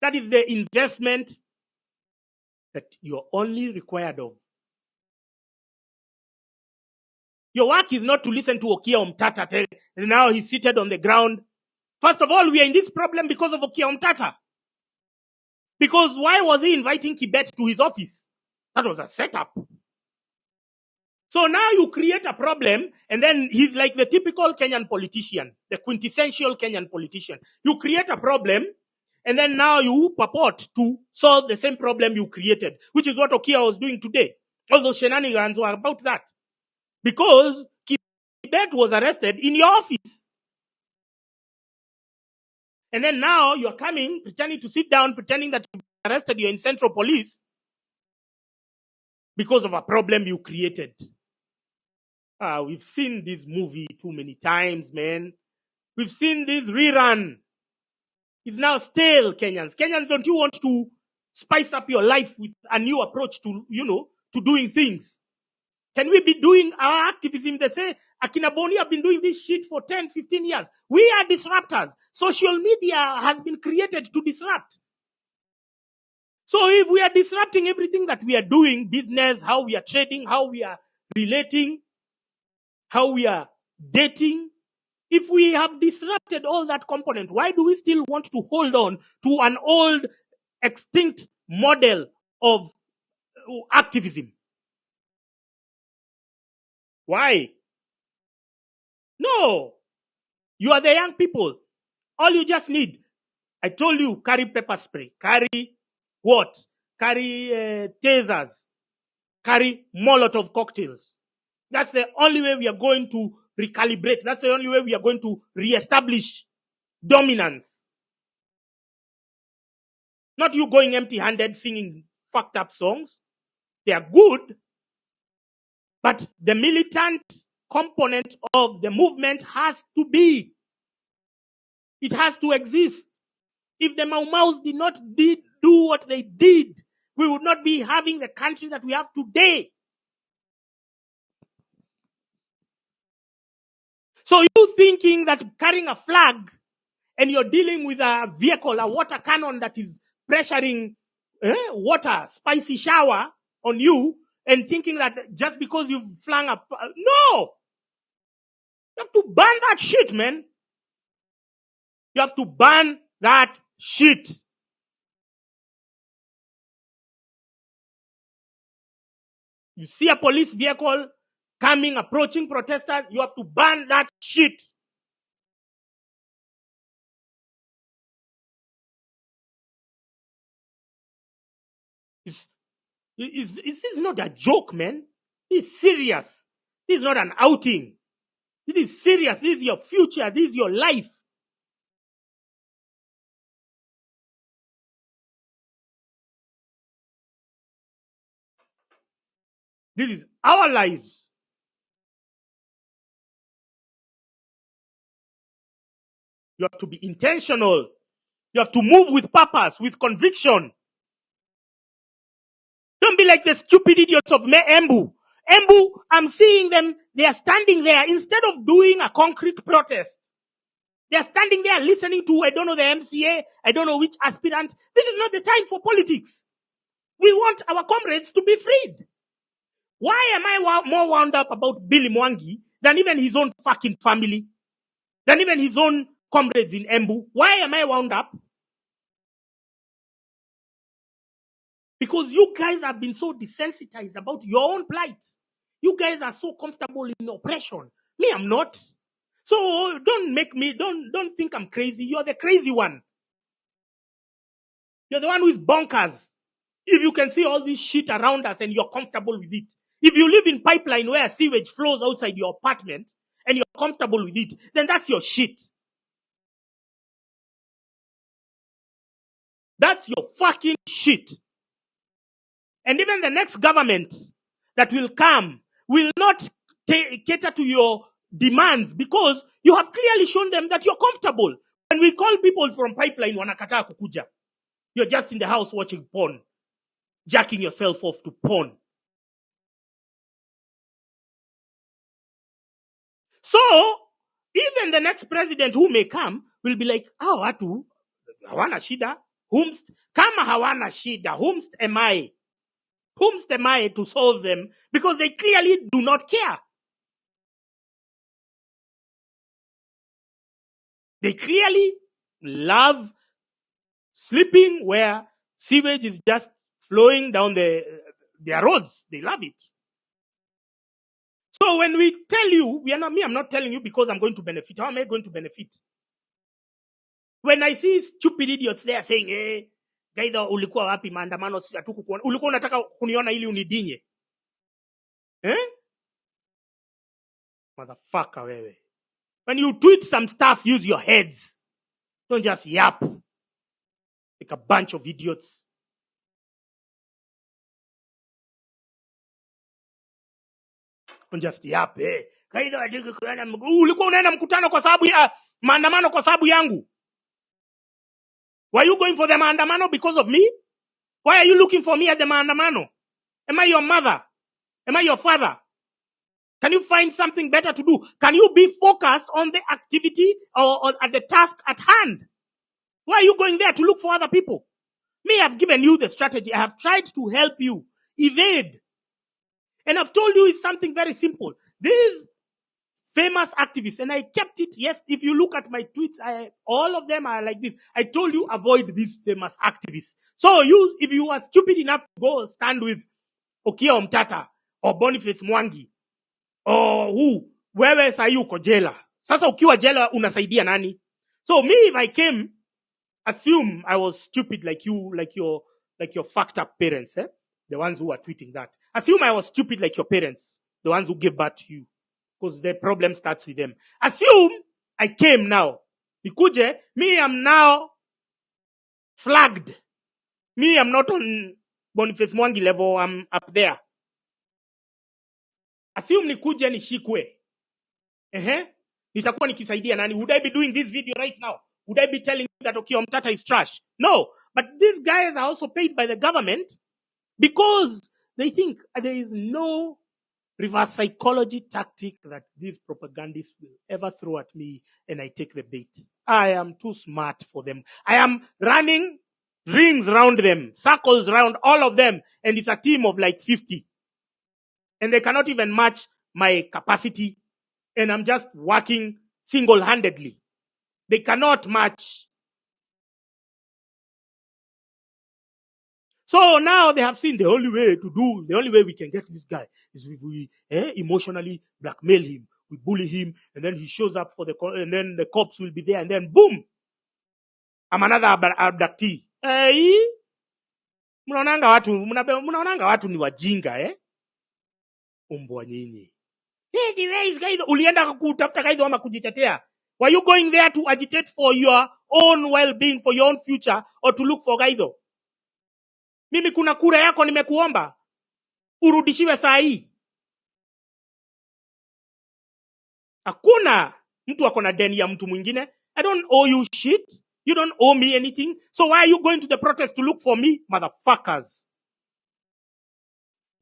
That is the investment that you're only required of. Your work is not to listen to Okiya Omtatah. Now he's seated on the ground. First of all, we are in this problem because of Okiya Omtatah. Because why was he inviting Kibet to his office? That was a setup. So now you create a problem, and then he's like the typical Kenyan politician, the quintessential Kenyan politician. You create a problem, and then now you purport to solve the same problem you created, which is what Okiya was doing today. All those shenanigans were about that. Because Kibet was arrested in your office. And then now you're coming, pretending to sit down, pretending that you arrested, you're in Central Police because of a problem you created. We've seen this movie too many times, man. We've seen this rerun. It's now stale, Kenyans. Kenyans, don't you want to spice up your life with a new approach to, to doing things? Can we be doing our activism? They say, Akina Boni have been doing this shit for 10, 15 years. We are disruptors. Social media has been created to disrupt. So if we are disrupting everything that we are doing, business, how we are trading, how we are relating, how we are dating, if we have disrupted all that component, why do we still want to hold on to an old, extinct model of activism? Why? No. You are the young people. All you just need, I told you, carry pepper spray. Carry what? Carry tasers. Carry Molotov cocktails. That's the only way we are going to recalibrate. That's the only way we are going to reestablish dominance. Not you going empty-handed singing fucked up songs. They are good. But the militant component of the movement has to be. It has to exist. If the Mau Maus did not do what they did, we would not be having the country that we have today. So you thinking that carrying a flag and you're dealing with a vehicle, a water cannon that is pressuring water, spicy shower on you, and thinking that just because you've flung a... No! You have to ban that shit, man. You have to ban that shit. You see a police vehicle coming, approaching protesters, you have to ban that shit. This is not a joke, man. This is serious. This is not an outing. This is serious. This is your future. This is your life. This is our lives. You have to be intentional. You have to move with purpose, with conviction. Don't be like the stupid idiots of Embu. Embu, I'm seeing them, they are standing there instead of doing a concrete protest. They are standing there listening to, I don't know, the MCA, I don't know which aspirant. This is not the time for politics. We want our comrades to be freed. Why am I more wound up about Billy Mwangi than even his own fucking family? Than even his own comrades in Embu? Why am I wound up? Because you guys have been so desensitized about your own plight. You guys are so comfortable in oppression. Me, I'm not. So don't think I'm crazy. You're the crazy one. You're the one who is bonkers. If you can see all this shit around us and you're comfortable with it. If you live in pipeline where sewage flows outside your apartment and you're comfortable with it, then that's your shit. That's your fucking shit. And even the next government that will come will not cater to your demands because you have clearly shown them that you're comfortable. When we call people from pipeline, wanakataa kukuja. You're just in the house watching porn, jacking yourself off to porn. So, even the next president who may come will be like, watu, hawana shida. Kama hawana shida, whomst am I? Whomst am I to solve them? Because they clearly do not care. They clearly love sleeping where sewage is just flowing down their roads. They love it. So when we tell you, I'm not telling you because I'm going to benefit. How am I going to benefit? When I see stupid idiots there saying, hey, gaidha ulikuwa wapi maandamano si hatukukuona. Ulikuwa unataka kuniona ili unidinye. Motherfucker wewe. When you tweet some stuff, use your heads. Don't just yap. Like a bunch of idiots. Don't just yap. Gaidha ulikuwa unaenda mkutano kwa sababu ya maandamano kwa sababu yangu. Were you going for the maandamano because of me? Why are you looking for me at the maandamano? Am I your mother? Am I your father? Can you find something better to do? Can you be focused on the activity or at the task at hand? Why are you going there to look for other people? Me, I've given you the strategy. I have tried to help you evade. And I've told you it's something very simple. These famous activists, and I kept it, yes, if you look at my tweets, all of them are like this. I told you avoid these famous activists. So if you are stupid enough to go stand with Okiya Omtatah or Boniface Mwangi or wewe saa hii uko jela. Sasa ukiwa jela unasaidia nani? So me, if I came, assume I was stupid like you, like your fucked up parents, the ones who are tweeting that. Assume I was stupid like your parents, the ones who gave birth to you. Because the problem starts with them. Assume I came now. Nikuje, me, I'm now flagged. Me, I'm not on Boniface Mwangi level, I'm up there. Assume nikuje nishikwe. Nitakuwa nikisaidia nani? Would I be doing this video right now? Would I be telling you that Okiya Omtatah is trash? No. But these guys are also paid by the government because they think there is no reverse psychology tactic that these propagandists will ever throw at me and I take the bait. I am too smart for them. I am running rings around them, circles around all of them, and it's a team of like 50. And they cannot even match my capacity, and I'm just working single-handedly. They cannot match. So now they have seen the only way we can get this guy is if we emotionally blackmail him, we bully him, and then he shows up and then the cops will be there, and then boom, I'm another abductee. Mnaonanga watu ni wajinga umbwa nyinyi. Ulienda kutafuta gaidha ama kujitetea? Were you going there to agitate for your own well-being, for your own future, or to look for gaidha? Mimi kuna kura yako nimekuomba urudishiwe saa hii. Hakuna mtu ako na deni ya mtu mwingine. I don't owe you shit. You don't owe me anything. So why are you going to the protest to look for me, motherfuckers?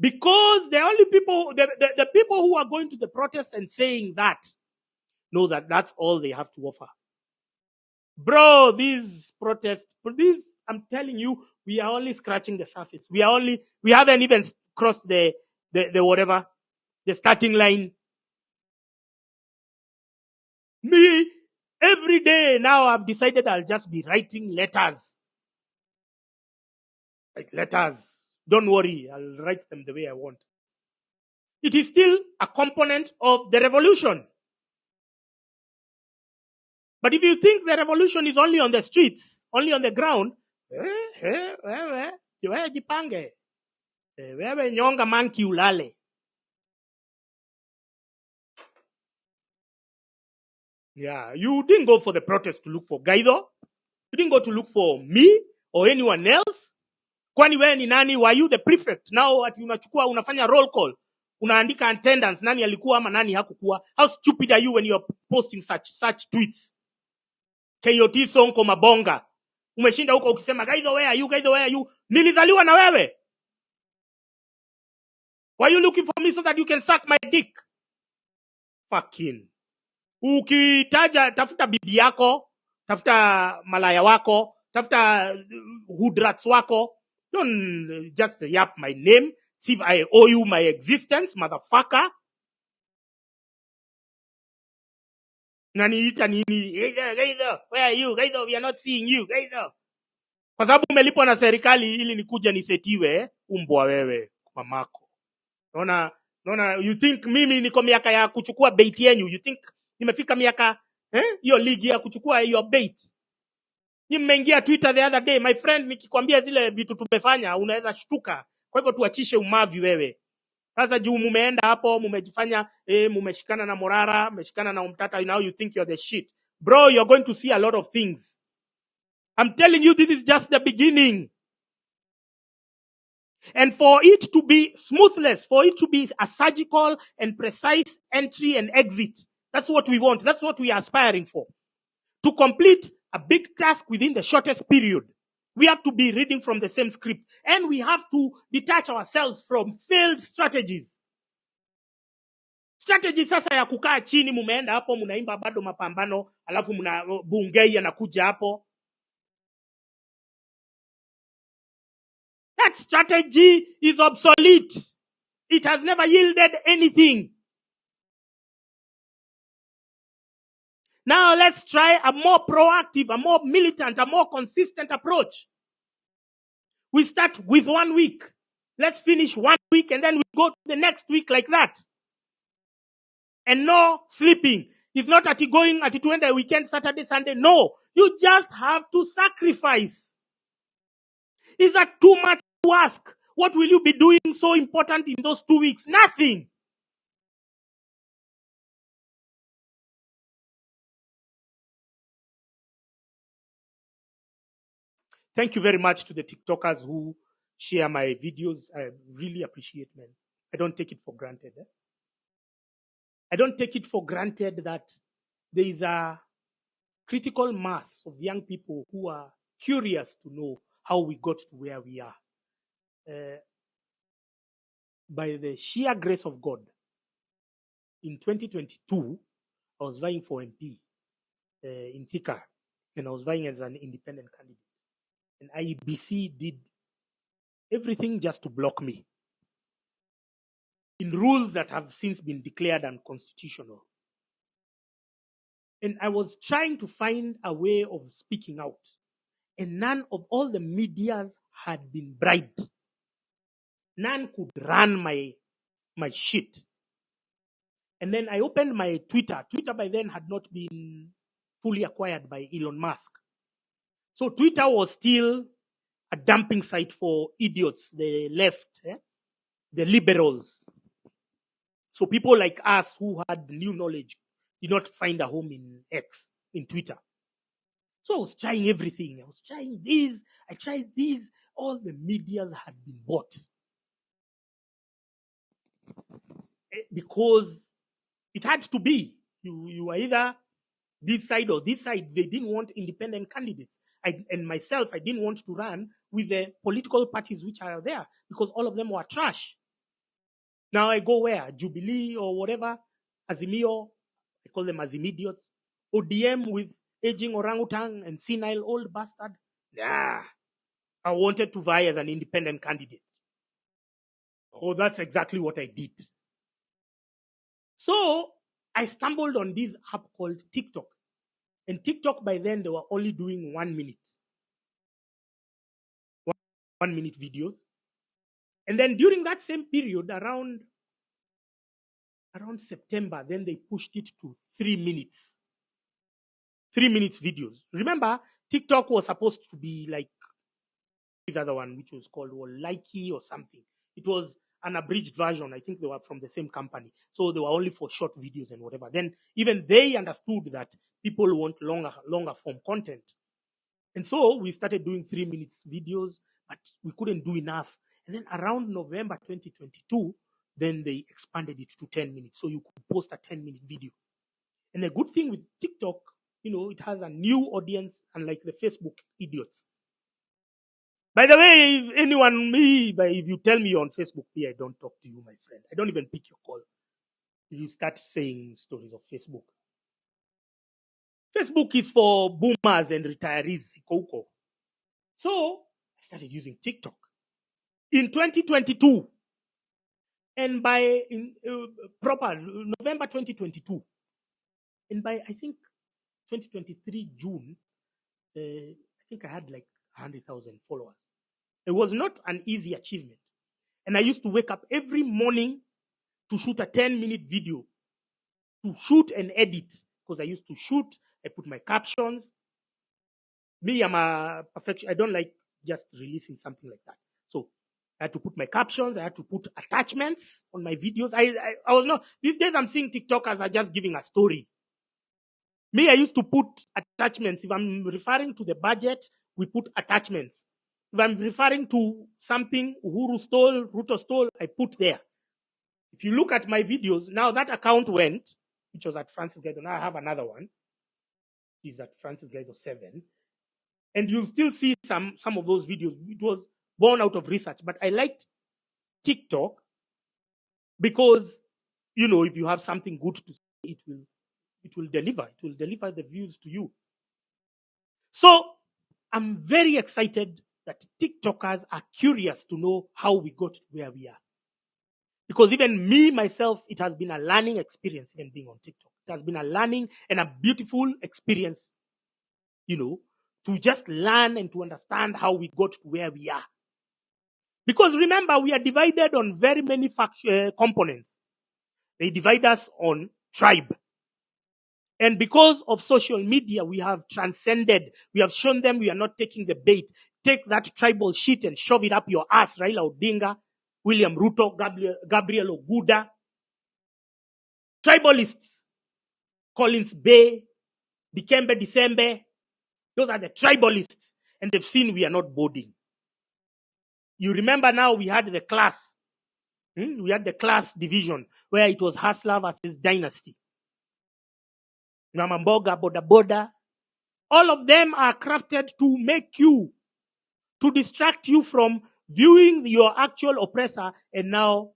Because the only people, the people who are going to the protest and saying that know that that's all they have to offer. Bro, these protests, I'm telling you, we are only scratching the surface. We haven't even crossed the starting line. Me, every day now I've decided I'll just be writing letters. Like letters. Don't worry, I'll write them the way I want. It is still a component of the revolution. But if you think the revolution is only on the streets, only on the ground, jipange. Wewe nyonga manki ulale. Yeah, you didn't go for the protest to look for gaidha. You didn't go to look for me or anyone else. Kwani wewe ni nani? Were you the prefect? Now ati unafanya roll call. Unaandika attendance, nani alikuwa ama nani hakukuwa. How stupid are you when you're posting such tweets? KOT Sonko Mabonga. Umeshinda huko ukisema gaidha where are you? Gaidha where are you? Nilizaliwa na wewe. Why are you looking for me so that you can suck my dick? Fucking. Ukitaja tafuta bibi yako, tafuta malaya wako, Tafuta hudrats wako. Don't just yap my name. See if I owe you my existence, motherfucker. Naniita nini? Gaitho, where are you? Gaitho, we are not seeing you. Gaitho. Kwa sababu umelipwa na serikali ili nikuja nisetiwe, umbwa wewe, mamako. Naona, you think mimi niko miaka ya kuchukua bait yenu? You think nimefika miaka hiyo ligi ya kuchukua hiyo bait? Ni mmeingia Twitter the other day, my friend, nikikwambia zile vitu tumefanya unaweza shtuka. Kwa hivyo tuachishe umavi wewe. Sasa juu mumeenda hapo, mumejifanya mumeshikana na Morara, mumeshikana na Omtatah, now you think you're the shit. Bro, you're going to see a lot of things. I'm telling you, this is just the beginning. And for it to be smoothness, for it to be a surgical and precise entry and exit, that's what we want. That's what we are aspiring for. To complete a big task within the shortest period, we have to be reading from the same script. And we have to detach ourselves from failed strategies. Strategy sasa ya kukaa chini, mumeenda hapo, munaimba bado mapambano, alafu muna Bungei anakuja hapo. That strategy is obsolete. It has never yielded anything. Now let's try a more proactive, a more militant, a more consistent approach. We start with 1 week. Let's finish 1 week and then we go to the next week like that. And no sleeping. It's not at going at to end the weekend, Saturday, Sunday. No. You just have to sacrifice. Is that too much to ask? What will you be doing so important in those 2 weeks? Nothing. Thank you very much to the TikTokers who share my videos. I really appreciate, man. I don't take it for granted. I don't take it for granted that there is a critical mass of young people who are curious to know how we got to where we are. By the sheer grace of God, in 2022, I was vying for MP in Thika, and I was vying as an independent candidate. And IEBC did everything just to block me in rules that have since been declared unconstitutional. And I was trying to find a way of speaking out. And none of all the medias had been bribed. None could run my shit. And then I opened my Twitter. Twitter by then had not been fully acquired by Elon Musk. So Twitter was still a dumping site for idiots, the left, the liberals. So people like us who had new knowledge did not find a home in X, in Twitter. So I was trying everything. I was trying this. I tried this. All the medias had been bought. Because it had to be. You were either this side or this side. They didn't want independent candidates. And myself, I didn't want to run with the political parties which are there because all of them were trash. Now I go where? Jubilee or whatever, Azimio, I call them Azimidiots, ODM with aging orangutan and senile old bastard. Nah, I wanted to vie as an independent candidate. Oh, that's exactly what I did. So I stumbled on this app called TikTok. And TikTok by then, they were only doing 1 minute. 1 minute videos. And then during that same period, around September, then they pushed it to 3 minutes. 3 minutes videos. Remember, TikTok was supposed to be like this other one, which was called Likey or something. It was an abridged version. I think they were from the same company. So they were only for short videos and whatever. Then even they understood that people want longer form content. And so we started doing 3 minutes videos, but we couldn't do enough. And then around November 2022, then they expanded it to 10 minutes. So you could post a 10-minute video. And the good thing with TikTok, it has a new audience, unlike the Facebook idiots. By the way, if you tell me you're on Facebook, I don't talk to you, my friend. I don't even pick your call. You start saying stories of Facebook. Facebook is for boomers and retirees. So I started using TikTok in 2022. And by proper November 2022, and by I think 2023 June, I think I had like 100,000 followers. It was not an easy achievement. And I used to wake up every morning to shoot a 10-minute video, to shoot and edit, because I used to shoot, I put my captions. Me, I'm a perfection. I don't like just releasing something like that. So I had to put my captions, I had to put attachments on my videos. I was not, these days I'm seeing TikTokers are just giving a story. Me, I used to put attachments. If I'm referring to the budget, we put attachments. If I'm referring to something Ruto stole, I put there. If you look at my videos, now that account went, which was at Francis Gaido. Now I have another one. It's at Francis Gaido 7. And you'll still see some of those videos. It was born out of research. But I liked TikTok because, if you have something good to say, it will deliver. It will deliver the views to you. So I'm very excited that TikTokers are curious to know how we got to where we are. Because even me, myself, it has been a learning experience, even being on TikTok. It has been a learning and a beautiful experience, to just learn and to understand how we got to where we are. Because remember, we are divided on very many components. They divide us on tribe. And because of social media, we have transcended. We have shown them we are not taking the bait. Take that tribal shit and shove it up your ass. Raila Odinga, William Ruto, Gabriel Oguda. Tribalists. Collins Bay, Dikembe Disembe. Those are the tribalists. And they've seen we are not boarding. You remember now we had the class. We had the class division where it was Hustler versus Dynasty. Namamboga, Boda Boda. All of them are crafted to make you, to distract you from viewing your actual oppressor and now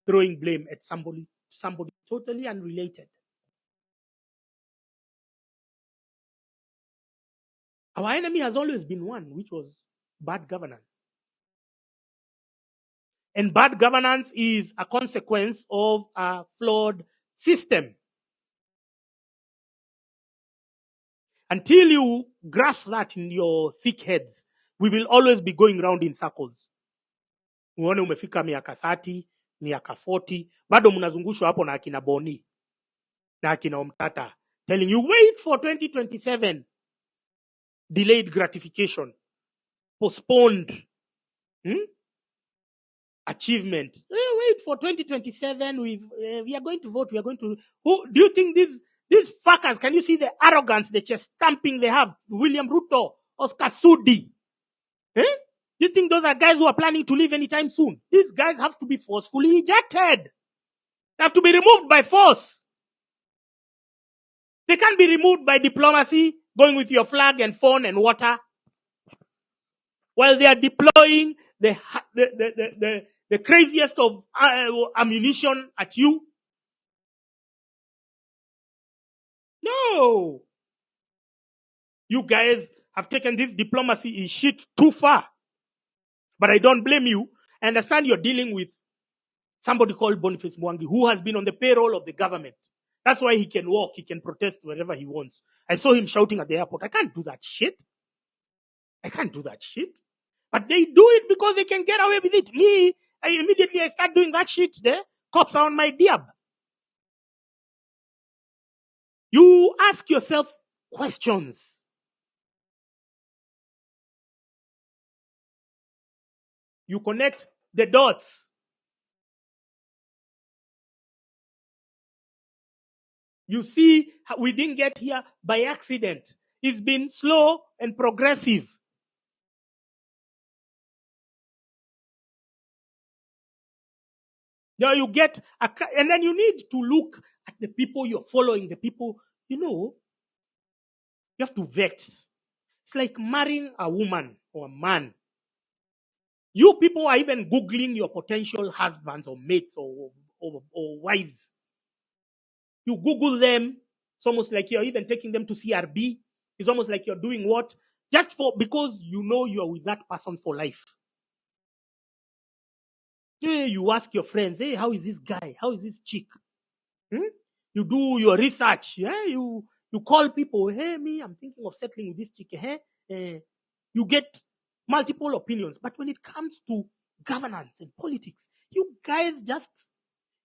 throwing blame at somebody totally unrelated. Our enemy has always been one, which was bad governance. And bad governance is a consequence of a flawed system. Until you grasp that in your thick heads, we will always be going round in circles. Uone umefika miaka 30, miaka 40, bado mnazungushwa hapo na akina Boni, na akina Omtatah, telling you, wait for 2027. Delayed gratification. Postponed. Achievement. Wait for 2027. We are going to vote. We are going to. Who do you think these fuckers? Can you see the arrogance, the chest stamping they have? William Ruto, Oscar Sudi. You think those are guys who are planning to leave anytime soon? These guys have to be forcefully ejected. They have to be removed by force. They can't be removed by diplomacy, going with your flag and phone and water, while they are deploying the craziest of ammunition at you. No. You guys have taken this diplomacy shit too far. But I don't blame you. I understand you're dealing with somebody called Boniface Mwangi, who has been on the payroll of the government. That's why he can walk, he can protest wherever he wants. I saw him shouting at the airport. I can't do that shit. But they do it because they can get away with it. Me, I start doing that shit there. Cops are on my diab. You ask yourself questions. You connect the dots. You see, we didn't get here by accident. It's been slow and progressive. Now you get, and then you need to look at the people you're following, the people, you have to vet. It's like marrying a woman or a man. You people are even Googling your potential husbands or mates or wives. You Google them. It's almost like you're even taking them to CRB. It's almost like you're doing what? Just because you know you are with that person for life. You ask your friends, hey, how is this guy? How is this chick? You do your research. Yeah? You call people, hey, me, I'm thinking of settling with this chick. You get multiple opinions. But when it comes to governance and politics, you guys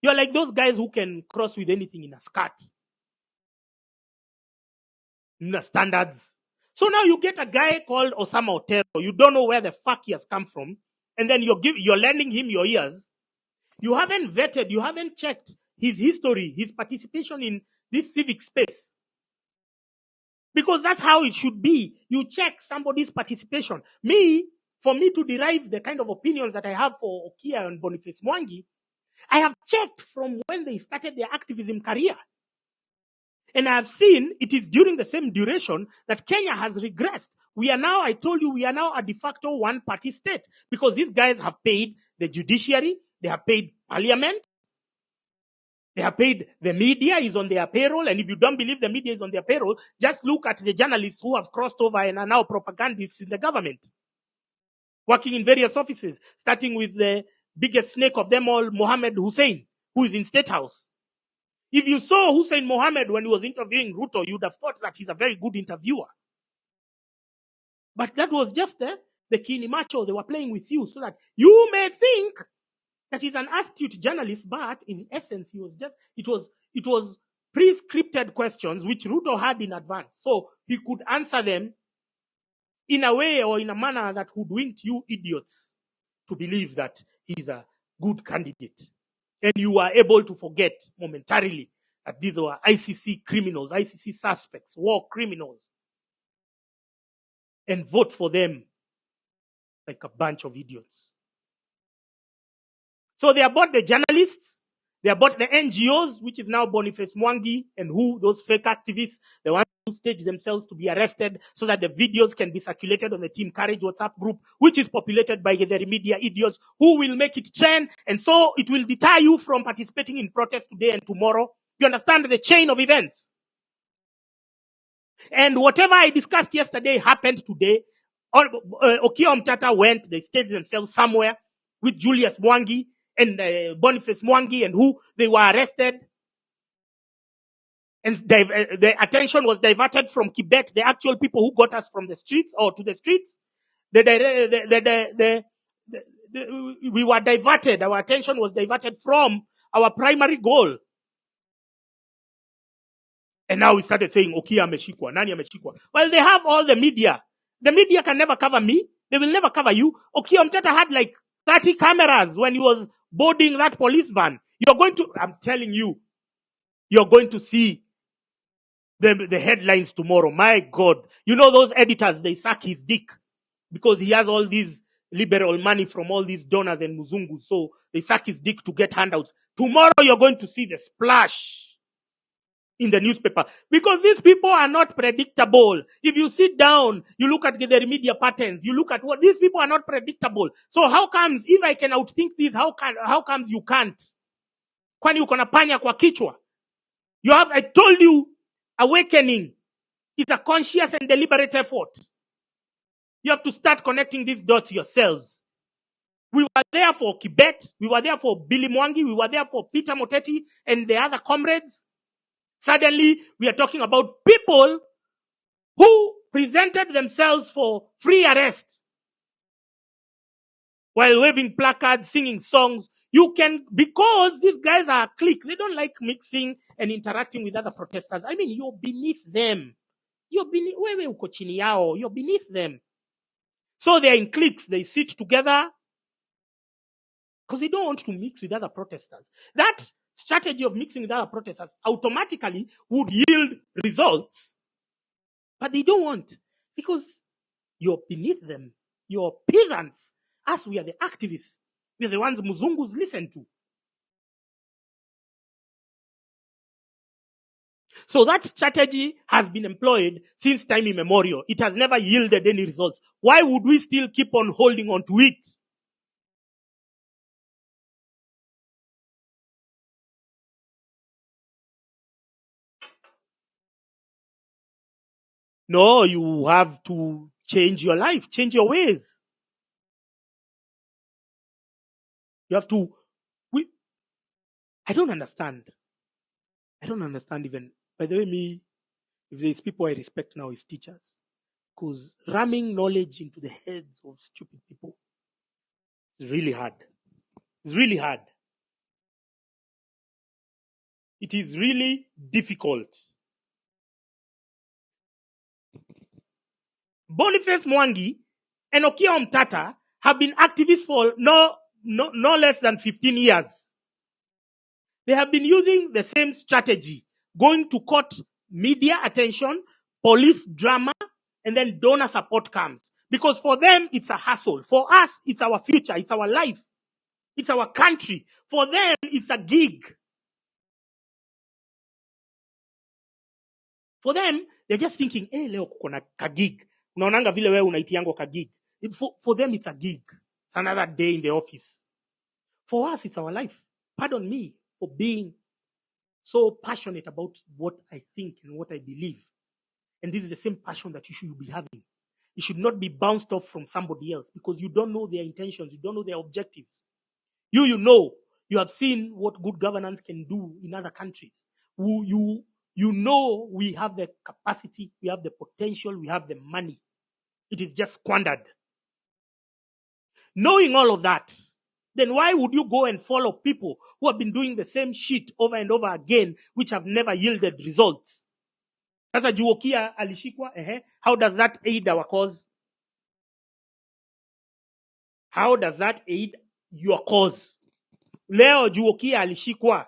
you're like those guys who can cross with anything in a skirt. In the standards. So now you get a guy called Osama Otero. You don't know where the fuck he has come from. And then you're lending him your ears. You haven't vetted, you haven't checked his history, his participation in this civic space. Because that's how it should be. You check somebody's participation. For me to derive the kind of opinions that I have for Okiya and Boniface Mwangi, I have checked from when they started their activism career. And I have seen it is during the same duration that Kenya has regressed. I told you, we are now a de facto one-party state because these guys have paid the judiciary, they have paid parliament, they have paid the media is on their payroll. And if you don't believe the media is on their payroll, just look at the journalists who have crossed over and are now propagandists in the government, working in various offices, starting with the biggest snake of them all, Mohammed Hussein, who is in State House. If you saw Hussein Mohammed when he was interviewing Ruto, you'd have thought that he's a very good interviewer. But that was just the Kinimacho. They were playing with you so that you may think that he's an astute journalist, but in essence, it was pre-scripted questions which Ruto had in advance. So he could answer them in a way or in a manner that hoodwinked you idiots to believe that he's a good candidate. And you were able to forget momentarily that these were ICC criminals, ICC suspects, war criminals, and vote for them like a bunch of idiots. So they are both the journalists, they are both the NGOs, which is now Boniface Mwangi, and those fake activists, the ones who stage themselves to be arrested so that the videos can be circulated on the Team Courage WhatsApp group, which is populated by the media idiots who will make it trend, and so it will deter you from participating in protests today and tomorrow. You understand the chain of events? And whatever I discussed yesterday happened today. Okiya Omtatah went, they staged themselves somewhere with Julius Mwangi and Boniface Mwangi and they were arrested. And the attention was diverted from Kibet, the actual people who got us from the streets or to the streets. We were diverted, our attention was diverted from our primary goal. And now we started saying, Okiya ameshikwa, nani ameshikwa. Well, they have all the media. The media can never cover me. They will never cover you. Okiya Omtatah had like 30 cameras when he was boarding that police van. I'm telling you, you're going to see the headlines tomorrow. My God. You know those editors, they suck his dick because he has all these liberal money from all these donors and muzungus. So they suck his dick to get handouts. Tomorrow you're going to see the splash in the newspaper because these people are not predictable. If you sit down, you look at the media patterns, you look at what these people are not predictable. So how comes if I can outthink this, how comes you can't? Kwani uko na panya kwa kichwa? I told you, awakening is a conscious and deliberate effort. You have to start connecting these dots yourselves. We were there for Kibet, we were there for Billy Mwangi, we were there for Peter Moteti and the other comrades. Suddenly, we are talking about people who presented themselves for free arrest while waving placards, singing songs. Because these guys are a clique. They don't like mixing and interacting with other protesters. I mean, you're beneath them. You're beneath them. So they're in cliques. They sit together because they don't want to mix with other protesters. That strategy of mixing with other protesters automatically would yield results. But they don't want because you're beneath them. You're peasants. Us, we are the activists. We are the ones Muzungus listen to. So that strategy has been employed since time immemorial. It has never yielded any results. Why would we still keep on holding on to it? No, you have to change your life, change your ways. You have to. I don't understand. I don't understand even. By the way, me, if there's people I respect now, is teachers. Because ramming knowledge into the heads of stupid people is really hard. It's really hard. It is really difficult. Boniface Mwangi and Okiya Omtatah have been activists for no less than 15 years. They have been using the same strategy, going to court, media attention, police drama, and then donor support camps. Because for them, it's a hassle. For us, it's our future, it's our life, it's our country. For them, it's a gig. For them, they're just thinking, leo kuko na kagig. Unaonanga vile wewe unaitiango kagig. For them, it's a gig. It's another day in the office. For us, it's our life. Pardon me for being so passionate about what I think and what I believe. And this is the same passion that you should be having. It should not be bounced off from somebody else because you don't know their intentions. You don't know their objectives. You know, you have seen what good governance can do in other countries. You know we have the capacity, we have the potential, we have the money. It is just squandered. Knowing all of that, then why would you go and follow people who have been doing the same shit over and over again, which have never yielded results? Sasa juu Okiya alishikwa, how does that aid our cause? How does that aid your cause? Leo juu Okiya alishikwa,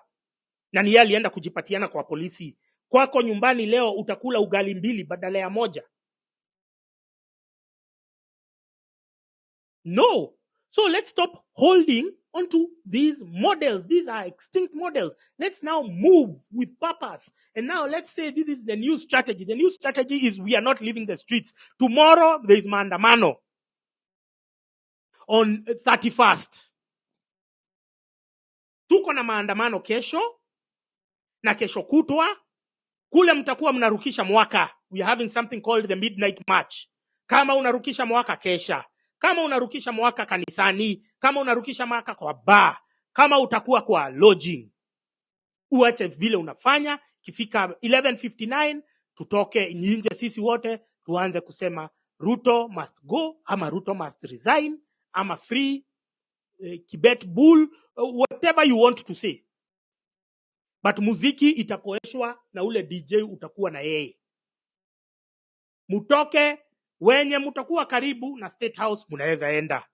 na ni alienda kujipatiana kwa polisi. Kwako nyumbani leo utakula ugali mbili badala ya moja. No. So let's stop holding onto these models. These are extinct models. Let's now move with purpose. And now let's say this is the new strategy. The new strategy is we are not leaving the streets. Tomorrow there is maandamano. On 31st. Tuko na maandamano kesho. Na kesho kutwa. Kule mtakuwa mnarukisha mwaka. We are having something called the Midnight March. Kama unarukisha mwaka kesha. Kama unarukisha mwaka kanisani, kama unarukisha mwaka kwa bar, kama utakuwa kwa lodging, uache vile unafanya. Kifika 11:59 tutoke nje sisi wote tuanze kusema Ruto must go ama Ruto must resign ama free Kibet Bull, whatever you want to say. But muziki itakoeshwa na ule DJ utakuwa na yeye. Mutoke. Wenye mutakuwa karibu na State House munaweza enda.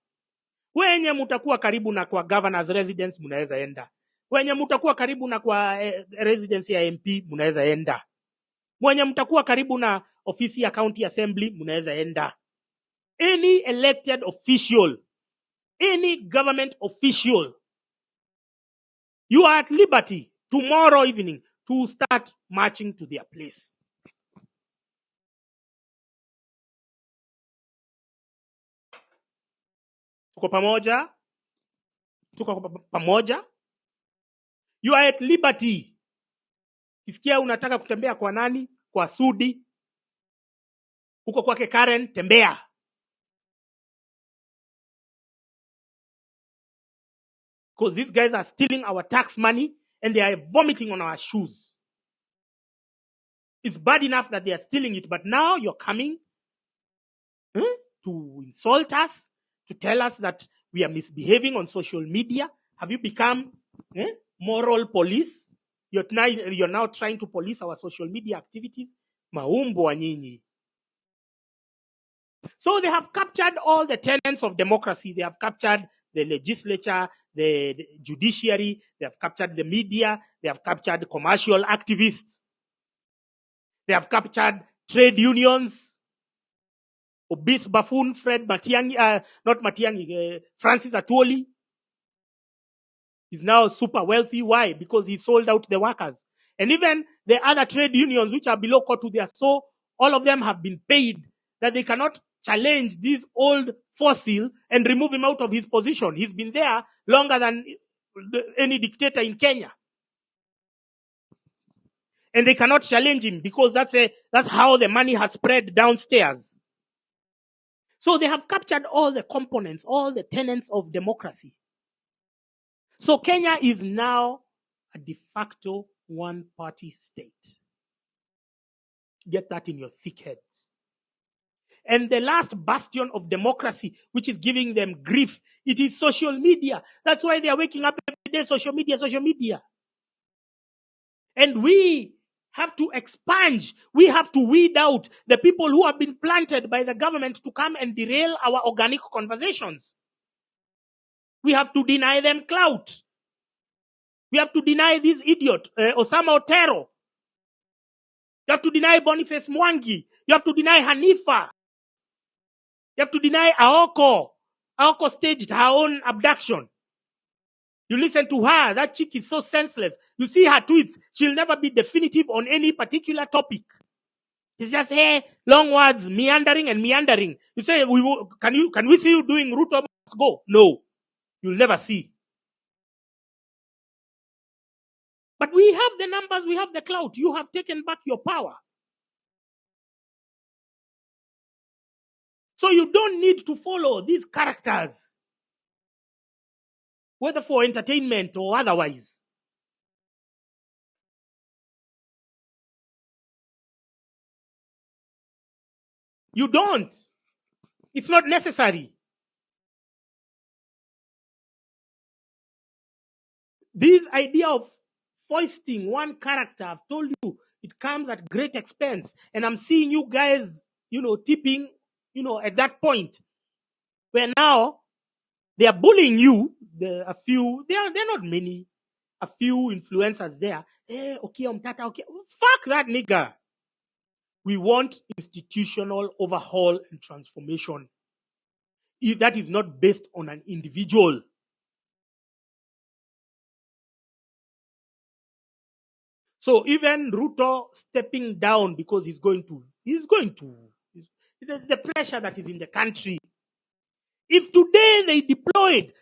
Wenye mutakuwa karibu na kwa governor's residence munaweza enda. Wenye mutakuwa karibu na kwa residence ya MP munaweza enda. Wenye mutakuwa karibu na ofisi ya county assembly munaweza enda. Any elected official, any government official, you are at liberty tomorrow evening to start marching to their place. Tuko pamoja. You are at liberty. Kisikia unataka kutembea kwa nani? Kwa Sudi. Uko kwake Karen, tembea. Because these guys are stealing our tax money and they are vomiting on our shoes. It's bad enough that they are stealing it, but now you're coming to insult us, to tell us that we are misbehaving on social media. Have you become moral police? You're now trying to police our social media activities. Maumbo wa nyinyi. So they have captured all the tenets of democracy. They have captured the legislature, the judiciary. They have captured the media. They have captured commercial activists. They have captured trade unions. Obese buffoon Fred Matiang'i, not Matiang'i, Francis Atwoli is now super wealthy. Why? Because he sold out the workers. And even the other trade unions which are below court to their so, all of them have been paid that they cannot challenge this old fossil and remove him out of his position. He's been there longer than any dictator in Kenya. And they cannot challenge him because that's how the money has spread downstairs. So they have captured all the components, all the tenets of democracy. So Kenya is now a de facto one-party state. Get that in your thick heads. And the last bastion of democracy, which is giving them grief, it is social media. That's why they are waking up every day, social media, social media. And we have to expunge, we have to weed out the people who have been planted by the government to come and derail our organic conversations. We have to deny them clout. We have to deny this idiot, Osama Otero. You have to deny Boniface Mwangi. You have to deny Hanifa. You have to deny Aoko. Aoko staged her own abduction. You listen to her, that chick is so senseless. You see her tweets, she'll never be definitive on any particular topic. It's just, hey, long words, meandering and meandering. You say, can we see you doing Ruto must go? No, you'll never see. But we have the numbers, we have the clout. You have taken back your power. So you don't need to follow these characters, whether for entertainment or otherwise. You don't. It's not necessary. This idea of foisting one character, I've told you, it comes at great expense. And I'm seeing you guys, tipping, at that point where now they are bullying you. There are a few, they're not many, a few influencers there. Hey, Okiya Omtatah, okay. Fuck that nigga. We want institutional overhaul and transformation. If that is not based on an individual. So even Ruto stepping down because he's going to the pressure that is in the country. If today they deployed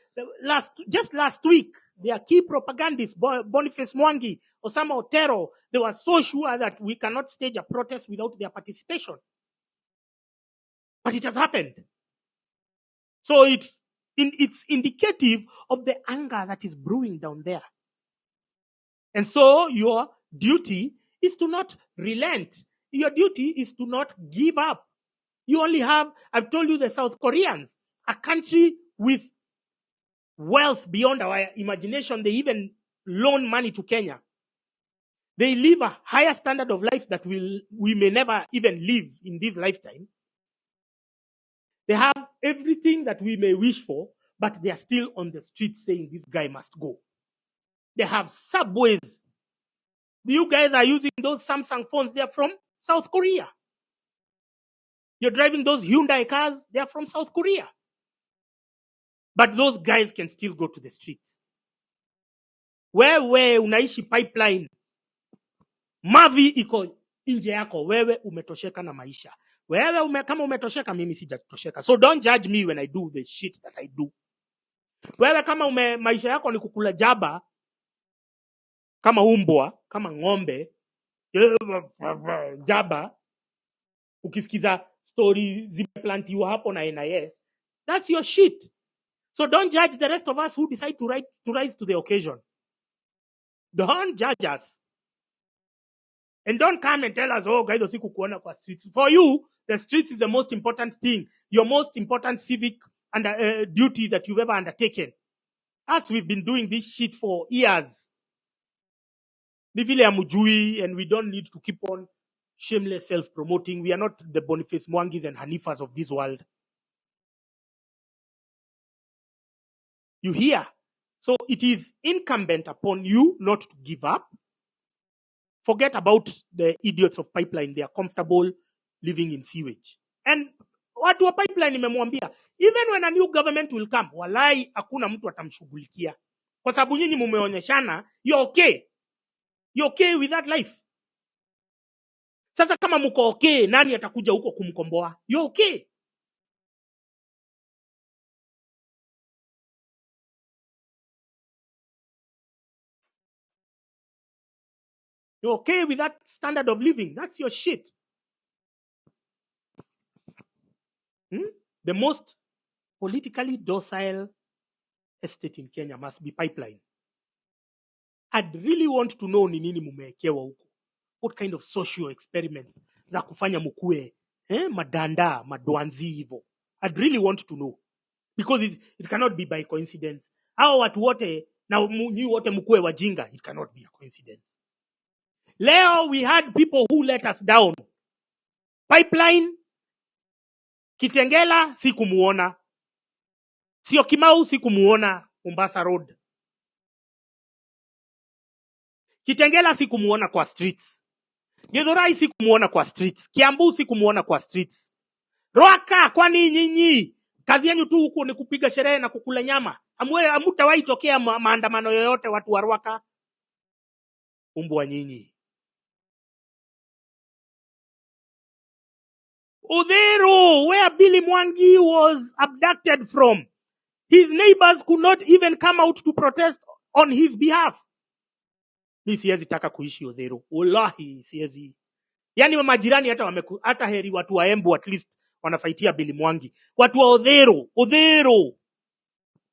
just last week, their key propagandists, Boniface Mwangi, Osama Otero, they were so sure that we cannot stage a protest without their participation. But it has happened. So it's indicative of the anger that is brewing down there. And so your duty is to not relent. Your duty is to not give up. You only have, I've told you, the South Koreans, a country with wealth beyond our imagination. They even loan money to Kenya. They live a higher standard of life that we may never even live in this lifetime. They have everything that we may wish for, but they are still on the street saying this guy must go. They have subways. You guys are using those Samsung phones. They're from South Korea. You're driving those Hyundai cars. They're from South Korea. But those guys can still go to the streets. Wewe unaishi pipeline. Mavi iko nje yako. Wewe umetosheka na maisha. Wewe kama umetosheka, mimi sijatosheka. So don't judge me when I do the shit that I do. Wewe kama maisha yako ni kukula jaba, kama umbwa, kama ng'ombe, jaba, ukisikiza story zimeplantiwa hapo na NIS, that's your shit. So don't judge the rest of us who decide to rise to the occasion. Don't judge us. And don't come and tell us, oh, guys, usiku kuona kwa streets. For you, the streets is the most important thing. Your most important civic duty that you've ever undertaken. Us, we've been doing this shit for years. Ni vile amujui, and we don't need to keep on shameless self-promoting. We are not the Boniface Mwangis and Hanifas of this world. You hear? So it is incumbent upon you not to give up. Forget about the idiots of pipeline. They are comfortable living in sewage. And watu wa pipeline nimemwambia, even when a new government will come, walai hakuna mtu atamshughulikia. Kwa sababu nyinyi mumeonyeshana, you're okay. You're okay with that life. Sasa kama mko okay, nani atakuja huko kumkomboa? You're okay. You're okay with that standard of living. That's your shit. The most politically docile estate in Kenya must be Pipeline. I'd really want to know ni nini mumeekewa huko. What kind of social experiments za kufanya mukue madanda, madwanzi hivyo. I'd really want to know. Because it cannot be by coincidence. Hao watu wote na nyi wote mkue wajinga, it cannot be a coincidence. Leo we had people who let us down. Pipeline, Kitengela sikumuona. Sio Kimau sikumuona Mombasa Road. Kitengela sikumuona kwa streets. Githurai sikumuona kwa streets. Kiambu sikumuona kwa streets. Ruaka, kwani nyinyi kazi yenu tu huko ni kupiga sherehe na kukula nyama? Hamtawahi tokea maandamano yoyote watu wa Ruaka? Umbwa nyinyi. Udhero, where Billy Mwangi was abducted from, his neighbors could not even come out to protest on his behalf. Ni siwezi taka kuishi Udhero. Wallahi siwezi. Yani majirani hata heri watu wa Embu at least wanafaitia Billy Mwangi. Watu wa Udhero.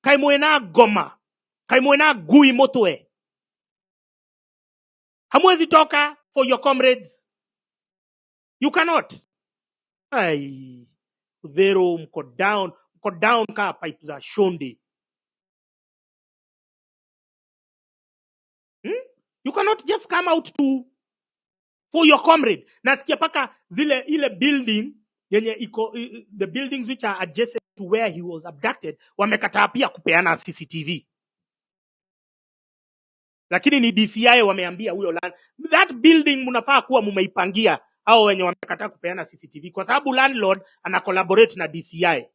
Kaimwena Goma. Kaimwena Gui Motwe. Hamwezi toka for your comrades. You cannot. Ay, Udhero mko down ka pipe za shonde. You cannot just come out for your comrade. Nasikia paka ile building yenye iko the buildings which are adjacent to where he was abducted wamekataa pia kupeana CCTV. Lakini ni DCI wameambia huyo land that building mnafaa kuwa mumeipangia hao wenye wamekataa kupeana CCTV kwa sababu landlord ana collaborate na DCI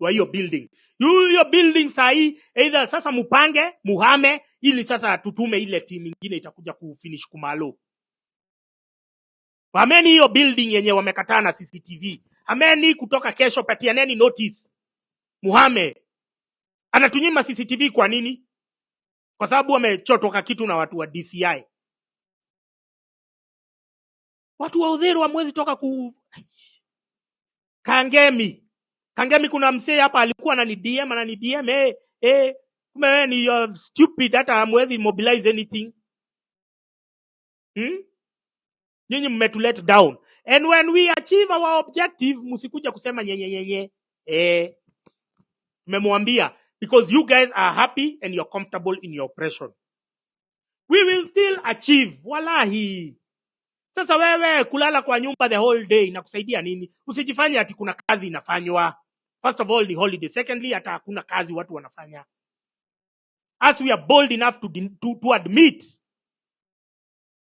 wa hiyo building. Hiyo building sahi either sasa mupange muhame ili sasa tutume ile team nyingine itakuja kufinish kumalo. Hameni hiyo building yenye wamekataa na CCTV. Hameni kutoka kesho patianeni notice. Muhame. Anatunyima CCTV kwa nini? Kwa sababu wamechotoka kitu na watu wa DCI. Watu wa Udhero hamwezi toka Kangemi kuna msee hapa alikuwa anani DM kume ni stupid hata hamwezi mobilize anything. Nyinyi mmetulet down. And when we achieve our objective, musikuja kusema nyenye. Memwambia, because you guys are happy and you're comfortable in your oppression. We will still achieve. Wallahi. Sasa wewe kulala kwa nyumba the whole day inakusaidia nini? Usijifanye ati kuna kazi inafanywa. First of all, the holiday. Secondly, hata hakuna kazi watu wanafanya. As we are bold enough to admit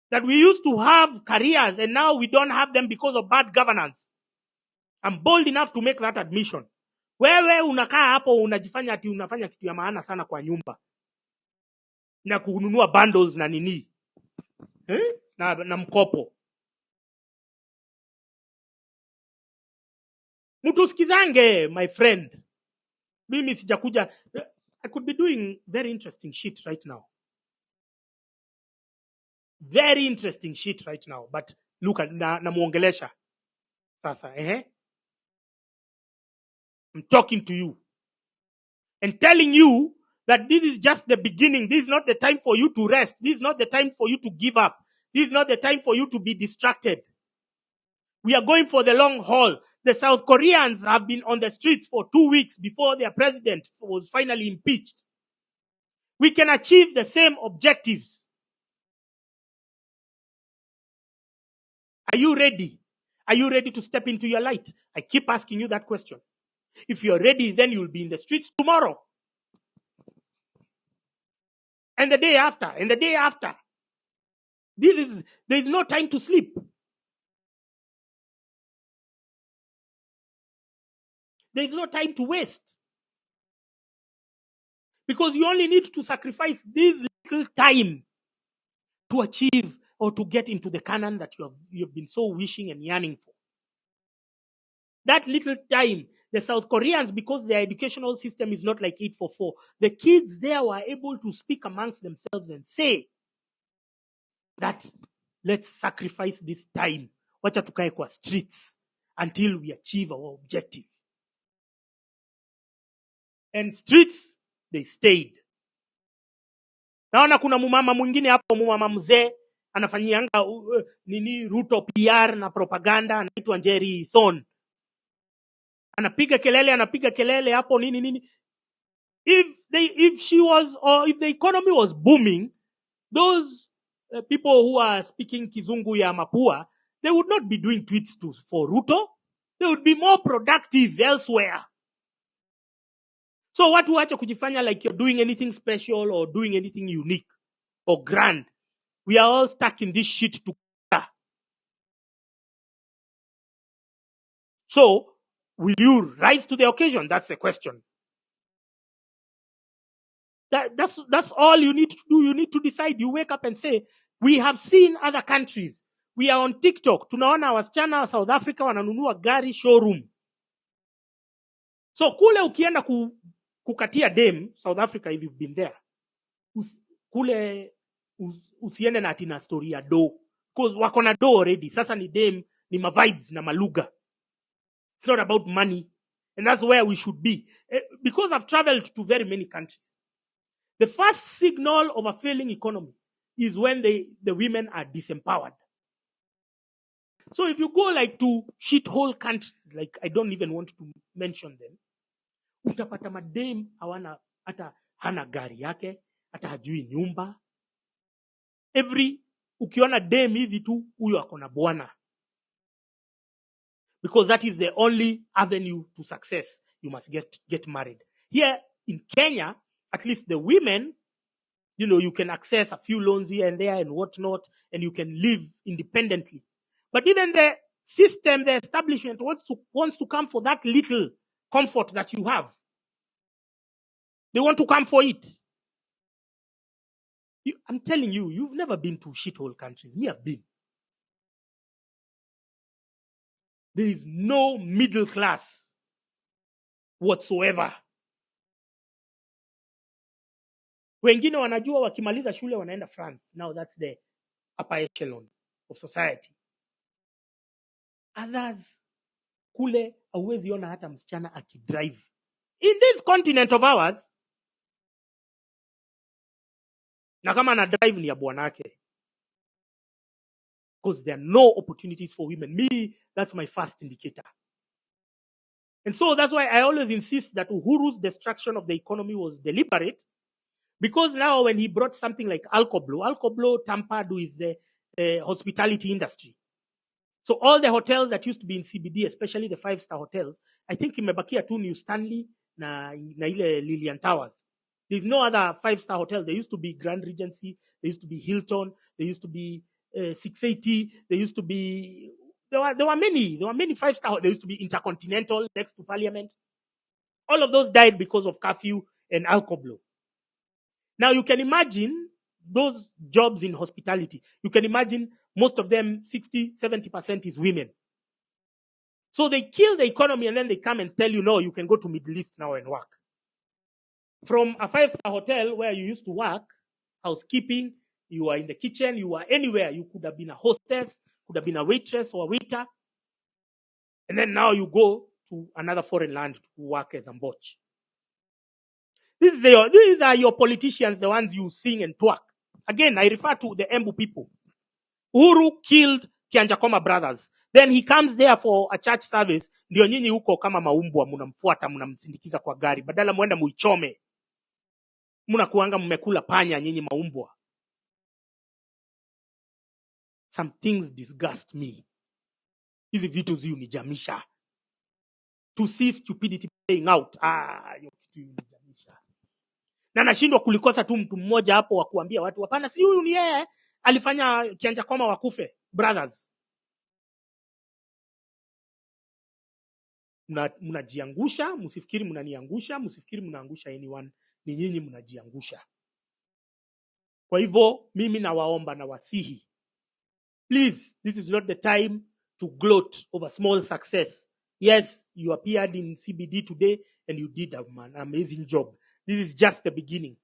that we used to have careers and now we don't have them because of bad governance. I'm bold enough to make that admission. Wewe unakaa hapo unajifanya ati unafanya kitu ya maana sana kwa nyumba. Na kununua bundles na nini. Na mkopo. Mutusikizange, my friend. Mimi sijakuja. I could be doing very interesting shit right now. Very interesting shit right now. But look at na muongelesha. Sasa, I'm talking to you. And telling you that this is just the beginning. This is not the time for you to rest. This is not the time for you to give up. This is not the time for you to be distracted. We are going for the long haul. The South Koreans have been on the streets for 2 weeks before their president was finally impeached. We can achieve the same objectives. Are you ready? Are you ready to step into your light? I keep asking you that question. If you're ready, then you'll be in the streets tomorrow. And the day after, and the day after. There is no time to sleep. There is no time to waste. Because you only need to sacrifice this little time to achieve or to get into the canon that you've been so wishing and yearning for. That little time, the South Koreans, because their educational system is not like 844, the kids there were able to speak amongst themselves and say that let's sacrifice this time. Wacha tukae kwa streets until we achieve our objective. and streets, they stayed. Naona kuna mumama mwingine hapo, mumama mzee anafanyianga nini Ruto PR na propaganda, anaitwa Njeri Thorn. Anapiga kelele hapo nini. If she was, or if the economy was booming, those people who are speaking Kizungu ya Mapua, they would not be doing tweets for Ruto. They would be more productive elsewhere. So watu wacha kujifanya like you're doing anything special or doing anything unique or grand. We are all stuck in this shit together. So, will you rise to the occasion? That's the question. That's all you need to do. You need to decide. You wake up and say, we have seen other countries. We are on TikTok. Tunaona wasichana wa South Africa wananunua gari showroom. So kule ukienda kukatia dem South Africa, if you've been there, kule usiende na atina story ya do, because wako na do already. Sasa ni dem, ni ma vibes na maluga. It's not about money, and that's where we should be. Because I've traveled to very many countries. The first signal of a failing economy is when the women are disempowered. So if you go like to shithole countries, like I don't even want to mention them, utapata madem hawana hata hana gari yake, hata hajui nyumba. Ukiona dem hivi tu, huyo akona bwana. Because that is the only avenue to success. You must get married. Here in Kenya, at least the women, you can access a few loans here and there and whatnot, and you can live independently. But even the system, the establishment wants to come for that little comfort that you have. They want to come for it. I'm telling you, you've never been to shithole countries. Me, I've been. There is no middle class whatsoever. Wengine wanajua wakimaliza shule wanaenda France. Now that's the upper echelon of society. Others, kule hauwezi ona hata msichana akidrive. In this continent of ours, na kama na drive ni ya bwanake. Because there are no opportunities for women. Me, that's my first indicator. And so that's why I always insist that Uhuru's destruction of the economy was deliberate. Because now when he brought something like Alcoblo tampered with the hospitality industry. So all the hotels that used to be in CBD, especially the 5-star hotels, I think imebakia tu New Stanley na ile Lilian Towers. There's no other 5-star hotel. There used to be Grand Regency, there used to be Hilton, there used to be 680, there used to be there were many 5-star. There used to be Intercontinental next to Parliament. All of those died because of curfew and Alcoblo. Now you can imagine those jobs in hospitality. You can imagine most of them, 60-70% is women. So they kill the economy and then they come and tell you, no, you can go to Middle East now and work. From a 5-star hotel where you used to work, housekeeping, you are in the kitchen, you are anywhere. You could have been a hostess, could have been a waitress or a waiter. And then now you go to another foreign land to work as a botch. These are your politicians, the ones you sing and twerk. Again, I refer to the Embu people. Uhuru killed Kianjakoma brothers. Then he comes there for a church service. Ndio nyinyi huko kama maumbwa mnamfuata mnamsindikiza kwa gari. Badala muenda muichome. Mnakuanga mmekula panya nyinyi maumbwa. Some things disgust me. Hizi vitu zi unijamisha. To see stupidity playing out. Hiyo kitu unijamisha. Na nashindwa kulikosa tu mtu mmoja hapo wa kuambia watu hapana, si huyu ni yeye alifanya Kianjakoma wakufe brothers. Mnajiangusha, msifikiri mnaniangusha, msifikiri mnaangusha anyone, ni nyinyi mnajiangusha. Kwa hivyo mimi nawaomba na wasihi, please, this is not the time to gloat over small success. Yes, you appeared in CBD today and you did an amazing job. This is just the beginning.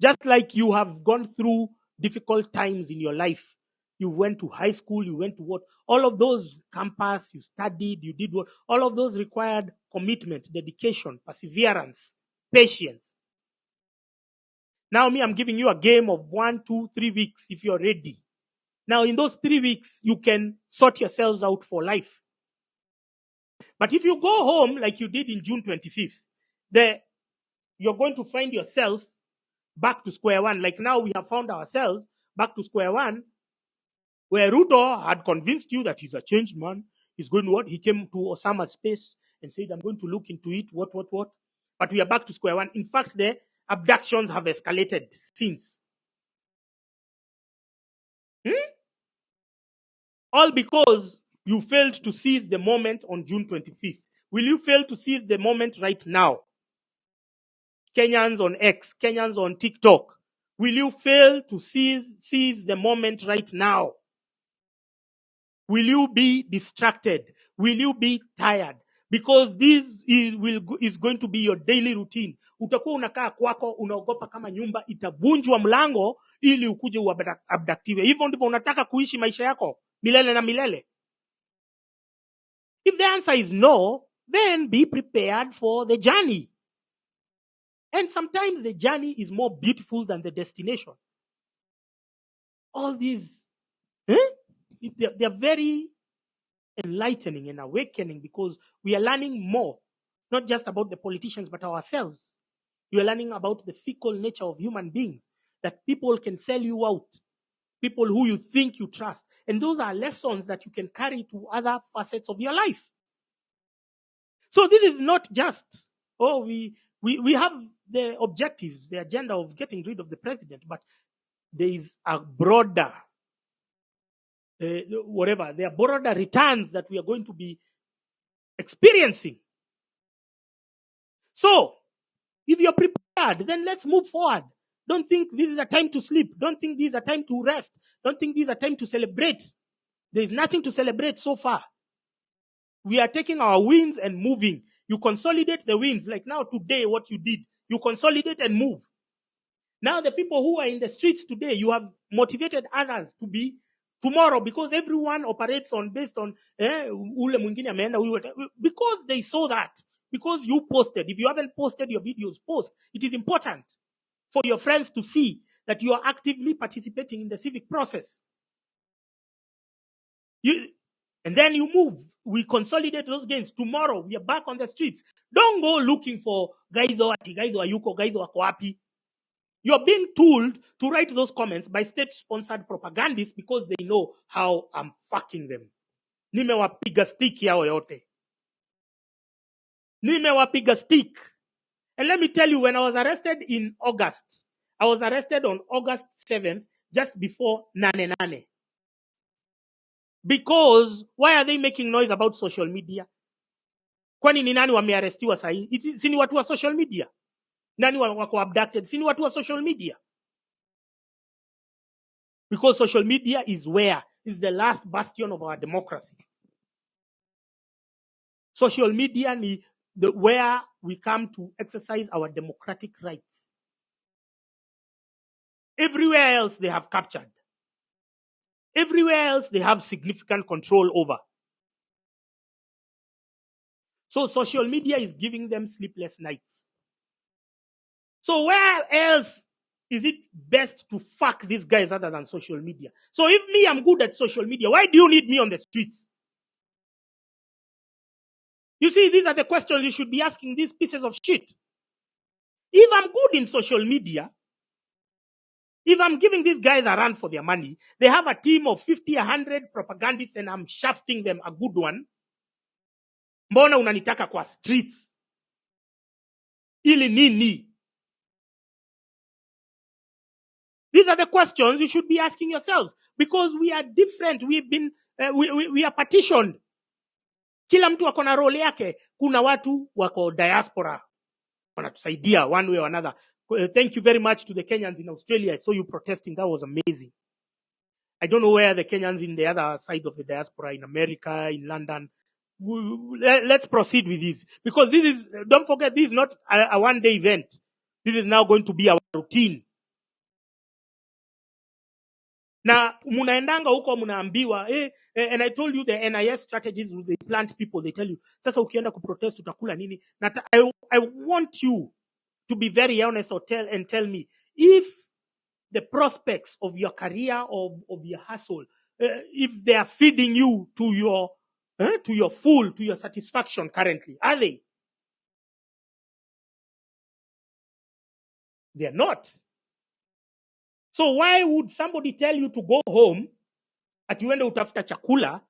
Just like you have gone through difficult times in your life. You went to high school, you went to what? All of those campus, you studied, you did what? All of those required commitment, dedication, perseverance, patience. Now me, I'm giving you a game of 1, 2, 3 weeks if you're ready. Now in those 3 weeks, you can sort yourselves out for life. But if you go home like you did in June 25th, you're going to find yourself back to square one. Like now we have found ourselves back to square one, where Ruto had convinced you that he's a changed man. He's going to what? He came to Osama's space and said, I'm going to look into it, what. But we are back to square one. In fact, the abductions have escalated since. All because you failed to seize the moment on June 25th. Will you fail to seize the moment right now? Kenyans on X, Kenyans on TikTok. Will you fail to seize the moment right now? Will you be distracted? Will you be tired? Because this is going to be your daily routine. Utakuwa unakaa kwako, unaogopa kama nyumba itavunjwa mlango ili ukuje uabdaktiwe. Hivyo ndivyo unataka kuishi maisha yako milele na milele. If the answer is no, then be prepared for the journey. And sometimes the journey is more beautiful than the destination. All these, they're very enlightening and awakening because we are learning more, not just about the politicians, but ourselves. You are learning about the fickle nature of human beings, that people can sell you out, people who you think you trust. And those are lessons that you can carry to other facets of your life. So this is not just, we have the objectives, the agenda of getting rid of the president, but there is a broader, there are broader returns that we are going to be experiencing. So, if you're prepared, then let's move forward. Don't think this is a time to sleep. Don't think this is a time to rest. Don't think this is a time to celebrate. There is nothing to celebrate so far. We are taking our wins and moving. You consolidate the wins. Like now today, what you did, you consolidate and move. Now the people who are in the streets today, you have motivated others to be tomorrow, because everyone operates based on ule mwingine ameenda huyu, because they saw that, because you posted. If you haven't posted your videos, post. It is important for your friends to see that you are actively participating in the civic process. And then you move. We consolidate those gains. Tomorrow we are back on the streets. Don't go looking for Gaido ayuko, Gaido ako wapi. You're being told to write those comments by state-sponsored propagandists because they know how I'm fucking them. Nimewapiga stick yao yote. Nimewapiga stick. And let me tell you, when I was arrested in August, I was arrested on August 7th, just before Nane Nane. Because, why are they making noise about social media? Kwani ni nani wamearestiwa sahi? Si ni watu wa social media? Nani wako abducted? Si ni watu wa social media? Because social media is the last bastion of our democracy. Social media is where we come to exercise our democratic rights. Everywhere else they have captured. Everywhere else they have significant control over. So social media is giving them sleepless nights. So where else is it best to fuck these guys other than social media? So if me, I'm good at social media, why do you need me on the streets? You see, these are the questions you should be asking these pieces of shit. If I'm good in social media, if I'm giving these guys a run for their money, they have a team of 50, 100 propagandists and I'm shafting them a good one. Mbona unanitaka kwa streets? Ili nini? These are the questions you should be asking yourselves, because we are different. We've been, we are partitioned. Kila mtu wako na role yake. Kuna watu wako diaspora, wanatusaidia one way or another. Thank you very much to the Kenyans in Australia. I saw you protesting. That was amazing. I don't know where the Kenyans in the other side of the diaspora, in America, in London. Let's proceed with this. Because this is, don't forget, this is not a one-day event. This is now going to be our routine. Na munaendanga huko munaambiwa and I told you the NIS strategies, they plant people, they tell you sasa ukienda kuprotest utakula nini. Na I want you to be very honest and tell me if the prospects of your career or of your hustle, if they are feeding you to your full, to your satisfaction currently, are they? They are not. So why would somebody tell you to go home at you end utafuta chakula?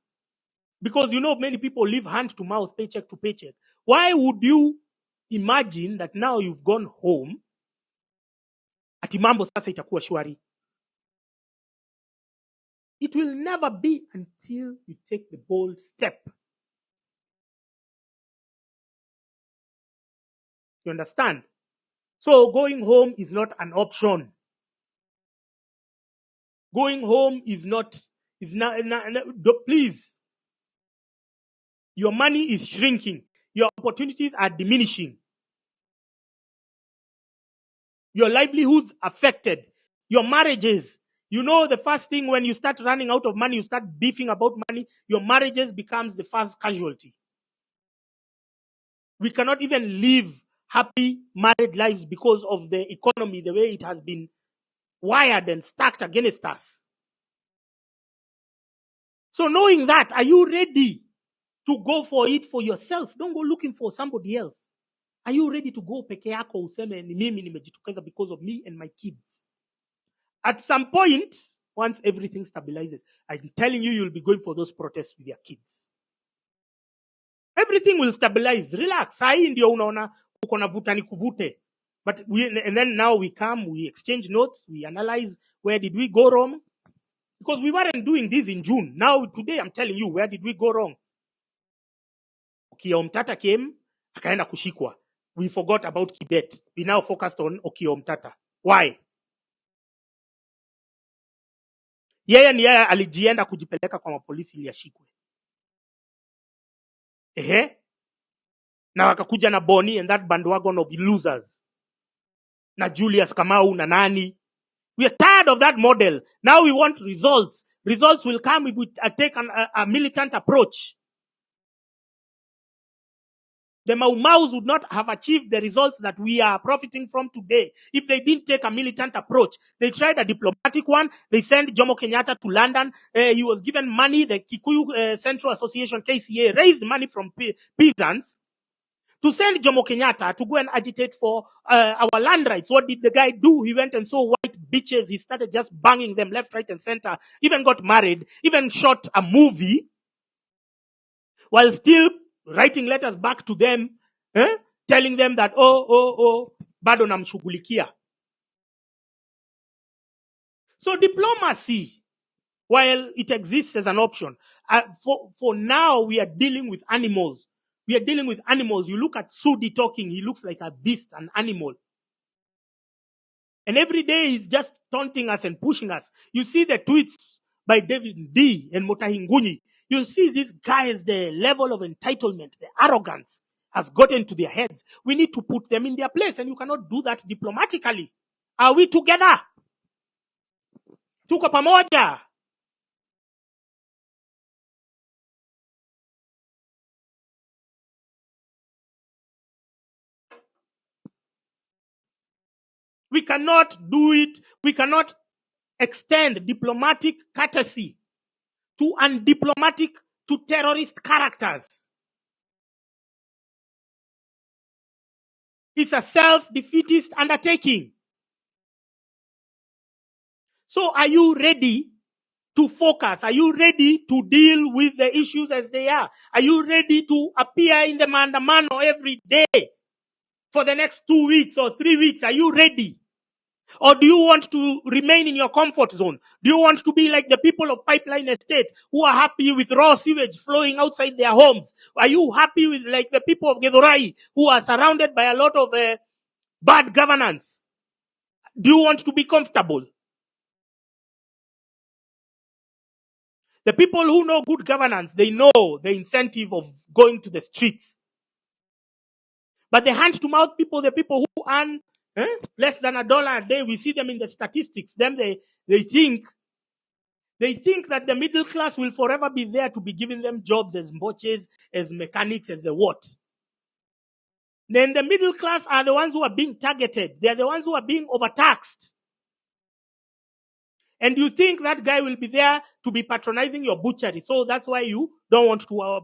Because you know many people live hand to mouth, paycheck to paycheck. Why would you imagine that now you've gone home ati mambo sasa itakuwa shwari? It will never be until you take the bold step. You understand? So going home is not an option. Going home is not, please. Your money is shrinking. Your opportunities are diminishing. Your livelihoods affected. Your marriages. You know the first thing when you start running out of money, you start beefing about money, your marriages becomes the first casualty. We cannot even live happy married lives because of the economy, the way it has been wired and stacked against us. So knowing that, are you ready to go for it for yourself? Don't go looking for somebody else. Are you ready to go peke yako useme ni mimi nimejitokeza because of me and my kids? At some point, once everything stabilizes, I'm telling you, you'll be going for those protests with your kids. Everything will stabilize. Relax. Sahi ndio unaona uko na vuta ni kuvute. But and then now we come, we exchange notes, we analyze where did we go wrong. Because we weren't doing this in June. Now today I'm telling you, where did we go wrong? Okiya Omtatah came, akaenda kushikwa. We forgot about Kibet. We now focused on Okiya Omtatah. Why? Yeye ni yeye alijienda kujipeleka kwa mapolisi ili ashikwe. Na wakakuja na Boni and that bandwagon of losers. Na Julius Kamau na nani. We are tired of that model. Now we want results. Results will come if we take a militant approach. The Mau Maus would not have achieved the results that we are profiting from today if they didn't take a militant approach. They tried a diplomatic one. They sent Jomo Kenyatta to London. He was given money. The Kikuyu Central Association, KCA, raised money from peasants to send Jomo Kenyatta to go and agitate for our land rights. What did the guy do? He went and saw white bitches. He started just banging them left, right, and center. Even got married. Even shot a movie while still writing letters back to them, telling them that, bado namshughulikia. So diplomacy, while it exists as an option, for now we are dealing with animals. We are dealing with animals. You look at Sudi talking, he looks like a beast, an animal. And every day he's just taunting us and pushing us. You see the tweets by David D. and Motahingunyi. You see these guys, the level of entitlement, the arrogance has gotten to their heads. We need to put them in their place, and you cannot do that diplomatically. Are we together? Tuko pamoja. We cannot do it. We cannot extend diplomatic courtesy to undiplomatic, to terrorist characters. It's a self-defeatist undertaking. So are you ready to focus? Are you ready to deal with the issues as they are? Are you ready to appear in the maandamano every day for the next 2 weeks or 3 weeks? Are you ready? Or do you want to remain in your comfort zone? Do you want to be like the people of Pipeline Estate who are happy with raw sewage flowing outside their homes? Are you happy with like the people of Githurai who are surrounded by a lot of bad governance? Do you want to be comfortable? The people who know good governance, they know the incentive of going to the streets. But the hand-to-mouth people, the people who earn less than $1 a day, we see them in the statistics. Then they think They think that the middle class will forever be there to be giving them jobs as mboches, as mechanics, as a what. Then the middle class are the ones who are being targeted. They are the ones who are being overtaxed. And you think that guy will be there to be patronizing your butchery. So that's why you don't want to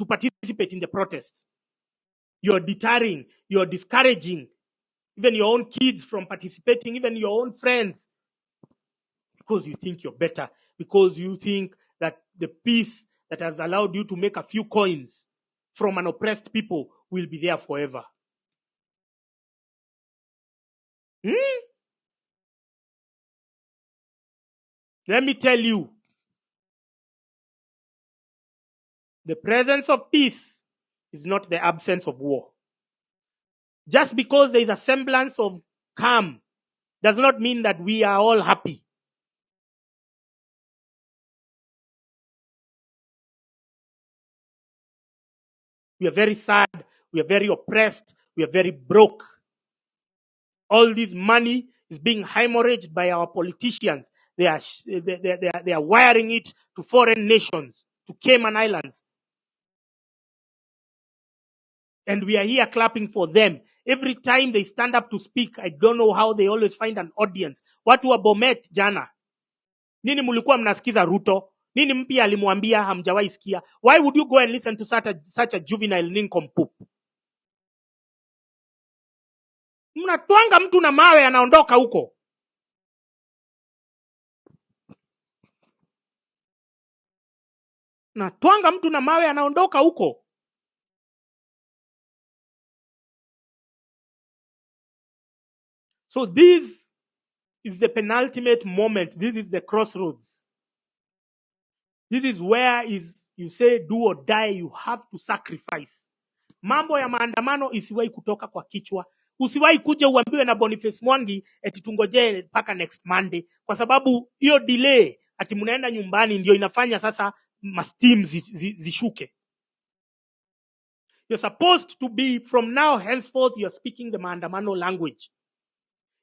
participate in the protests. You're deterring, you're discouraging even your own kids from participating, even your own friends, because you think you're better, because you think that the peace that has allowed you to make a few coins from an oppressed people will be there forever. Let me tell you, the presence of peace is not the absence of war. Just because there is a semblance of calm does not mean that we are all happy. We are very sad. We are very oppressed. We are very broke. All this money is being hemorrhaged by our politicians. They are wiring it to foreign nations, to Cayman Islands. And we are here clapping for them. Every time they stand up to speak, I don't know how they always find an audience. Watu wa Bomet jana. Nini mulikuwa mnasikiza Ruto? Nini mpya alimwambia hamjawahi sikia? Why would you go and listen to such a juvenile nincompoop? Mnatwanga mtu na mawe anaondoka huko. Natwanga mtu na mawe anaondoka huko. So this is the penultimate moment. This is the crossroads. This is where you say do or die, you have to sacrifice. Mambo ya maandamano isiwahi kutoka kwa kichwa. Usiwahi kuja uambiwe na Boniface Mwangi eti tungojee mpaka next Monday, kwa sababu hiyo delay ati mnaenda nyumbani ndio inafanya sasa steam zishuke. You're supposed to be, from now henceforth, you're speaking the maandamano language.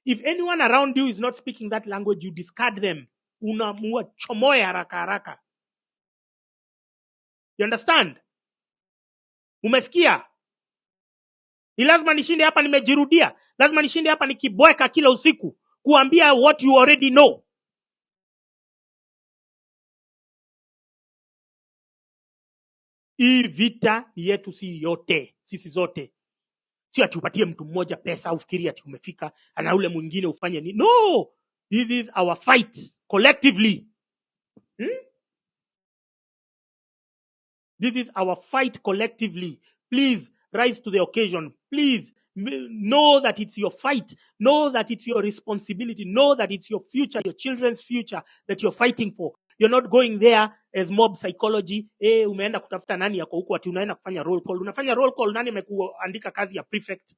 If anyone around you is not speaking that language, you discard them. Unamua chomoe haraka haraka. You understand? Umesikia? Ni lazima nishinde hapa nimejirudia. Lazima nishinde hapa nikibweka kila usiku kuambia what you already know. Hii vita yetu si yote, sisi zote. Si ati upatie mtu mmoja pesa ufikiri ati umefika na ule mwingine ufanye ni. No! This is our fight collectively. This is our fight collectively. Please rise to the occasion. Please know that it's your fight. Know that it's your responsibility. Know that it's your future, your children's future that you're fighting for. You're not going there as mob psychology. Umeenda kutafuta nani yako huko ati unaenda kufanya roll call. Unafanya roll call, nani amekuandika kazi ya prefect?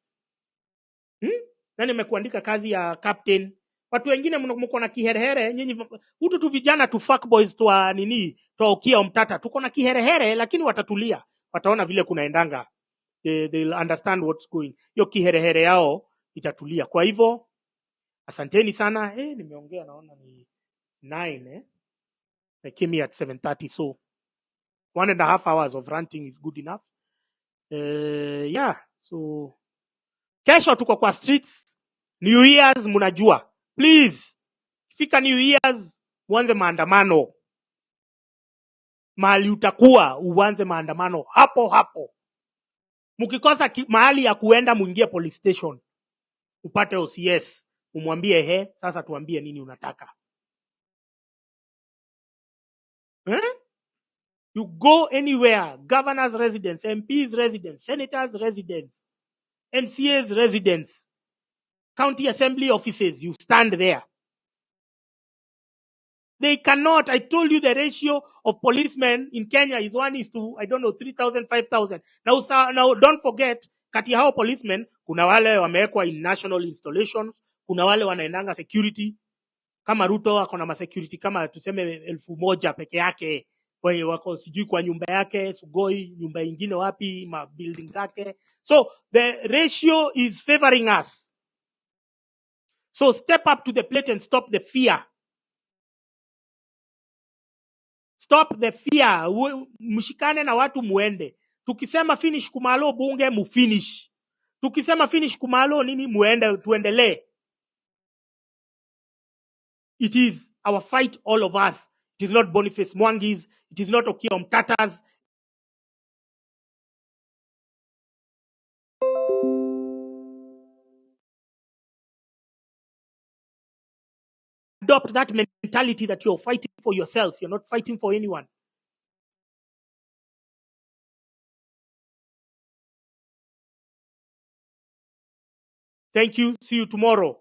Nani amekuandika kazi ya captain? Watu wengine mko na kiherehere, nyinyi hutu tu vijana tu fuckboys tu nini, tu Okiya Omtatah, tuko na kiherehere lakini watatulia. Wataona vile kunaendanga. They'll understand what's going. Hiyo kiherehere yao itatulia. Kwa hivyo asanteni sana. Nimeongea naona ni 9 I came here at 7:30, so 1.5 hours of ranting is good enough. Yeah, so kesho tuko kwa streets. New Year's mnajua. Please, fika New Year's uanze maandamano. Mahali utakuwa uanze maandamano hapo hapo. Mkikosa mahali ya kuenda muingie police station. Upate OCS, umwambie sasa tuambie nini unataka. You go anywhere, governor's residence, MP's residence, senator's residence, MCA's residence, county assembly offices, you stand there. They cannot. I told you the ratio of policemen in Kenya is 1:, I don't know, 3,000, 5,000. Now don't forget, kati ya hao policemen, kuna wale wamewekwa in national installations, kuna wale wanaendanga security. Kama Ruto akona ma security kama tuseme 1,000 peke yake, wenye wako sijui kwa nyumba yake Sugoi, nyumba ingine wapi, ma building zake. So the ratio is favoring us. So step up to the plate and stop the fear. Stop the fear. Mshikane na watu muende. Tukisema finish kumalo bunge mufinish. Tukisema finish kumalo nini muende tuendelee. It is our fight, all of us. It is not Boniface Mwangi's. It is not Okiya Omtatah's. Adopt that mentality that you're fighting for yourself. You're not fighting for anyone. Thank you. See you tomorrow.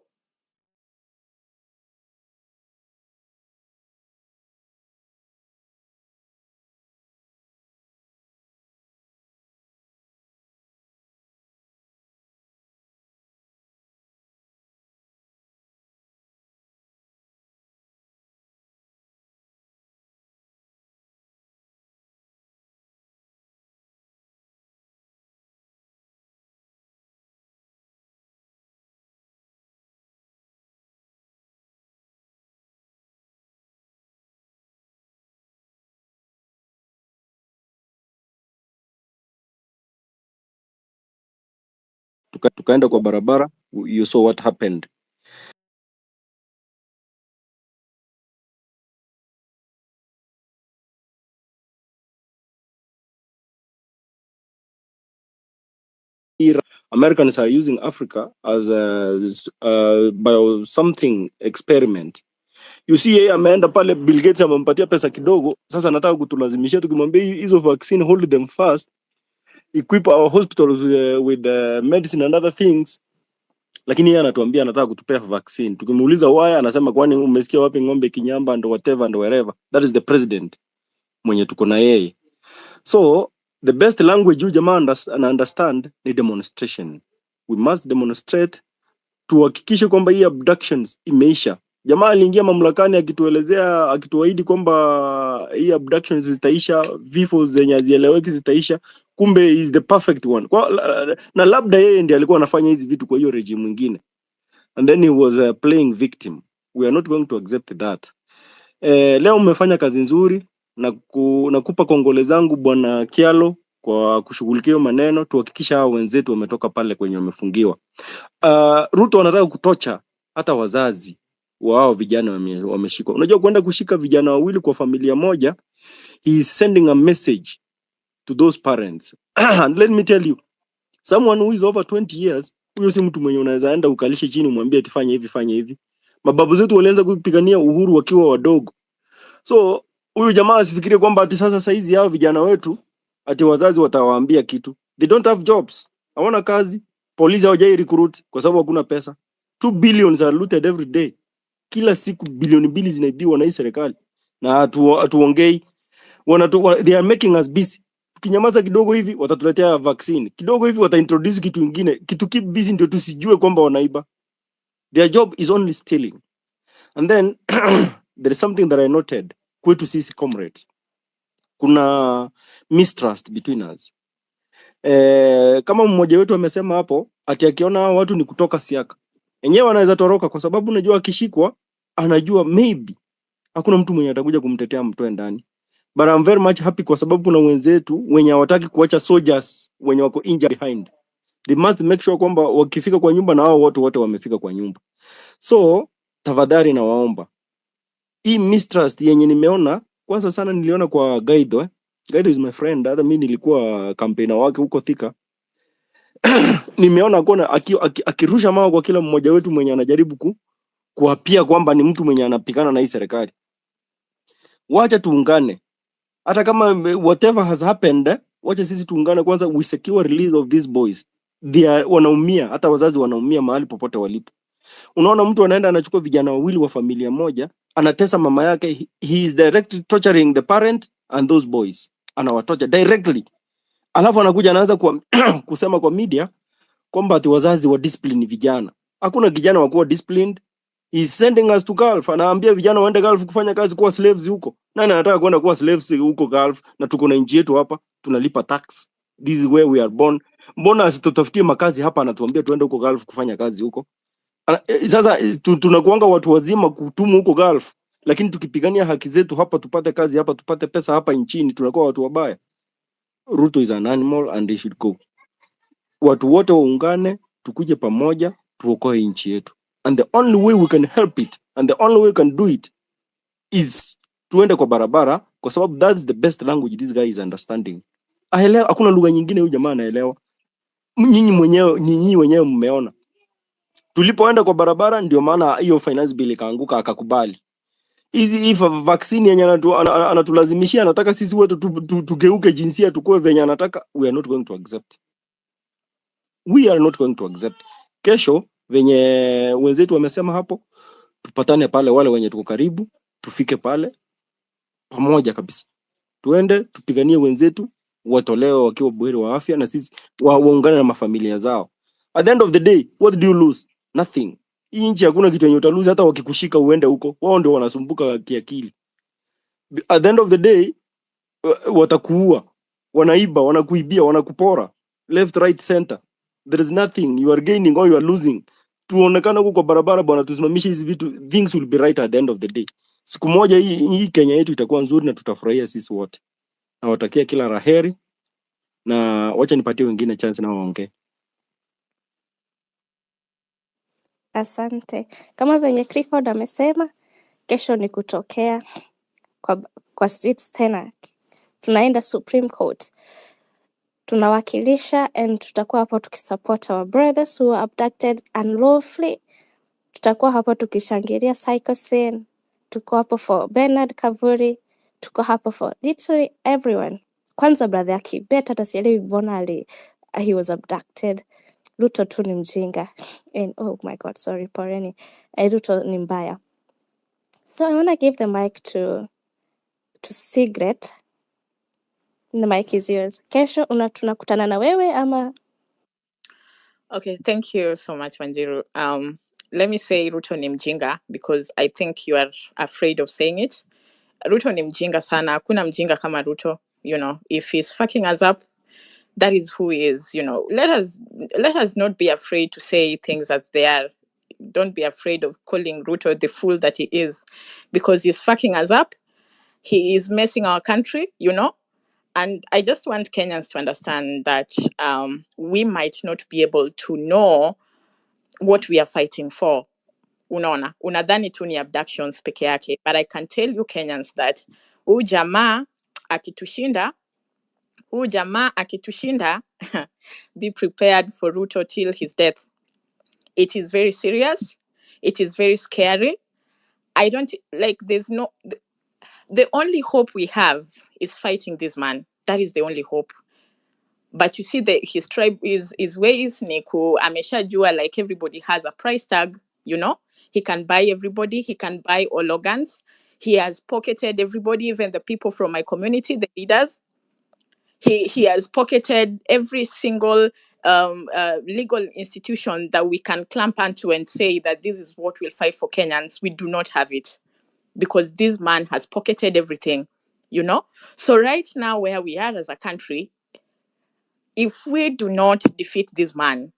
Tukaenda kwa barabara, you saw what happened. Americans are using Africa as a bio something experiment. You see, yeye ameenda pale, Bill Gates amempatia pesa kidogo, sasa anataka kutulazimishia, tukimwambia hizo vaccine, hold them fast, equip our hospitals with medicine and other things, lakini yeye anatuambia anataka kutupea vaccine. Tukimuuliza why, anasema kwani umesikia wapi ng'ombe kinyamba and whatever and wherever. That is the president mwenye tuko na yeye. So the best language you jamaa understand ni demonstration. We must demonstrate, tuhakikishe kwamba hii abductions imeisha. Jamaa aliingia mamlakani akituelezea, akituahidi kwamba hii abductions zitaisha, vifo zenye hazieleweki zitaisha, kumbe is the perfect one. Na labda yeye ndiye alikuwa anafanya hizi vitu kwa hiyo regime mwingine, and then he was playing victim. We are not going to accept that. Leo umefanya kazi nzuri na nakupa kongole zangu Bwana Kialo kwa kushughulikia maneno, tuhakikisha hao wenzetu wametoka pale kwenye wamefungiwa. Ruto anataka kutocha hata wazazi wao vijana wameshikwa. Unajua kwenda kushika vijana wawili kwa familia moja, he is sending a message to those parents. And let me tell you, someone who is over 20 years, huyo si mtu mwenye unaweza enda ukalishe chini umwambie tifanye hivi fanya hivi. Mababu zetu walianza kupigania uhuru wakiwa wadogo. So huyu jamaa asifikirie kwamba ati sasa saizi hao vijana wetu ati wazazi watawaambia kitu. They don't have jobs. Hawana kazi. Polisi hawajai recruit kwa sababu hakuna pesa. 2 billions are looted every day. Kila siku bilioni 2 zinaibiwa na hii serikali. Na hatuongei. They are making us busy. Kinyamaza kidogo hivi watatuletea vaccine. Kidogo hivi wataintroduce kitu kingine. Kitu keep busy ndio tusijue kwamba wanaiba. Their job is only stealing. And then there is something that I noted. Kwetu sisi comrades, kuna mistrust between us. Kama mmoja wetu amesema hapo ati akiona watu ni kutoka Siaka, enyewe anaweza toroka kwa sababu unajua akishikwa anajua maybe hakuna mtu mwenye atakuja kumtetea mtoe ndani. But I'm very much happy kwa sababu kuna wenzetu wenye hawataki kuacha soldiers wenye wako injured behind. They must make sure kwamba wakifika kwa nyumba na hao watu wote wamefika kwa nyumba. So tafadhali na waomba, hii mistrust yenye nimeona kwanza sana niliona kwa Gaido. Gaido is my friend, hata mimi nilikuwa campaigner wake huko Thika. Nimeona kona akirusha mawe kwa kila mmoja wetu mwenye anajaribu kuapia kwamba ni mtu mwenye anapigana na hii serikali. Wacha tuungane. Hata kama whatever has happened, wacha sisi tuungane kwanza, we secure release of these boys. They are wanaumia, hata wazazi wanaumia mahali popote walipo. Unaona mtu anaenda anachukua vijana wawili wa familia moja, anatesa mama yake, he is directly torturing the parent and those boys. Anawatocha directly. Alafu anakuja anaanza kusema kwa media kwamba ati wazazi wa discipline vijana. Hakuna kijana wa kuwa disciplined. He's sending us to Gulf. Anaambia vijana waende Gulf kufanya kazi kuwa slaves huko. Nani anataka kwenda kuwa slaves huko Gulf? Na tuko na nchi yetu hapa, tunalipa tax. This is where we are born. Mbona asitutafutie makazi hapa, anatuambia tuende huko Gulf kufanya kazi huko? Sasa tunakuanga watu wazima kutumu huko Gulf, lakini tukipigania haki zetu hapa, tupate kazi hapa, tupate pesa hapa nchini, tunakuwa watu wabaya. Ruto is an animal and he should go. Watu wote waungane, tukuje pamoja, tuokoe nchi yetu. And the only way we can help it, and the only way we can do it is tuende kwa barabara, kwa sababu that's the best language this guy is understanding. Aelewa, hakuna lugha nyingine huyu jamaa anaelewa. Nyinyi wenyewe mmeona. Tulipoenda kwa barabara ndio maana hiyo finance bill ikaanguka akakubali. If vaccine yenye anatulazimishia anataka sisi wote tugeuke jinsia tukue venye anataka, we are not going to accept. We are not going to accept. Kesho venye wenzetu wamesema hapo, tupatane pale, wale wenye tuko karibu, tufike pale pamoja kabisa. Tuende tupiganie wenzetu watolewe wakiwa buheri wa afya, na sisi waungane na mafamilia zao. At the end of the day, what do you lose? Nothing. Hii nchi hakuna kitu yenye utaluzi, hata wakikushika uende huko. Wao ndio wanasumbuka kiakili. At the end of the day, watakuua, wanaiba, wanakuibia, wanakupora. Left, right, center. There is nothing. You are gaining or you are losing. Tuonekana huko kwa barabara bwana, tusimamishe hizi vitu. Things will be right at the end of the day. Siku moja hii Kenya yetu itakuwa nzuri na tutafurahia sisi wote. Nawatakia kila laheri, na wacha nipatie wengine chance na waongee. Asante. Kama venye Clifford amesema, kesho ni kutokea kwa streets tena. Tunaenda Supreme Court. Tunawakilisha and tutakuwa hapo tukisupport our brothers who were abducted unlawfully. Tutakuwa hapo tukishangilia Psychosine. Tuko hapo for Bernard Kavuri. Tuko hapo for literally everyone. Kwanza brother Kibet hata sielewi mbona he was abducted. Ruto tu ni mjinga. And oh my God, sorry, poreni. Ruto ni mbaya. So I want to give the mic to Sigret. The mic is yours. Kesho tunakutana na wewe ama? Okay, thank you so much, Wanjiru. Let me say Ruto ni mjinga because I think you are afraid of saying it. Ruto ni mjinga sana. Hakuna mjinga kama Ruto. You know, if he's fucking us up, that is who he is. You know, let us not be afraid to say things as they are. Don't be afraid of calling Ruto the fool that he is, because he's fucking us up. He is messing our country, you know. And I just want Kenyans to understand that we might not be able to know what we are fighting for. Unaona, unadhani tu ni abductions peke yake, but I can tell you Kenyans that huyu jamaa akitushinda, be prepared for Ruto till his death. It is very serious. It is very scary. I don't like, the only hope we have is fighting this man. That is the only hope. But you see, his tribe is ways niku ameshajua, like everybody has a price tag, you know. He can buy everybody. He can buy all organs. He has pocketed everybody, even the people from my community, the leaders. He has pocketed every single legal institution that we can clamp onto and say that this is what we'll fight for Kenyans. We do not have it, because this man has pocketed everything, you know. So right now, where we are as a country, if we do not defeat this man,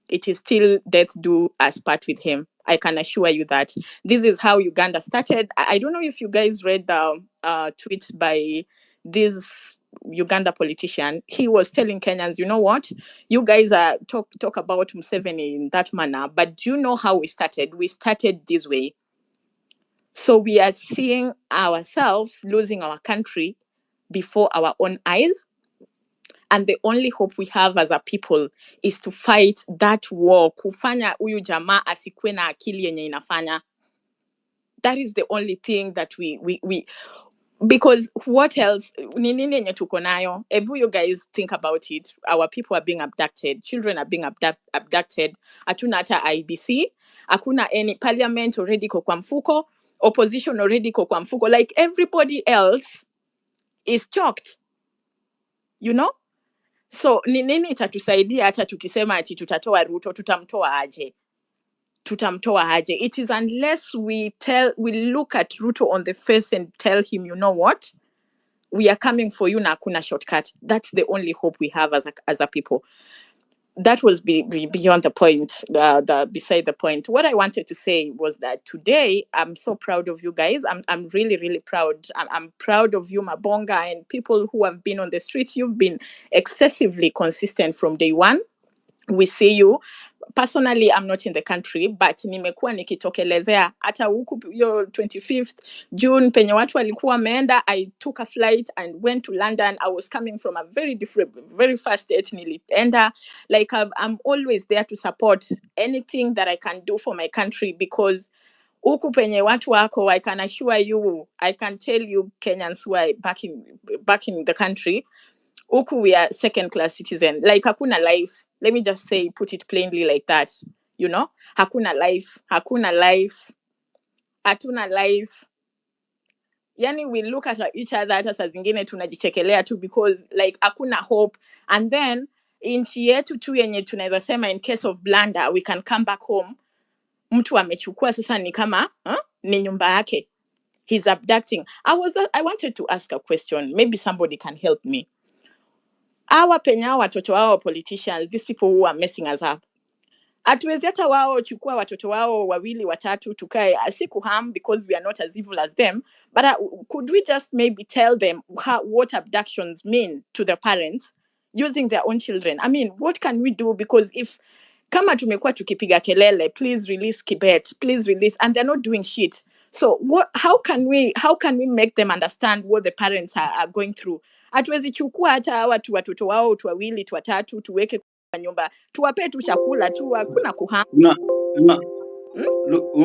it is still death do us part with him. I can assure you that. This is how Uganda started. I don't know if you guys read the tweet by this Uganda politician. He was telling Kenyans, you know what? You guys are talk about Museveni in that manner, but do you know how we started? We started this way. So we are seeing ourselves losing our country before our own eyes. And the only hope we have as a people is to fight that war. Kufanya huyu jamaa asikuwe na akili yenye inafanya. That is the only thing that we because what else? Nini yenye tuko nayo? Ebu you guys think about it. Our people are being abducted. Children are being abducted. Hatuna hata IBC. Hakuna any parliament already kwa mfuko. Opposition already kwa mfuko. Like everybody else is choked. You know? So nini itatusaidia hata tukisema ati tutatoa Ruto, tutamtoa aje? tutamtoa aje. It is unless we look at Ruto on the face and tell him, you know what, we are coming for you na hakuna shortcut. That's the only hope we have as a people. That was beyond the point, beside the point. What I wanted to say was that today I'm so proud of you guys. I'm really, really proud. I'm proud of you, Mabonga, and people who have been on the streets. You've been excessively consistent from day one. We see you. Personally, I'm not in the country, but nimekuwa nikitokelezea hata huku yo 25th June penye watu walikuwa wameenda. I took a flight and went to London. I was coming from a very fast date nilienda. Like I'm always there to support anything that I can do for my country, because huku penye watu wako, I can assure you, I can tell you Kenyans who are back in the country, huku we are second class citizen. Like hakuna life. Let me just say, put it plainly like that. You know, hakuna life. Hatuna life. Yani we look at each other hata saa zingine tunajichekelea tu, because like hakuna hope. And then nchi yetu tu yenye tunaweza sema in case of blunder we can come back home, mtu amechukua sasa ni kama ni nyumba yake. He's abducting. I wanted to ask a question. Maybe somebody can help me. Hawa penya watoto wao politicians, these people who are messing us up, hatuwezi hata wao chukua watoto wao wawili watatu tukae, asikuharm, because we are not as evil as them, but could we just maybe tell them what abductions mean to the parents using their own children? I mean, what can we do? Because if kama tumekuwa tukipiga kelele, please release Kibet, please release, and they're not doing shit. So how can we make them understand what the parents are going through? Hatuwezi chukua hata watoto wao wawili watatu tuweke kwa nyumba, tuwape tu chakula tu, hakuna kuhama.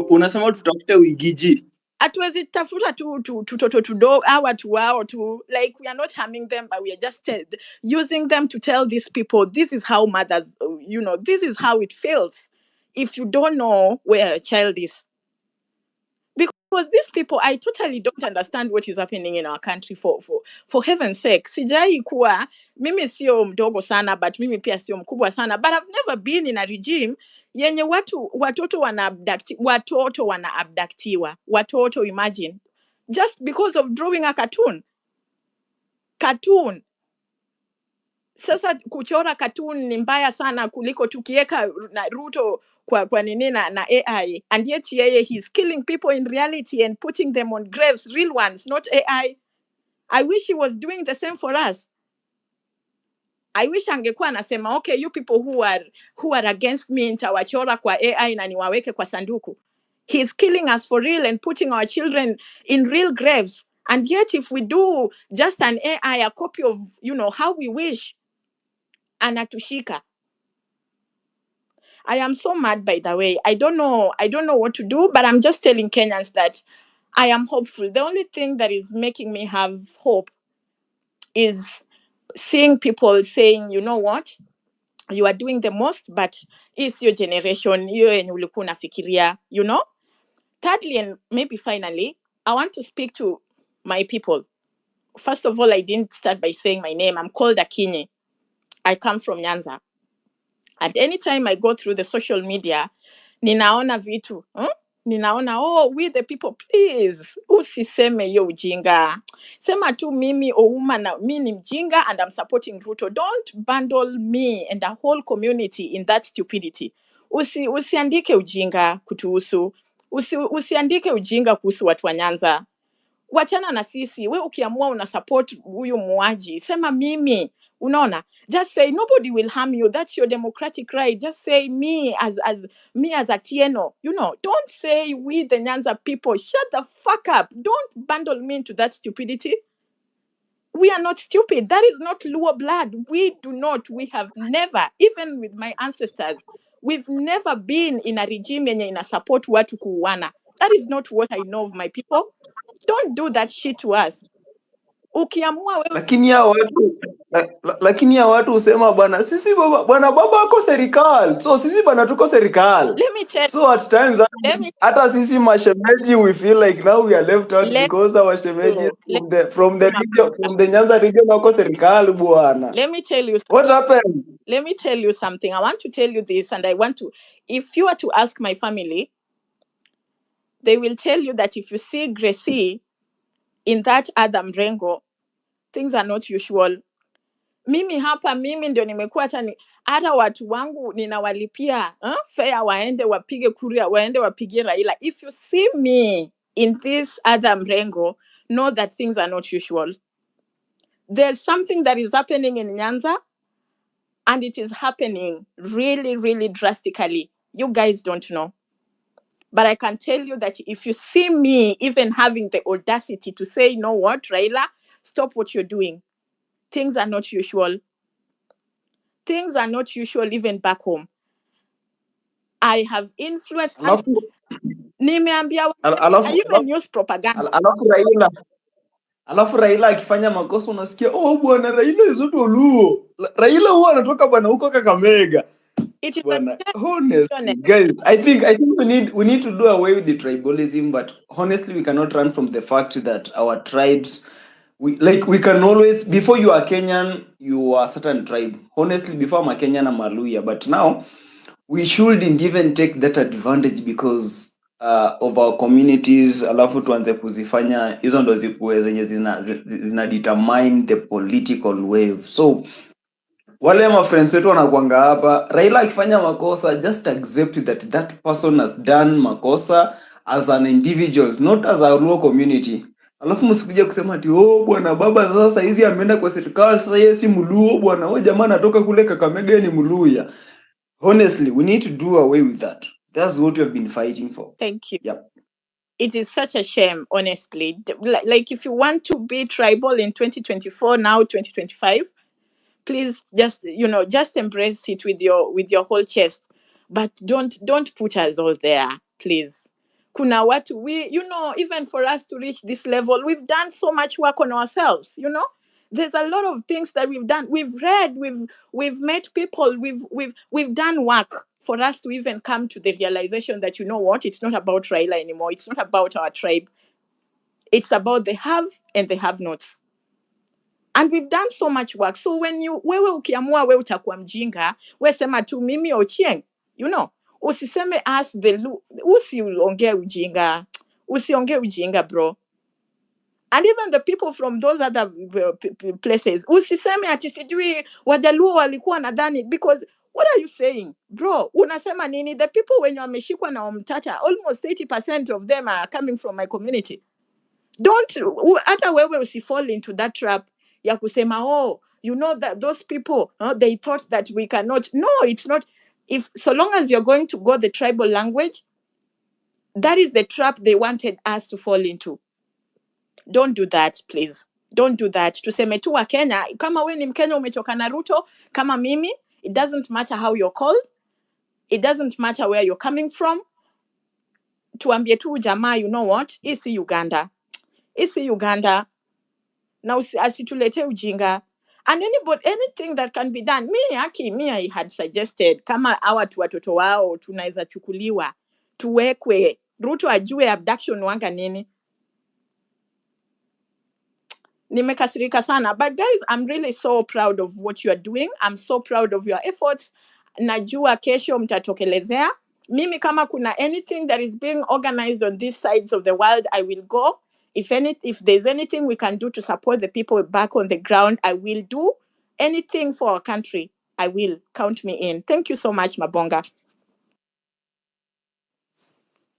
Unasema tutafute Wigiji. Hatuwezi tafuta tu tutoto tudogo watu wao tu, like we are not harming them, but we are just using them to tell these people this is how mothers, this is how it feels if you don't know where a child is. Because these people, I totally don't understand what is happening in our country, for heaven's sake. Sijai kuwa, mimi sio mdogo sana, but mimi pia sio mkubwa sana, but I've never been in a regime yenye watoto wanaabductiwa. Watoto, imagine, just because of drawing a cartoon. Sasa kuchora cartoon ni mbaya sana kuliko tukieka na Ruto kwa nini na AI, and yet he's killing people in reality and putting them on graves, real ones, not AI. I wish he was doing the same for us. I wish angekuwa anasema, okay, you people who are against me, nitawachora kwa AI na niwaweke kwa sanduku. He's killing us for real and putting our children in real graves. And yet if we do just an AI, a copy of, how we wish, anatushika. I am so mad, by the way. I don't know what to do, but I'm just telling Kenyans that I am hopeful. The only thing that is making me have hope is seeing people saying, you know what, you are doing the most, but it's your generation, you yenye ulikuwa unafikiria, Thirdly, and maybe finally, I want to speak to my people. First of all, I didn't start by saying my name. I'm called Akinyi. I come from Nyanza. And anytime I go through the social media, ninaona vitu. Ninaona, we the people, please, usiseme yo ujinga. Sema tu mimi ouma na mimi mjinga and I'm supporting Ruto. Don't bundle me and the whole community in that stupidity. Usiandike ujinga kutuhusu. Usiandike ujinga kuhusu watu wa Nyanza. Wachana na sisi. We ukiamua una support huyu muaji, sema mimi. Unaona, just say nobody will harm you. That's your democratic right. Just say me as Atieno. Don't say we the Nyanza people. Shut the fuck up. Don't bundle me into that stupidity. We are not stupid. That is not Luo blood. We have never, even with my ancestors, we've never been in a regime yenye ina support watu kuuana. That is not what I know of my people. Don't do that shit to us. Ukiamua wewe, lakini ya watu husema bwana sisi baba ako serikali, so sisi bwana tuko serikali. let me tell So at times hata sisi mashemeji we feel like now we are left out Let because our shemeji you- from the Nyanza region wako serikali bwana. let me tell you What happened? let me tell you something. I want to tell you this, and I want to, if you are to ask my family, they will tell you that if you see Gracie in that other mrengo, things are not usual. Mimi ndio nimekuwa hata watu wangu ninawalipia fare waende wapige kuria, waende wapigie Raila. If you see me in this other mrengo, know that things are not usual. There's something that is happening in Nyanza, and it is happening really, really drastically. You guys don't know. But I can tell you that if you see me even having the audacity to say, you know what, Raila, stop what you're doing. Things are not usual. Things are not usual even back home. I have influenced. Nimeambia, I even use propaganda. Alafu Raila akifanya makosa unasikia bwana Raila is not Oluo. Raila huwa anatoka bwana huko Kakamega. It is honestly, guys, I think we need to do away with the tribalism, but honestly we cannot run from the fact that our tribes, we can always, before you are Kenyan, you are a certain tribe. Honestly, before I'm a Kenyan, I'm a Luya, but now we shouldn't even take that advantage because of our communities, alafu tuanze kuzifanya hizo ndo zikuwe zenye zina determine the political wave. So wale ma friends wetu wanakuanga hapa, Raila akifanya makosa, just accept that person has done makosa as an individual, not as a Luo community. Alafu msikuje kusema ati bwana baba sasa hizi ameenda kwa serikali, sasa yeye si Mluo bwana, jamaa anatoka kule Kakamega ni Mluya. Honestly, we need to do away with that. That's what we have been fighting for. Thank you. Yep. It is such a shame, honestly. Like if you want to be tribal in 2024, now 2025, please just embrace it with your whole chest. But don't put us all there, please. Kuna watu, even for us to reach this level, we've done so much work on ourselves, There's a lot of things that we've done. We've read, we've met people, we've done work for us to even come to the realization that, you know what, it's not about Raila anymore. It's not about our tribe. It's about the have and the have-nots. And we've done so much work. So when wewe ukiamua wewe utakuwa mjinga, wewe sema tu mimi Ochieng, usiseme as the usiongee ujinga. Usiongee ujinga, bro. And even the people from those other places, usiseme ati sijui Wajaluo walikuwa nadhani, because what are you saying? Bro, unasema nini? The people wenye wameshikwa na Omtatah, almost 80% of them are coming from my community. Don't hata wewe usifall into that trap ya kusema that those people they thought that we cannot. No, it's not. If so long as you're going to go the tribal language, that is the trap they wanted us to fall into. Don't do that, please. Don't do that. Tuseme tu wa Kenya, kama we ni Mkenya umechoka na Ruto, kama mimi, it doesn't matter how you're called. It doesn't matter where you're coming from. Tuambie tu jamaa, you know what? Isi Uganda. Now asitulete ujinga. And anything that can be done. Me I had suggested kama hawa watoto wao tunaweza chukuliwa tuwekwe Ruto ajue abduction wanga nini. Nimekasirika sana. But guys, I'm really so proud of what you are doing. I'm so proud of your efforts. Najua kesho mtatokelezea. Mimi kama kuna anything that is being organized on these sides of the world, I will go. If there's anything we can do to support the people back on the ground, I will do. Anything for our country, I will. Count me in. Thank you so much, Mabonga.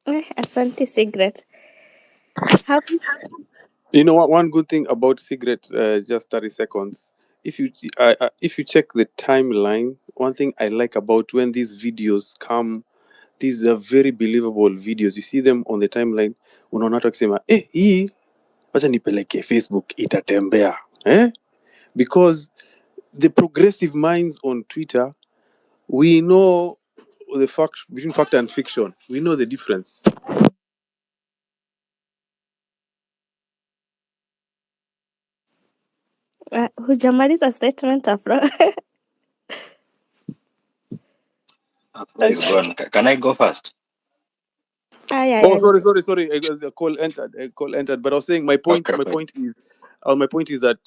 Asante Sigret. You know what? One good thing about Cigarette, just 30 seconds. If you check the timeline, one thing I like about when these videos come, these are very believable videos. You see them on the timeline. Unaona watu wakisema, hii wacha nipeleke Facebook itatembea. Because the progressive minds on Twitter, we know the fact between fact and fiction. We know the difference. Hujamaliza statement Afro. Afro is gone. Can I go first? Yeah. Oh, sorry. A call entered. But I was saying my point. Okay, My fine. point is that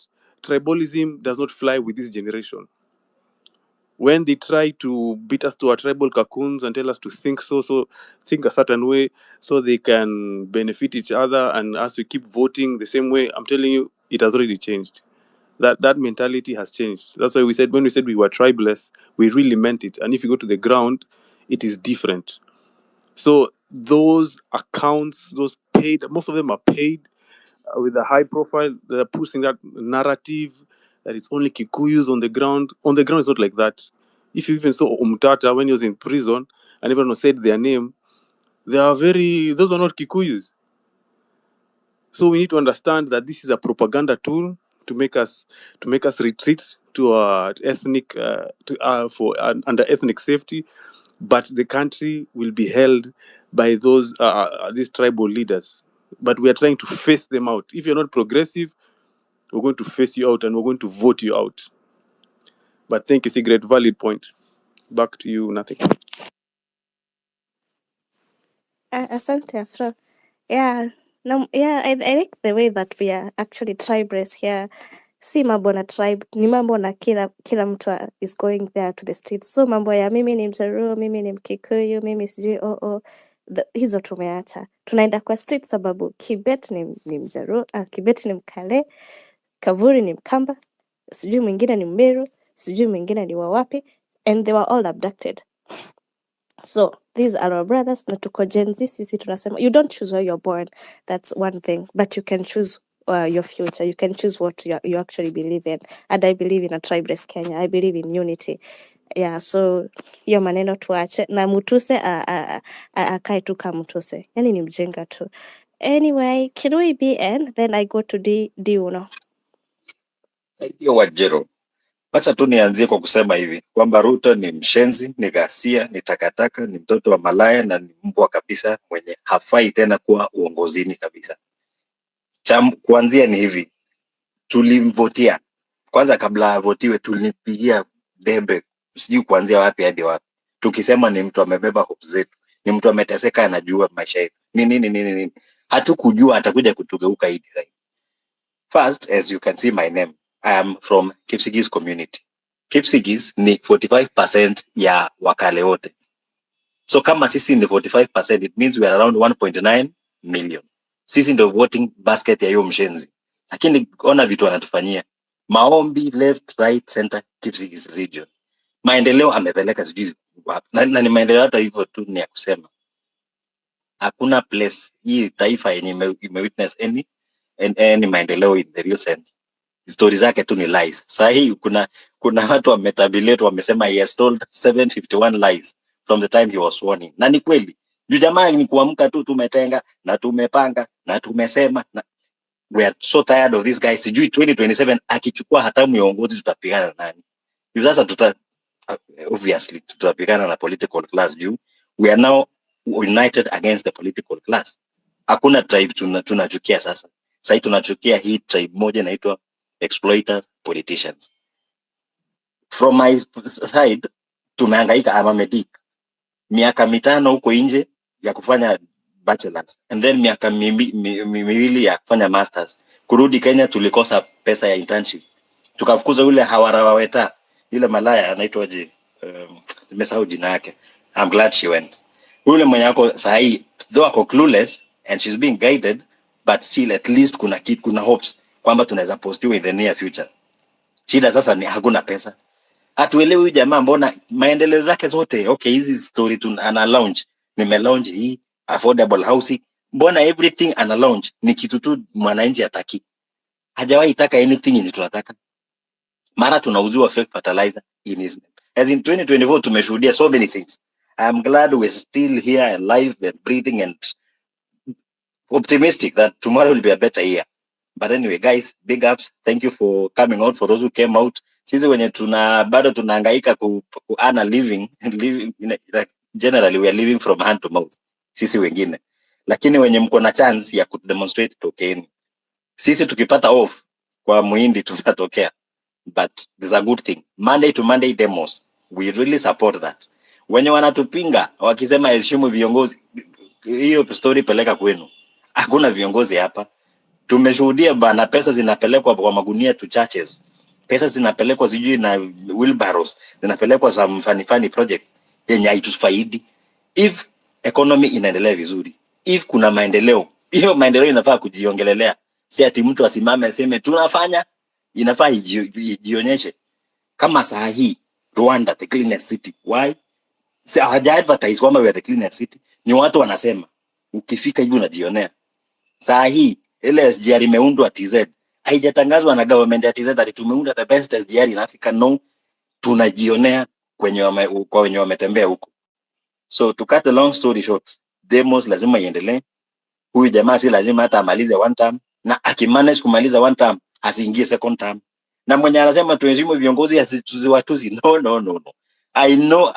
tribalism does not fly with this generation. When they try to beat us to our tribal cocoons and tell us to think think a certain way so they can benefit each other, and as we keep voting the same way, I'm telling you, it has already changed. That mentality has changed. That's why when we said we were tribeless, we really meant it. And if you go to the ground, it is different. So those accounts, those paid, most of them are paid with a high profile. They're pushing that narrative that it's only Kikuyus on the ground. On the ground, it's not like that. If you even saw Omtatah when he was in prison and everyone said their name, those were not Kikuyus. So we need to understand that this is a propaganda tool to make us retreat to our ethnic under ethnic safety, but the country will be held by these tribal leaders. But we are trying to face them out. If you're not progressive, we're going to face you out and we're going to vote you out. But thank you, Sigrid. Valid point. Back to you, nothing. Asante Afro. Yeah. No, yeah, I like the way that we are actually tribeless here. Si mambo na tribe, ni mambo na kila mtu is going there to the streets. So mambo ya mimi ni Mjaruo, mimi ni Mkikuyu, mimi sijui hizo tumeacha. Tunaenda kwa street sababu Kibet ni Mjaruo, Kibet ni Mkale, Kavuri ni Mkamba, sijui mwingine ni Mmeru, sijui mwingine ni wawapi, and they were all abducted. So these are our brothers. Na tuko Gen Z, sisi tunasema you don't choose where you're born, that's one thing, but you can choose your future. You can choose what you actually believe in, and I believe in a tribeless Kenya. I believe in unity. Yeah, so hiyo maneno tuache na Mutuse akae tu kama Mutuse, yani ni mjenga tu. Anyway, can we be end? Then I go to D Uno. Hiyo Wajero. Wacha tu nianzie kwa kusema hivi kwamba Ruto ni mshenzi, ni ghasia, ni takataka, ni mtoto wa malaya na ni mbwa kabisa mwenye hafai tena kuwa uongozini kabisa. Kuanzia ni hivi, tulimvotia. Kwanza kabla avotiwe tulipigia debe, sijui kuanzia wapi hadi wapi. Tukisema ni mtu amebeba hope zetu, ni mtu ameteseka anajua maisha yetu. Nini. Hatukujua atakuja kutugeuka hii design. First, as you can see my name, I am from Kipsigis community. Kipsigis ni 45% ya wakale wote. So kama sisi ni 45%, it means we are around 1.9 million. Sisi ndio voting basket ya hiyo mshenzi. Lakini ona vitu anatufanyia. Maombi left, right, center, Kipsigis region. Maendeleo amepeleka sijui wapi. Na ni maendeleo hata hivyo tu ni ya kusema. Hakuna place hii taifa yenye imewitness any maendeleo in the real sense. Story zake tu ni lies. Sasa hii kuna watu wametabulate wamesema he has told 751 lies from the time he was sworn in. Na ni kweli. Juu jamaa ni kuamka tu tumetenga na tumepanga na tumesema na we are so tired of this guy. Sijui 2027 akichukua hatamu ya uongozi tutapigana na nani? Juu sasa obviously tutapigana na political class juu we are now united against the political class. Hakuna tribe tunachukia sasa. Sasa tunachukia hii tribe moja inaitwa exploiter politicians. From my side, tumehangaika ama medic. Miaka 5 huko nje ya kufanya bachelors. And then miaka miwili ya kufanya masters. Kurudi Kenya tulikosa pesa ya internship. Tukafukuza yule Hawarawaweta, yule malaya anaitwaje? Nimesahau jina yake. I'm glad she went. Yule mwenye yako sahi, though ako clueless and she's being guided, but still at least kuna hopes kwamba tunaweza postiwa in the near future. Shida sasa ni hakuna pesa. Hatuelewi huyu jamaa mbona maendeleo zake zote. Okay, hizi story ana launch. Nime-launch hii affordable housing. Mbona everything ana launch ni kitu tu mwananchi hataki. Hajawahi taka anything yenye tunataka. Mara tunauziwa fake fertilizer in his name. As in 2024 tumeshuhudia so many things. I'm glad we're still here alive and breathing and optimistic that tomorrow will be a better year. But anyway, guys, big ups. Thank you for coming out. For those who came out, sisi wenye bado tunahangaika ku earn a living, like generally we are living from hand to mouth. Sisi wengine. Lakini wenye mko na chance ya kudemonstrate tokeni. Sisi tukipata off, kwa muhindi tunatokea, but it's a good thing. Monday to Monday demos, we really support that. Wenye wanatupinga wakisema heshimu viongozi, hiyo story peleka kwenu. Hakuna viongozi hapa. Tumeshuhudia bana, pesa zinapelekwa kwa magunia to churches, pesa zinapelekwa sijui na wheelbarrows, zinapelekwa some funny projects yenye haitufaidi. If economy inaendelea vizuri, if kuna maendeleo, hiyo maendeleo inafaa kujiongelelea, si ati mtu asimame aseme tunafanya. Inafaa ijionyeshe. Kama saa hii Rwanda the cleanest city, why? Si haja advertise kwamba we are the cleanest city, ni watu wanasema, ukifika hivi unajionea. Saa hii ile SGR imeundwa TZ, haijatangazwa na government ya TZ ati tumeunda the best SGR in Africa. No, tunajionea kwa wenye wametembea huko. So to cut the long story short, demos lazima iendelee. Huyu jamaa si lazima hata amalize one term, na akimanage kumaliza one term asiingie second term. Na mwenye anasema tuheshimu viongozi asituziwatuzi, no. I know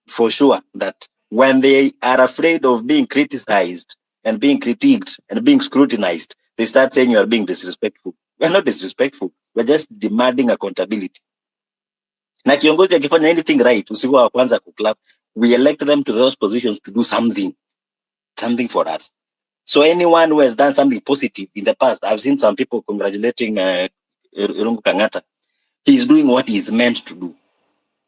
for sure that when they are afraid of being criticized and being critiqued and being scrutinized, they start saying you are being disrespectful. We are not disrespectful. We are just demanding accountability. Na kiongozi akifanya anything right, usiwe wa kwanza kuclap. We elect them to those positions to do something for us. So anyone who has done something positive in the past, I've seen some people congratulating Irungu Kangata. He's doing what he's meant to do.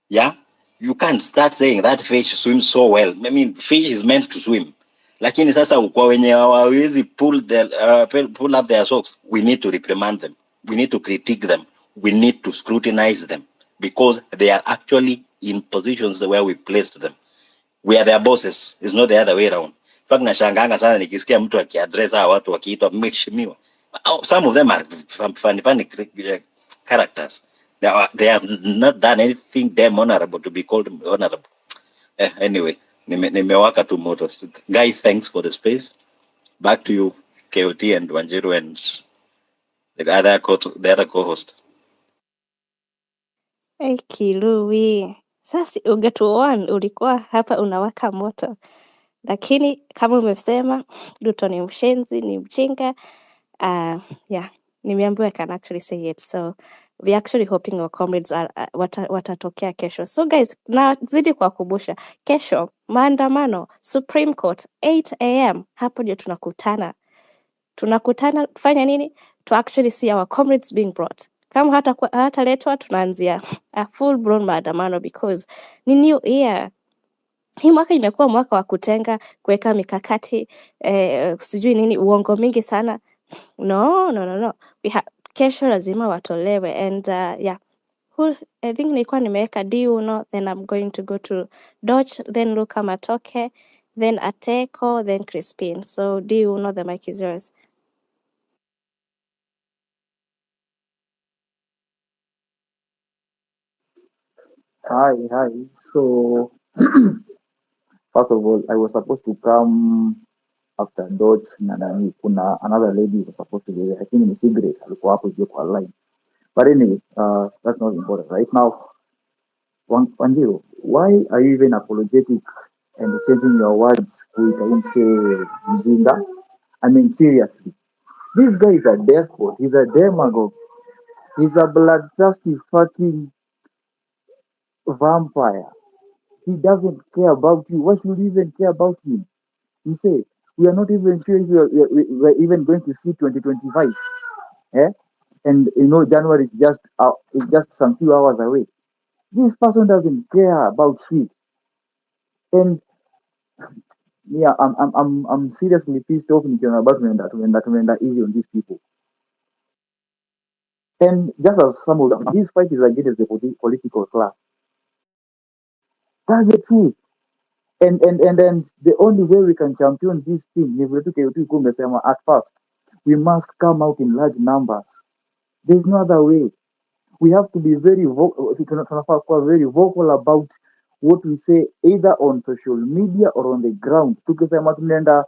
Yeah? You can't start saying that fish swims so well. I mean, fish is meant to swim. Lakini sasa kwa wenye hawawezi pull up their socks, we need to reprimand them. We need to critique them. We need to scrutinize them because they are actually in positions where we placed them. We are their bosses. It's not the other way around. In fact, nashanganga sana nikisikia mtu akiaddress hawa watu wakiitwa mheshimiwa. Some of them are funny characters. They have not done anything damn honorable to be called honorable. Anyway, nimewaka tu moto. Guys, thanks for the space. Back to you, KOT and Wanjiru and the other co-host. Hey, Kilui. Sasa ungetuona ulikuwa hapa unawaka moto. Lakini kama umesema Ruto ni mshenzi, ni mjinga. Yeah, nimeambiwa I can actually say it. So we're actually hoping our comrades are watatokea kesho. So guys, nazidi kuwakumbusha kesho maandamano Supreme Court 8 AM, hapo ndio tunakutana tufanya nini? To actually see our comrades being brought. Kama hataletwa tunaanzia a full blown maandamano because ni new year. Hii mwaka imekuwa mwaka wa kutenga, kuweka mikakati, sijui nini, uongo mingi sana. No. Kesho lazima watolewe and yeah. I think nilikuwa nimeweka Diuno, then I'm going to go to Dodge, then Luka Matoke, then Ateko, then Crispin. So Diuno, the mic is yours. Hi. So, first of all, I was supposed to come after Dodge na nani. Kuna another lady was supposed to be there. I think ni Sigrid alikuwa hapo juu kwa line. But anyway, that's not important right now. Wanjiru, why are you even apologetic and changing your words kuita mse mjinga? I mean, seriously. This guy is a despot. He's a demagogue. He's a bloodthirsty fucking vampire. He doesn't care about you. Why should you even care about him? You say, we are not even sure if we're even going to see 2025. And January is just some few hours away. This person doesn't care about shit. And yeah, I'm seriously pissed off about tumeenda easy on these people. And just as some of them, this fight is against the political class. That's the truth. And the only way we can champion this thing, at first, we must come out in large numbers. There's no other way. We have to be very vocal about what we say, either on social media or on the ground. Tukisema tunaenda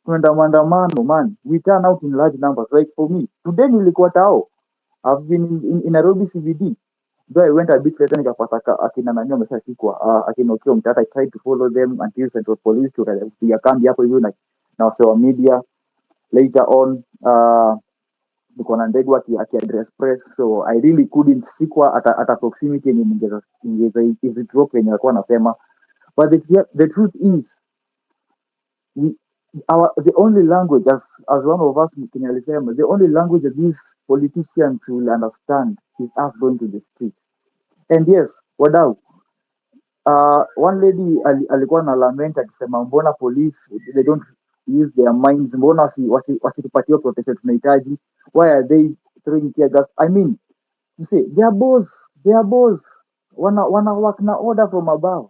maandamano, man, we turn out in large numbers. Like for me, today nilikuwa tao. I've been in Nairobi CBD. Though I went a bit later, nikapata akina nani wameshashikwa, akina Okiya Omtatah. I tried to follow them until Central Police tukapiga kambi hapo hivyo na wase wa media. Later on, niko na ndege aki-address press, so I really couldn't sikwa at a proximity yenye ningeza drop yenye alikuwa anasema. But the truth is, the only language, as one of us Kenya alisema, the only language that these politicians will understand is us going to the street. And yes, wadau, one lady alikuwa na lament akisema mbona police they don't use their minds, mbona wasitupatie protection tunahitaji, why are they throwing tear gas? I mean, you say their boss wana work na order from above,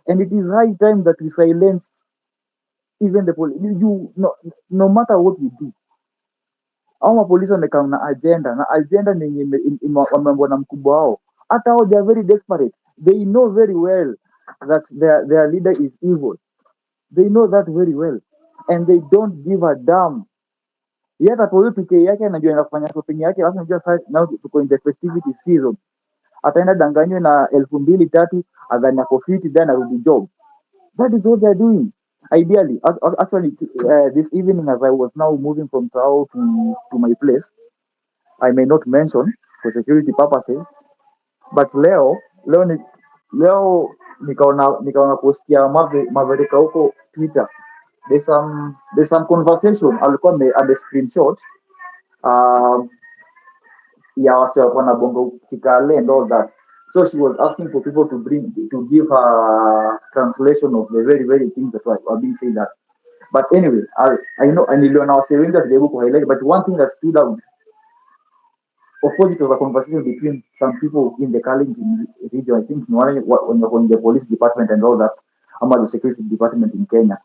and it is high time that we silence even the police. No matter what we do, au mapolisi wamekaa na agenda yenye wameambiwa na mkubwa wao. Hata hao they are very desperate, they know very well that their leader is evil, they know that very well, and they don't give a damn. Yet apoyo pike yake anajua anafanya shopping yake, alafu unajua sasa now tuko in the festivity season, ataenda danganywe na 2,000-3,000 adhani ako fit, then arudi job. That is what they are doing. Ideally, actually, this evening as I was now moving from Tao to my place, I may not mention for security purposes, but leo nikaona post ya Maverika huko Twitter. There's some conversation alikuwa ame screenshot ya wase wanabongo Kikale and all that. So she was asking for people to give her translation of the very, very things that were being said that. But anyway, I know, and niliona wase wengi wakijaribu ku highlight, but one thing that stood out, of course, it was a conversation between some people in the Kalenjin region. I think when the police department and all that, the security department in Kenya.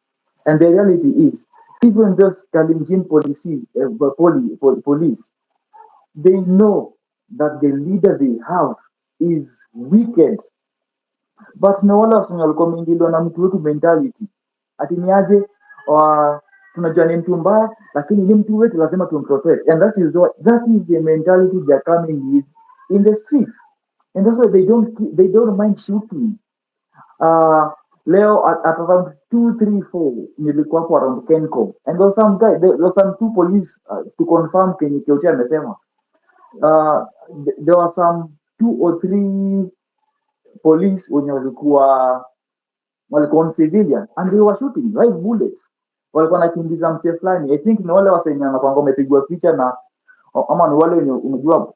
And the reality is, even those Kalenjin police, they know that the leader they have is wicked. But na wala walikuwa wameingiliwa na mtu wetu mentality. Ati niaje, tunajua ni mtu mbaya, lakini ni mtu wetu lazima tumprotect. And that is the mentality they are coming with in the streets. And that's why they don't mind shooting. Leo at around 2, 3, 4 nilikuwa hapo around Kencom, and there was some two police to confirm Kenya Kiotia amesema. There were some 2 or 3 police wenye walikuwa on civilian, and they were shooting live bullets. Walikuwa nakimbiza mse fulani. I think ni wale wasenya na kwamba wamepigwa picha na ama ni wale wenye unajua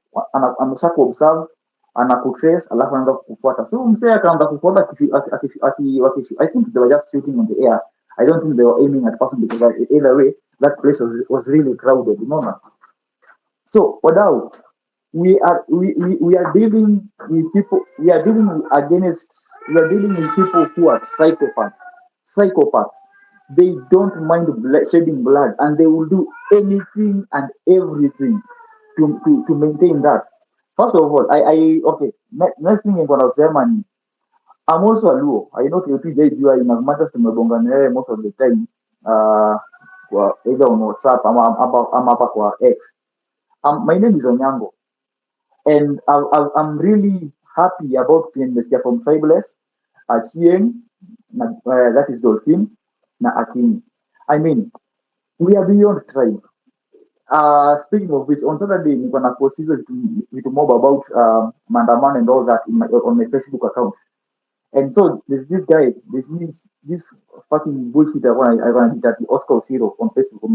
amesha ku observe, anakutrace alafu anaanza kufuata. So mse akaanza kufuata I think they were just shooting on the air. I don't think they were aiming at person, because either way that place was really crowded, you know. So wadau, we are dealing with people. We are dealing with people who are psychopaths. They don't mind shedding blood, and they will do anything and everything to maintain that. First of all, okay. Next thing I'm gonna say, man, I'm also a Luo. I know you are in as much as tumebongana most of the time. Either on WhatsApp, I'm up kwa X. My name is Onyango. And I'm really happy about the from Tribeless, Achien, that is Dolphin, na Akin. I mean, we are beyond tribe. Speaking of which, on Saturday, I'm going to post with more about Mandaman and all that on my Facebook account. And so there's this guy, this fucking bullshit I want to Oscar Zero on Facebook.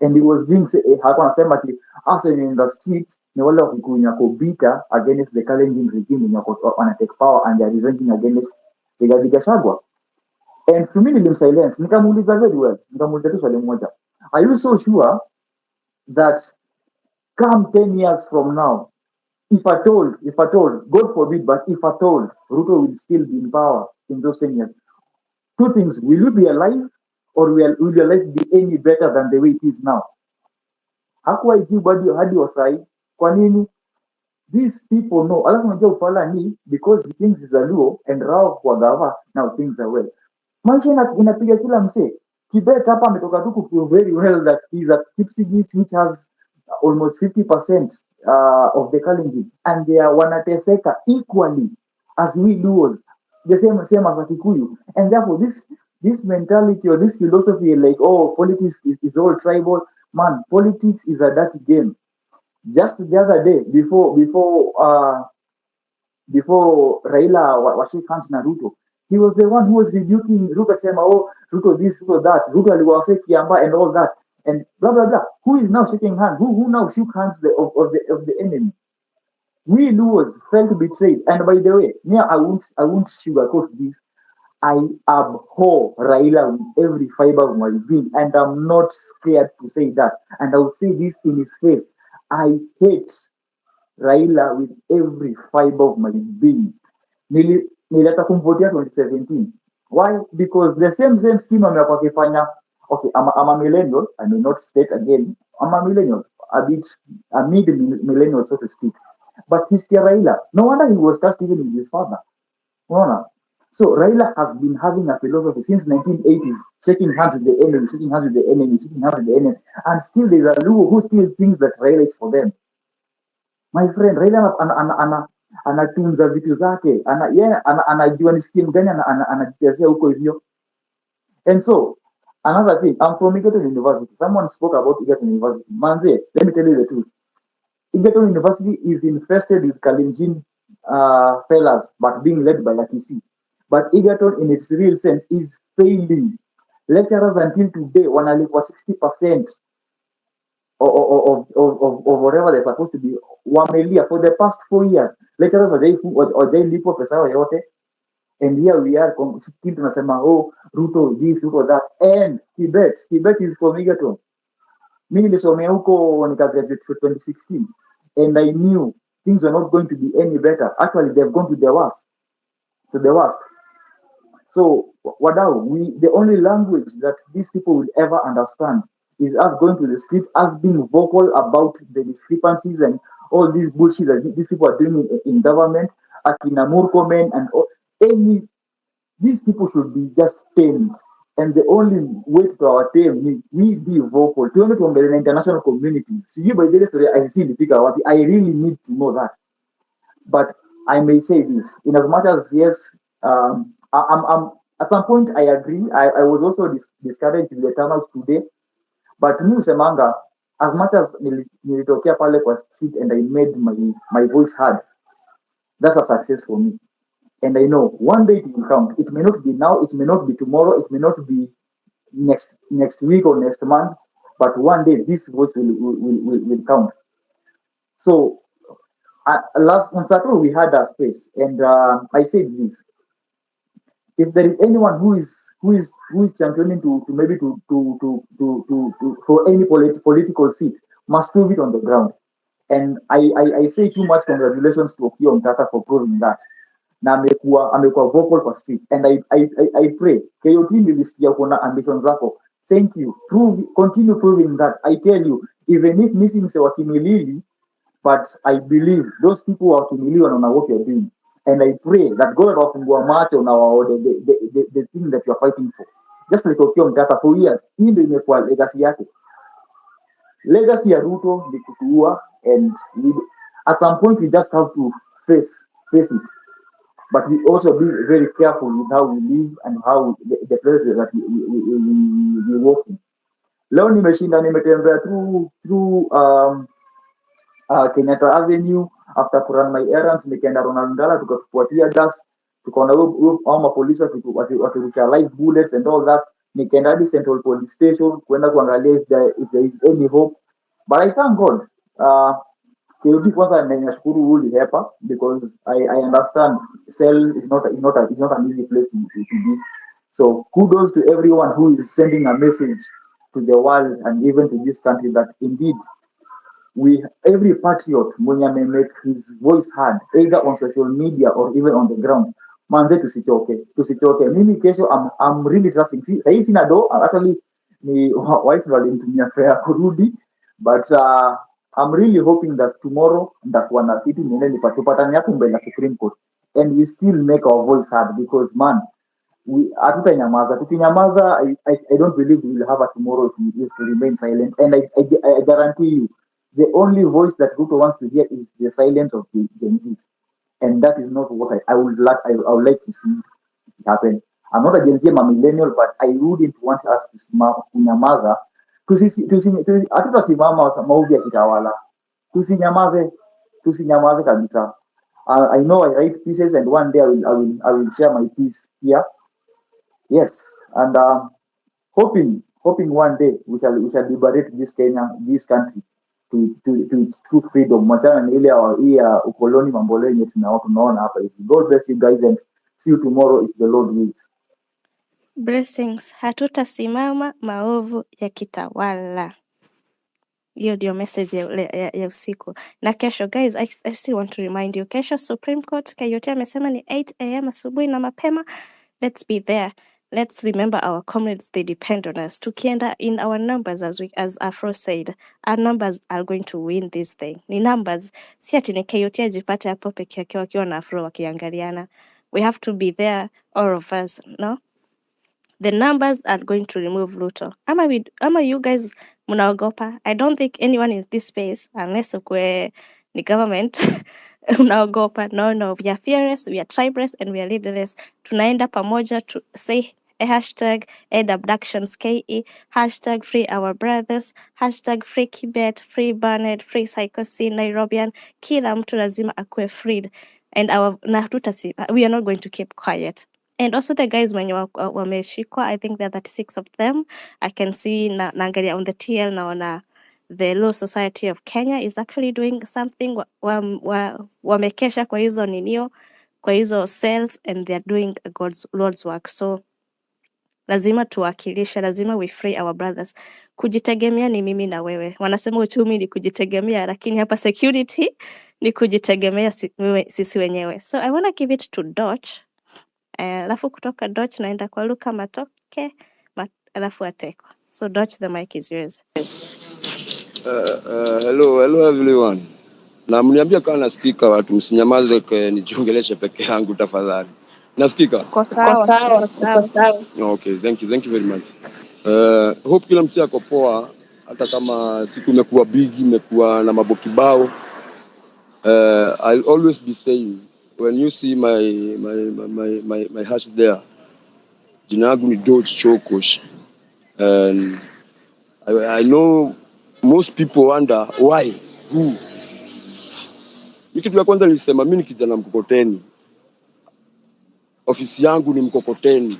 And he was being hakuwa anasema ati us in the streets ni wale wakikunya kubita against the Kalenjin regime when wana take power and they are revenging against the Gachagua. And to me nilimsilence, nikamuuliza very well, nikamuuliza tu swali moja, are you so sure that come 10 years from now, if at all, God forbid, but if at all, Ruto will still be in power in those 10 years, two things, will you be alive, or will your life be any better than the way it is now? Hakuwa ijibu hadi wasai. Kwa nini? These people know. Alafu unajua ufala ni because things is a Luo and Rao kwa gava, now things are well. Maisha inapiga kila mse. Kibet hapa ametoka tu ku very well that he's a Kipsigis which has almost 50% of the Kalenjin, and they are wanateseka equally as we Luos, the same as Wakikuyu. And therefore this mentality or this philosophy like, oh, politics is all tribal, Man, politics is a dirty game. Just the other day, before Raila washake hands na Ruto, he was the one who was rebuking Ruto, saying, "Oh, Ruto this, Ruto that, Ruto aliwase Kiamba and all that, and blah blah blah." Who is now shaking hands? Who now shook hands of the enemy? We Luos felt betrayed. And by the way, I won't sugarcoat this. I abhor Raila with every fiber of my being, and I'm not scared to say that. And I will say this in his face. I hate Raila with every fiber of my being. Nileta kumvotia 2017. Why? Because the same scheme amekuwa akifanya. Okay, I'm a millennial. I may not state again. I'm a millennial, a mid millennial, so to speak. But he's Raila. No wonder he was cast even with his father. Unaona? So Raila has been having a philosophy since 1980s, shaking hands with the enemy, shaking hands with the enemy, shaking hands with the enemy. And still there's a Luo who still thinks that Raila is for them. My friend, Raila anatunza vitu zake, anajua ni skill gani anajitezea huko hivyo. And so, another thing, I'm from Egerton University. Someone spoke about Egerton University. Manze, let me tell you the truth. Egerton University is infested with Kalenjin fellas, but being led by UC. But Egerton, in its real sense, is failing. Lecturers until today, when I live for 60% of whatever they're supposed to be, wamelia for the past 4 years. Lecturers are lipo pesa yote, and here we are still tunasema, oh, Ruto this, Ruto that, and Tibet is from Egerton. Mimi nilisomea huko nikagraduate for 2016, and I knew things were not going to be any better. Actually, they've gone to the worst. So, wadau, the only language that these people will ever understand is us going to the street, us being vocal about the discrepancies and all this bullshit that these people are doing in government, Akina Murkomen and all, these people should be just tamed. And the only way to our tame, we be vocal. To the international community. See, by the story, I see the figure. I really need to know that. But I may say this, in as much as yes, I'm at some point I agree. I was also discouraged with the turnout today. But me Semanga, as much as nilitokea pale kwa street and I made my voice heard, that's a success for me. And I know one day it will count. It may not be now, it may not be tomorrow, it may not be next week or next month, but one day this voice will count. So last on Saturday we had a space, and I said this: if there is anyone who is championing to maybe to for any political seat, must prove it on the ground. And I say too much congratulations to Okiya Omtatah for proving that. Na amekuwa vocal for streets, and I pray KOT nilisikia kuna ambitions zako. Thank you. Continue proving that. I tell you, even if missing se wakimilili, but I believe those people who are kimilili wanaona what you're doing. And I pray that God wafungua macho na the thing that you're fighting for. Just like Okiya Omtatah for years, hii ndio imekuwa legacy yake. Legacy ya Ruto ni kutuua, and at some point we just have to face it. But we also be very careful with how we live and how the place that we walk in. Leo nimetembea through Kenyatta Avenue after kurun my errands, nikaenda Ronald Ngala tukafuatia gas, tukaona hao mapolisi wakirusha live bullets and all that. Nikaenda hadi Central Police Station kwenda kuangalia if there is any hope. But I thank God. KOT kwanza ninashukuru ulihepa, because I understand cell is not an easy place to be. So kudos to everyone who is sending a message to the world and even to this country that indeed every patriot mwenye make his voice heard either on social media or even on the ground, manze tusichoke. Mimi kesho I'm really trusting. Hii sina do, actually ni wife walinitumia fare kurudi, but I'm really hoping that tomorrow ndakuwa na kitu niende nipatane hapo mbele ya Supreme Court, and we still make our voice heard, because man, hatutanyamaza. Tukinyamaza, I don't believe we will have a tomorrow if we remain silent. And I guarantee you, the only voice that Ruto wants to hear is the silence of the Gen Zs, and that is not what I would like to see happen. I'm not a Gen Z, I'm a millennial, but I wouldn't want us to kunyamaza Hatutasimama maovu ya kitawala. Tusinyamaze kabisa. I know I write pieces, and one day I will share my piece here. Yes, and hoping one day we shall liberate this country to its true freedom. Machana na ile ya ukoloni mambo yenye tunaona hapa hivi. God bless you guys, and see you tomorrow if the Lord wills. Blessings. Hatutasimama maovu ya kitawala. Hiyo ndio message ya usiku. Na kesho guys, I still want to remind you, kesho Supreme Court Kayoti amesema ni 8 AM asubuhi na mapema. Let's be there. Let's remember our comrades, they depend on us. Tukienda in our numbers, as Afro said, our numbers are going to win this thing. Ni numbers. Si ati ni Kayoti ajipate hapo peke yake wakiwa na Afro wakiangaliana. We have to be there, all of us, no? The numbers are going to remove Ruto. Ama you guys munaogopa? I don't think anyone in this space, unless ukwe ni government, unaogopa. No, we are fearless, we are tribeless, and we are leaderless. Tunaenda pamoja to say hashtag Abductions KE, hashtag free our brothers, hashtag free Kibet, free Barnett, free Psychosine, Nairobian. Kila mtu lazima akue freed. And we are not going to keep quiet. And also the guys when you wameshikwa, I think there are 36 of them. I can see naangalia on the TL naona the Law Society of Kenya is actually doing something. Wamekesha kwa hizo ninio, kwa hizo cells, and they're doing Lord's work. So lazima tuwakilisha, lazima we free our brothers. Kujitegemea ni mimi na wewe. Wanasema uchumi ni kujitegemea, lakini hapa security ni kujitegemea sisi wenyewe. So I want to give it to Dodge. Alafu kutoka Dodge naenda kwa Luka Matoke, alafu Ateko. So Dodge, the mic is yours. Hello everyone. Na mniambia kama nasikika, watu msinyamaze nijiongeleshe peke yangu tafadhali. Nasikika? Kwa sawa. Okay, thank you very much. Hope kila mtu ako poa, hata kama siku imekuwa big, imekuwa na mambo kibao. I'll always be saying, when you see my hash there, jina langu ni Dodge Chokosh, and I know most people wonder why, who. Kitu ya kwanza nilisema mimi ni kijana mkokoteni, ofisi yangu ni mkokoteni,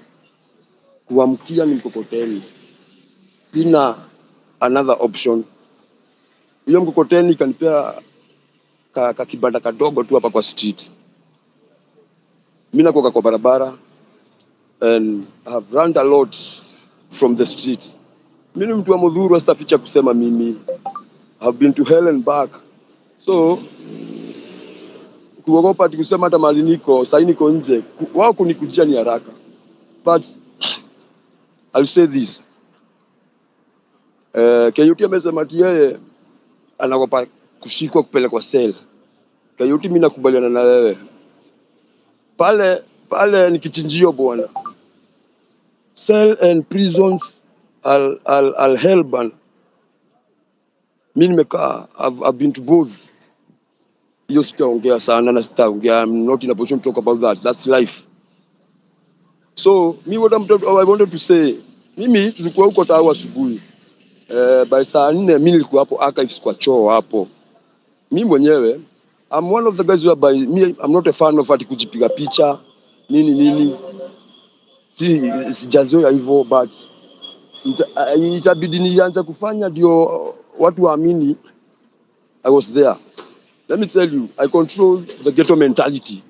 kuamkia ni mkokoteni, sina another option. Hiyo mkokoteni kanipea kibanda kadogo tu hapa kwa street. Mimi nakoka kwa barabara, and I have run a lot from the street. Mimi ni mtu wa Mudhuru, sitaficha kusema mimi have been to hell and back. So kuogopa kusema hata mali niko, sasa niko nje, wao kunikujia ni haraka. But I'll say this. Kayoti amesema ati yeye anaogopa kushikwa kupelekwa cell. Kayoti mimi nakubaliana na wewe. Pale ni kichinjio bwana. Cell and prisons I'll hell ban. Mimi nimekaa, I've been to both. Hiyo sitaongea sana na sitaongea. I'm not in a position to talk about that. That's life. So what I wanted to say, mimi tulikuwa huko Tawa asubuhi. By saa 4 mimi nilikuwa hapo archives kwa choo hapo. Mimi mwenyewe I'm one of the guys who by me, I'm not a fan of ati kujipiga picha nini. Sijazoea hivyo, but itabidi nianze kufanya ndio watu waamini I was there. Let me tell you, I control the ghetto mentality.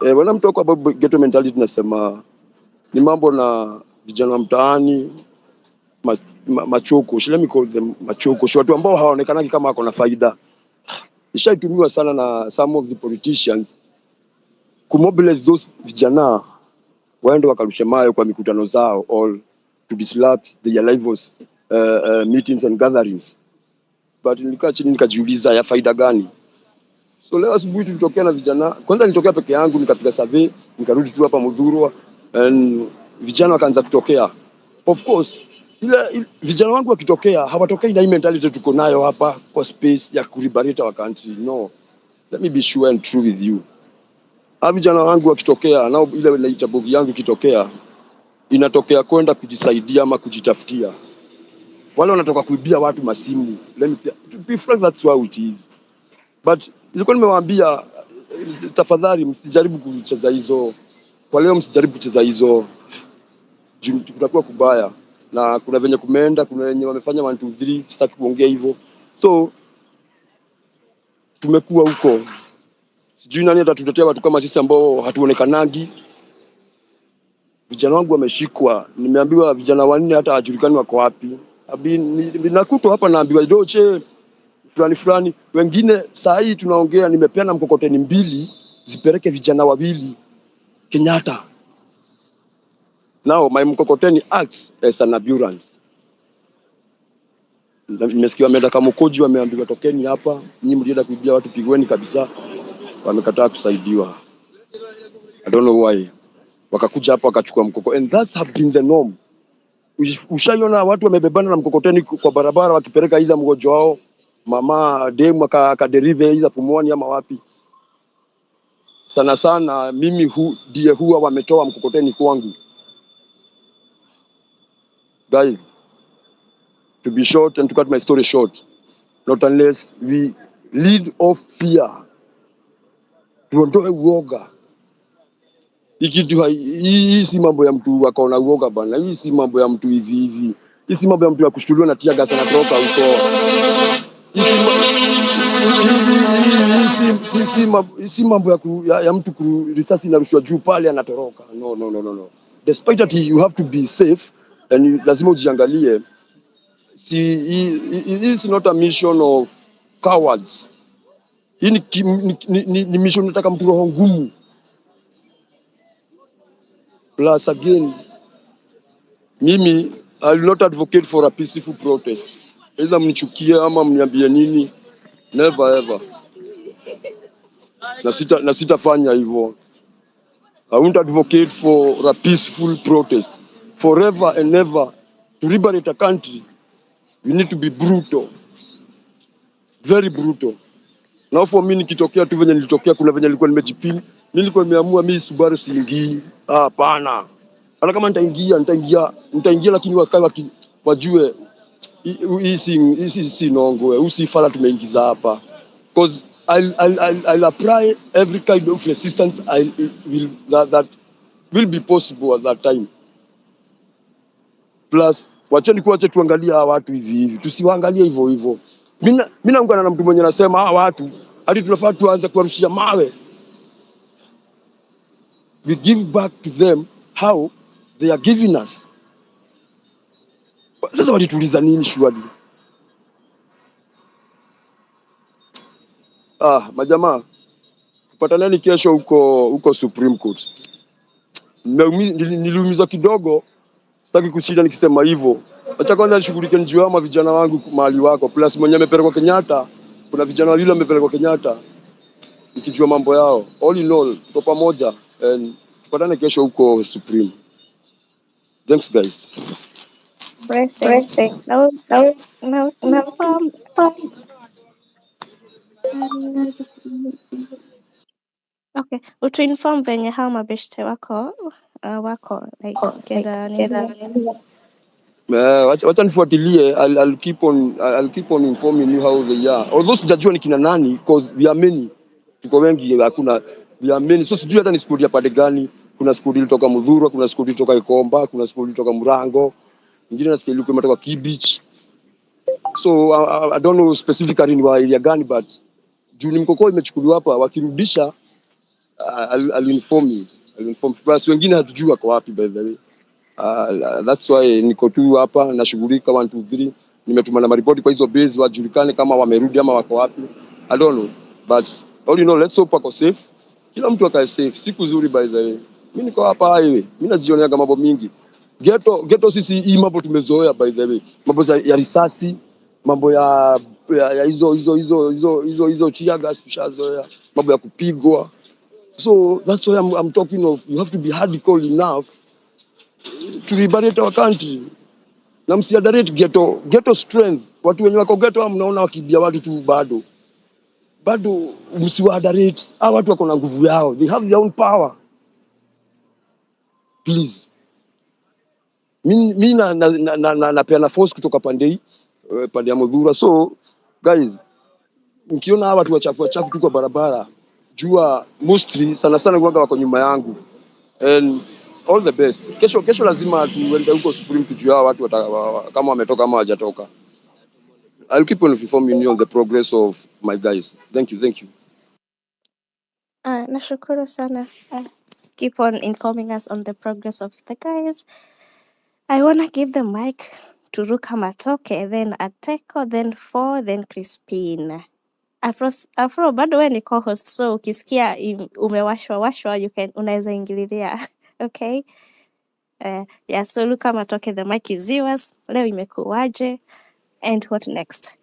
When I'm talking about ghetto mentality, nasema ni mambo na vijana mtaani, machoko, let me call them machoko, watu ambao hawaonekana kama wako na faida. Ishaitumiwa sana na some of the politicians kumobilize those vijana waende wakarushe mayo kwa mikutano zao, or to disrupt their lives, meetings and gatherings. But nilikaa chini nikajiuliza ya faida gani? So leo asubuhi tulitokea na vijana. Kwanza nilitokea peke yangu, nikapiga survey, nikarudi tu hapa Mudhuru, and vijana wakaanza kutokea. Of course, ile vijana wangu wakitokea hawatokei na hii mentality tuko nayo hapa kwa space ya kuliberate our country. No. Let me be sure and true with you. Vijana wangu wakitokea, nao ile inaita bogi yangu kitokea, inatokea kwenda kujisaidia ama kujitafutia. wale wanatoka kuibia watu masimu. Let me say, to be frank, that's how it is. But nilikuwa nimewaambia tafadhali msijaribu kucheza hizo. Kwa leo msijaribu kucheza hizo. Kutakuwa kubaya. Na kuna venye kumeenda, kuna wenye wamefanya 1 2 3, sitaki kuongea hivyo. So tumekuwa huko. Sijui nani atatutetea watu kama sisi ambao hatuonekanagi. Vijana wangu wameshikwa. Nimeambiwa vijana 4 hata hajulikani wako wapi. Nakutwa hapa naambiwa doche fulani. Wengine saa hii tunaongea nimepeana mkokoteni 2 zipeleke vijana 2 Kenyatta. Now my mkokoteni acts as an ambulance. Nimesikia wameenda kama Mkoji wameambiwa tokeni hapa, nyinyi mlienda kuibia watu, pigweni kabisa. Wamekataa kusaidiwa. I don't know why. Wakakuja hapa wakachukua mkoko, and that's have been the norm. Ushaiona watu wamebebana na mkokoteni kwa barabara wakipeleka ila mgonjwa wao, mama demu akaderive ila Pumwani ama wapi. Sana sana mimi ndiye huwa wametoa mkokoteni kwangu. Guys, to be short and to cut my story short, not unless we lead off fear, tuondoe uoga. Hii si mambo ya mtu akaona uoga bana. Hii si mambo ya mtu hivi. Hii si mambo ya mtu ya kushtuliwa na tia gas anatoka huko. Hii si mambo ya mtu risasi inarushwa juu pale anatoroka. No. Despite that you have to be safe and lazima ujiangalie. It's not a mission of cowards. Hii ni mission nataka mtu roho ngumu. Plus again, mimi I will not advocate for a peaceful protest. Either mnichukie ama mniambie nini, never ever. Na sitafanya hivyo. I won't advocate for a peaceful protest. Forever and ever, to liberate a country, we need to be brutal. Very brutal. Now for me nikitokea tu venye nilitokea, kuna venye nilikuwa nimejipini, mimi nilikuwa nimeamua mimi Subaru siingii. Hapana. Hata kama nitaingia lakini wajue hii si nongo, usifala tumeingiza hapa. Because I'll apply every kind of resistance that will be possible at that time. Plus wache tuangalia hawa watu hivi. Tusiwaangalie hivyo. Mimi naungana na mtu mwenye anasema hawa watu hadi tunafaa tuanze kuwarushia mawe. We give back to them how they are giving us. Sasa walituliza nini shwali? Majamaa, tupataneni kesho huko Supreme Court. Niliumizwa kidogo, sitaki kushinda nikisema hivyo. Acha kwanza nishughulike njoo ama vijana wangu mahali wako. Plus mwenye amepelekwa Kenyatta, kuna vijana wawili wamepelekwa Kenyatta. Nikijua mambo yao. All in all, tuko pamoja and tupatane kesho huko Supreme. Thanks guys. Blessing. Now, inform. Just, okay. Utuinform venye hao mabeshte wako like kenda nini. Wacha nifuatilie. I'll keep on informing you how they are. Although sijajua ni kina nani because we are many. Tuko wengi, hakuna we are many. So sijui hata ni skuli ya pande gani. Kuna skuli ilitoka Mudhurwa, kuna skuli ilitoka Ikomba, kuna skuli ilitoka Murango. Nyingine nasikia ilikuwa imetoka Kibich. So I don't know specifically ni wa area gani, but juu ni mkoko imechukuliwa hapa, wakirudisha I'll inform you. Plus wengine hatujui wako wapi by the way. That's why niko tu hapa nashughulika 1 2 3. Nimetuma na report kwa hizo base wajulikane kama wamerudi ama wako wapi. I don't know, but all you know, let's hope wako safe. Kila mtu akae safe. Siku nzuri by the way. Mimi niko hapa highway. Mimi najionea kama mambo mingi. Ghetto sisi hii mambo tumezoea by the way. Mambo ya risasi, mambo ya hizo tear gas tushazoea, mambo ya kupigwa. So that's why I'm talking of, you have to be hardcore enough to liberate our country. Na msiadarate ghetto strength. Watu wenye wako ghetto mnaona wakibia watu tu bado msiwadarate. Hao watu wako na nguvu yao. They have their own power. Please. mi napeana force kutoka pande hii pande ya Mudhura. So guys, mkiona hawa watu wachafu tu kwa barabara, jua mostly sana sana kuwaga wako nyuma yangu. And all the best. Kesho lazima tuende huko Supreme tujue hawa watu kama wametoka ama hawajatoka. I'll keep on informing you on the progress of my guys. Thank you. Nashukuru sana. Keep on informing us on the progress of the guys. I wanna give the mic to Ruka Matoke, then Ateko, then Four, then Crispine. Afro bado wewe ni co-host, so ukisikia umewashwa unaweza ingililia. Okay? Yeah, so Ruka Matoke, the mic is yours. Leo imekuwaje? And what next?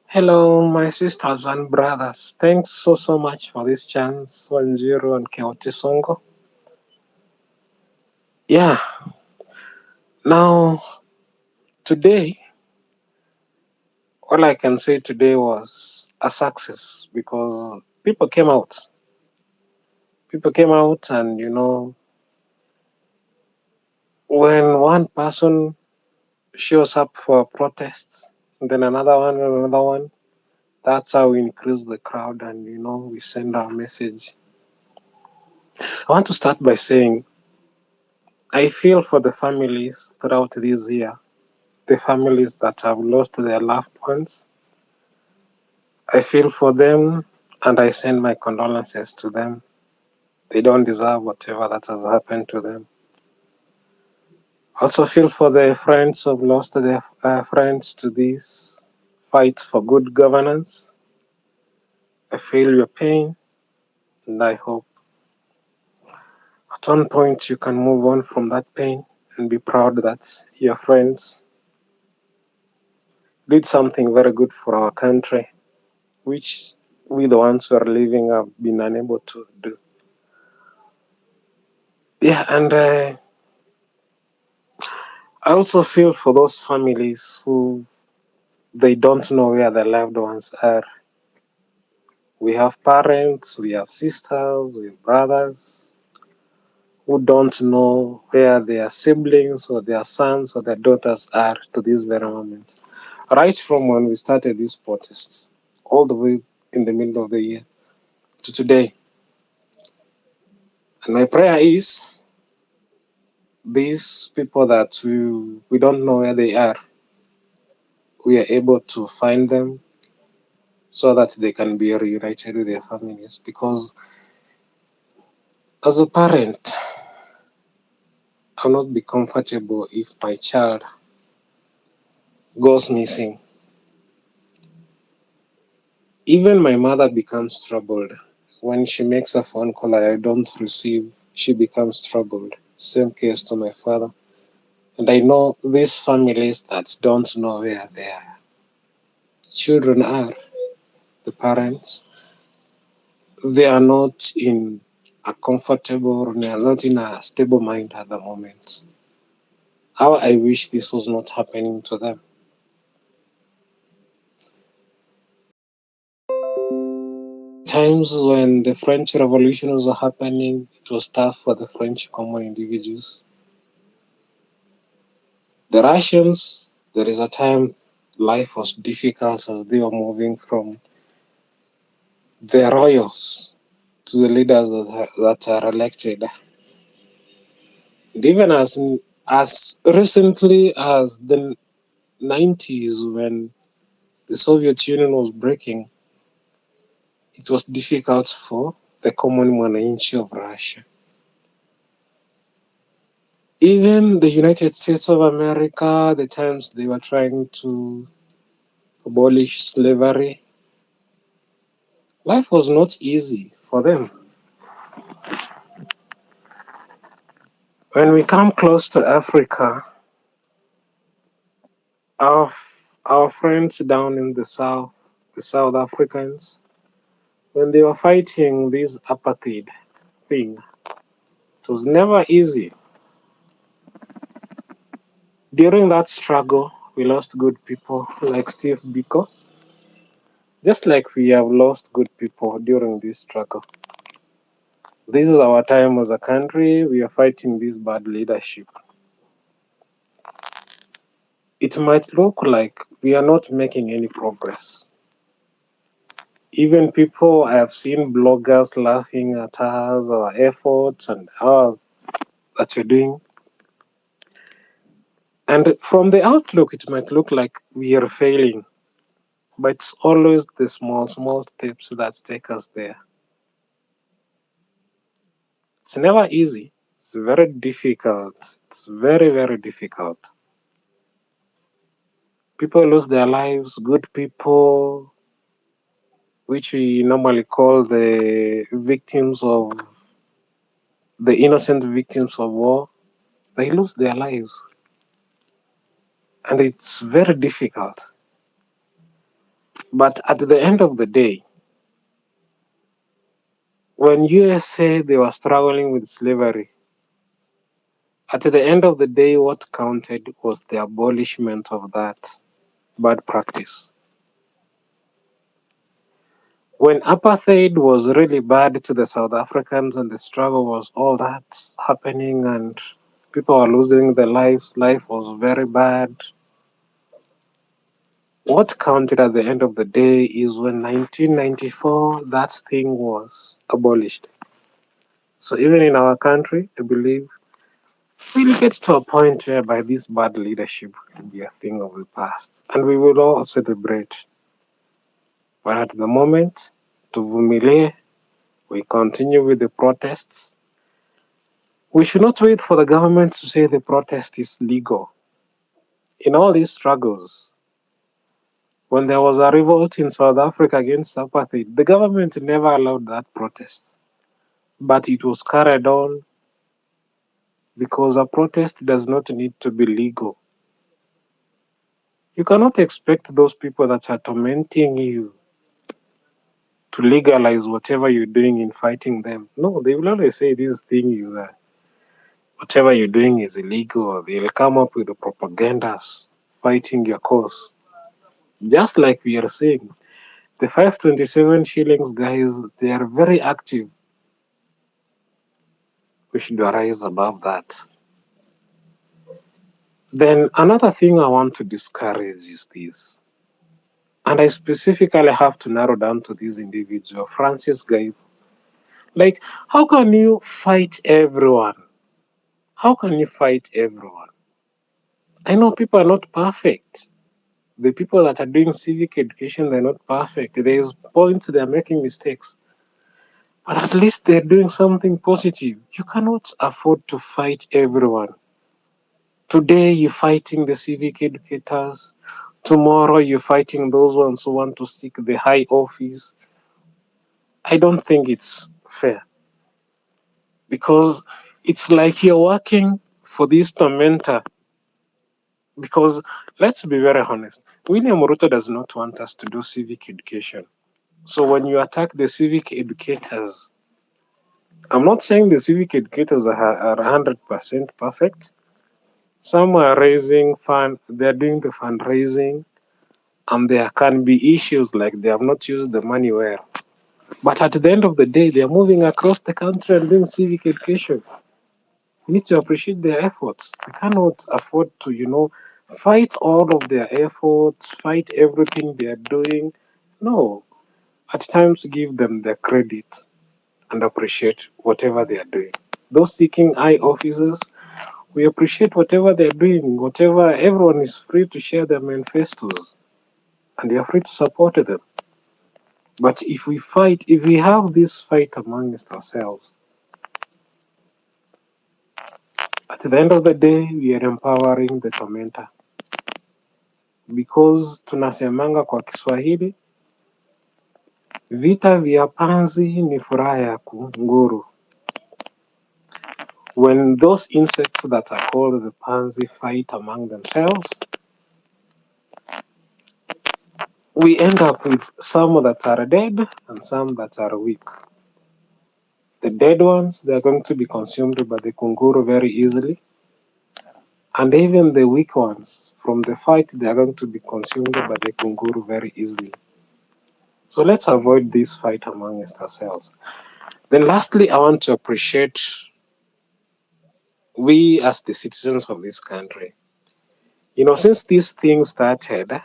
Hello, my sisters and brothers. Thanks so much for this chance, Wanjiru and Keoti Songo. Yeah. Now, today, all I can say today was a success because people came out. People came out, and when one person shows up for protests, then another one, that's how we increase the crowd and, we send our message. I want to start by saying I feel for the families throughout this year, the families that have lost their loved ones. I feel for them and I send my condolences to them. They don't deserve whatever that has happened to them. I also feel for the friends who have lost their friends to this fight for good governance. I feel your pain and I hope at one point you can move on from that pain and be proud that your friends did something very good for our country, which we, the ones who are living, have been unable to do. Yeah, and I also feel for those families who they don't know where their loved ones are. We have parents, we have sisters, we have brothers who don't know where their siblings or their sons or their daughters are to this very moment. Right from when we started these protests, all the way in the middle of the year to today. And my prayer is these people that we don't know where they are, we are able to find them so that they can be reunited with their families. Because as a parent, I'll not be comfortable if my child goes missing. Even my mother becomes troubled. When she makes a phone call and I don't receive, she becomes troubled. Same case to my father. And I know these families that don't know where their children are, the parents, they are not in a comfortable, they are not in a stable mind at the moment. How I wish this was not happening to them. Times when the French Revolution was happening, it was tough for the French common individuals. The Russians, there is a time life was difficult as they were moving from the royals to the leaders that are elected. And even as recently as the 90s, when the Soviet Union was breaking, it was difficult for the common mwananchi of Russia. Even the United States of America, the times they were trying to abolish slavery, life was not easy for them. When we come close to Africa, our friends down in the South, the South Africans, when they were fighting this apartheid thing, it was never easy. During that struggle, we lost good people like Steve Biko, just like we have lost good people during this struggle. This is our time as a country. We are fighting this bad leadership. It might look like we are not making any progress. Even people, I have seen bloggers laughing at us, our efforts, and how that we're doing. And from the outlook, it might look like we are failing, but it's always the small steps that take us there. It's never easy. It's very difficult. It's very, very difficult. People lose their lives, good people, which we normally call the innocent victims of war, they lose their lives. And it's very difficult. But at the end of the day, when USA they were struggling with slavery, at the end of the day, what counted was the abolishment of that bad practice. When apartheid was really bad to the South Africans and the struggle was all that happening and people were losing their lives, life was very bad. What counted at the end of the day is when 1994 that thing was abolished. So even in our country, I believe we'll get to a point whereby this bad leadership will be a thing of the past, and we will all celebrate. But at the moment, to Vumile, we continue with the protests. We should not wait for the government to say the protest is legal. In all these struggles, when there was a revolt in South Africa against apartheid, the government never allowed that protest. But it was carried on because a protest does not need to be legal. You cannot expect those people that are tormenting you to legalize whatever you're doing in fighting them. No, they will always say this thing is whatever you're doing is illegal, or they'll come up with the propagandas fighting your cause. Just like we are saying, the 527 shillings guys, they are very active. We should rise above that. Then another thing I want to discourage is this. And I specifically have to narrow down to this individual, Francis Guy. Like, how can you fight everyone? How can you fight everyone? I know people are not perfect. The people that are doing civic education, they're not perfect. There's points they're making mistakes. But at least they're doing something positive. You cannot afford to fight everyone. Today you're fighting the civic educators. Tomorrow you're fighting those ones who want to seek the high office. I don't think it's fair. Because it's like you're working for this tormentor. Because let's be very honest, William Ruto does not want us to do civic education. So when you attack the civic educators, I'm not saying the civic educators are 100% perfect. Some are raising fund, they're doing the fundraising, and there can be issues like they have not used the money well. But at the end of the day, they are moving across the country and doing civic education. We need to appreciate their efforts. We cannot afford to, fight all of their efforts, fight everything they are doing. No. At times, give them their credit and appreciate whatever they are doing. Those seeking high offices, we appreciate whatever they're doing, whatever everyone is free to share their manifestos, and they are free to support them. But if we have this fight amongst ourselves, at the end of the day, we are empowering the tormentor. Because tunasemanga kwa Kiswahili, vita vya panzi ni furaha ya kunguru. When those insects that are called the pansy fight among themselves, we end up with some that are dead and some that are weak. The dead ones, they are going to be consumed by the kunguru very easily. And even the weak ones, from the fight, they are going to be consumed by the kunguru very easily. So let's avoid this fight amongst ourselves. Then lastly, I want to appreciate we as the citizens of this country. Since these things started,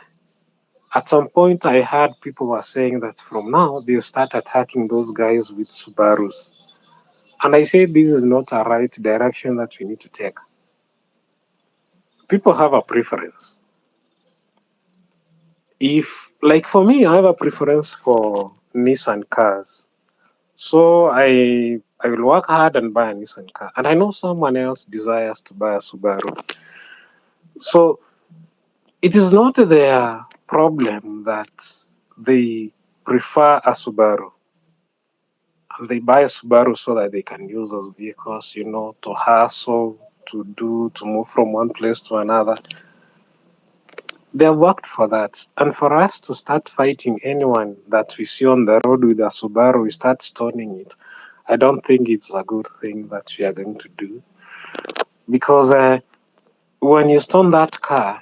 at some point I heard people were saying that from now they'll start attacking those guys with Subarus. And I say this is not a right direction that we need to take. People have a preference. Like for me, I have a preference for Nissan cars. So I will work hard and buy a Nissan car. And I know someone else desires to buy a Subaru. So it is not their problem that they prefer a Subaru. And they buy a Subaru so that they can use those vehicles, to hustle, to move from one place to another. They have worked for that. And for us to start fighting anyone that we see on the road with a Subaru, we start stoning it. I don't think it's a good thing that we are going to do. Because when you stone that car,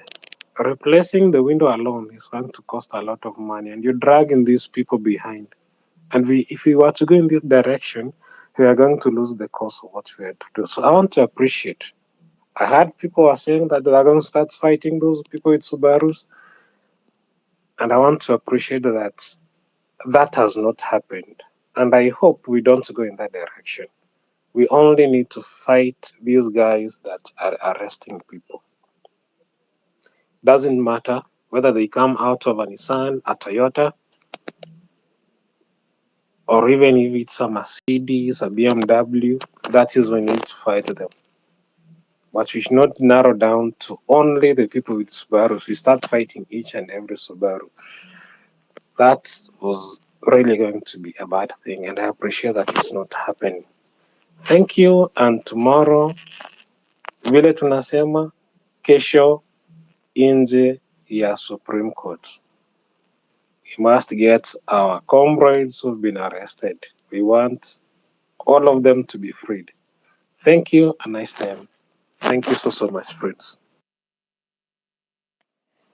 replacing the window alone is going to cost a lot of money, and you're dragging these people behind. And if we were to go in this direction, we are going to lose the course of what we are to do. So I want to appreciate. I heard people are saying that they are going to start fighting those people with Subarus, and I want to appreciate that that has not happened. And I hope we don't go in that direction. We only need to fight these guys that are arresting people. Doesn't matter whether they come out of a Nissan, a Toyota, or even if it's a Mercedes, a BMW, that is when we need to fight them. But we should not narrow down to only the people with Subarus. We start fighting each and every Subaru. That was really going to be a bad thing, and I appreciate that it's not happening. Thank you, and tomorrow, vile tunasema, kesho nje ya Supreme Court. We must get our comrades who've been arrested. We want all of them to be freed. Thank you, a nice time. Thank you so much, friends.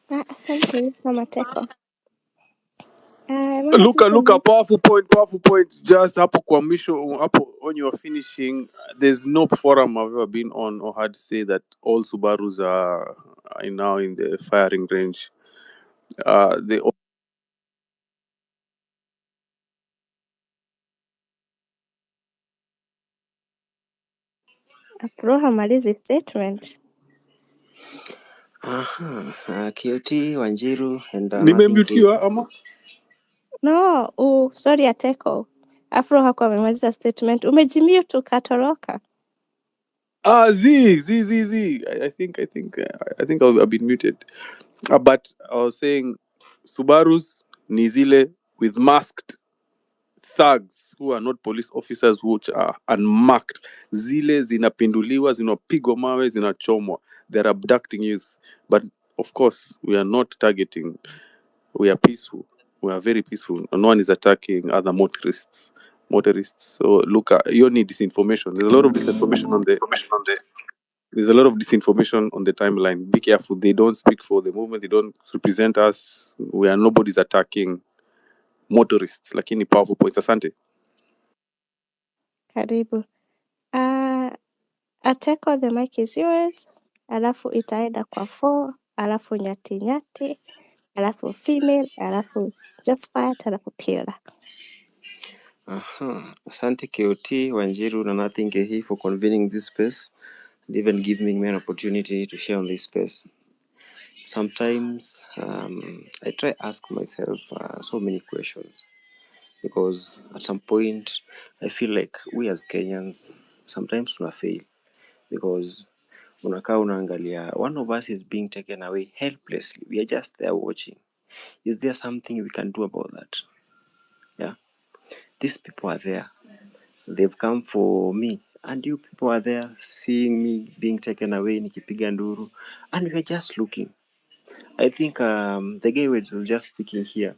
Asante Mama Teko. Mama Luka, Kikuyu. powerful point. Just hapo kwa mwisho, hapo when you are finishing, there's no forum I've ever been on or had say that all Subarus are now in the firing range. They Aproha malizi statement. KOT, Wanjiru, and nothing K. nimemutiwa ama No, sorry Ateko. Afro hakuwa amemaliza statement. Umejimute ukatoroka. Z. I think I've been muted. But I was saying Subarus ni zile with masked thugs who are not police officers, which are unmarked. Zile zinapinduliwa, zinapigwa mawe, zinachomwa. They're abducting youth. But of course, we are not targeting. We are peaceful. We are very peaceful. No one is attacking other motorists. So look, you need disinformation. There's a lot of disinformation on the timeline. Be careful. They don't speak for the movement. They don't represent us. Nobody's attacking motorists. Lakini powerful points. Asante. Karibu. Ateko, the mic is yours. Alafu itaenda kwa 4, alafu nyati, alafu female, alafu Josphat, alafu Kira. Asante KOT, Wanjiru, and nothing K for convening this space and even giving me an opportunity to share on this space. Sometimes I try ask myself so many questions because at some point I feel like we as Kenyans sometimes tuna fail because unakaa unaangalia one of us is being taken away helplessly. We are just there watching. Is there something we can do about that? Yeah. These people are there. They've come for me. And you people are there seeing me being taken away, nikipiga nduru. And we're just looking. I think the guy was just speaking here.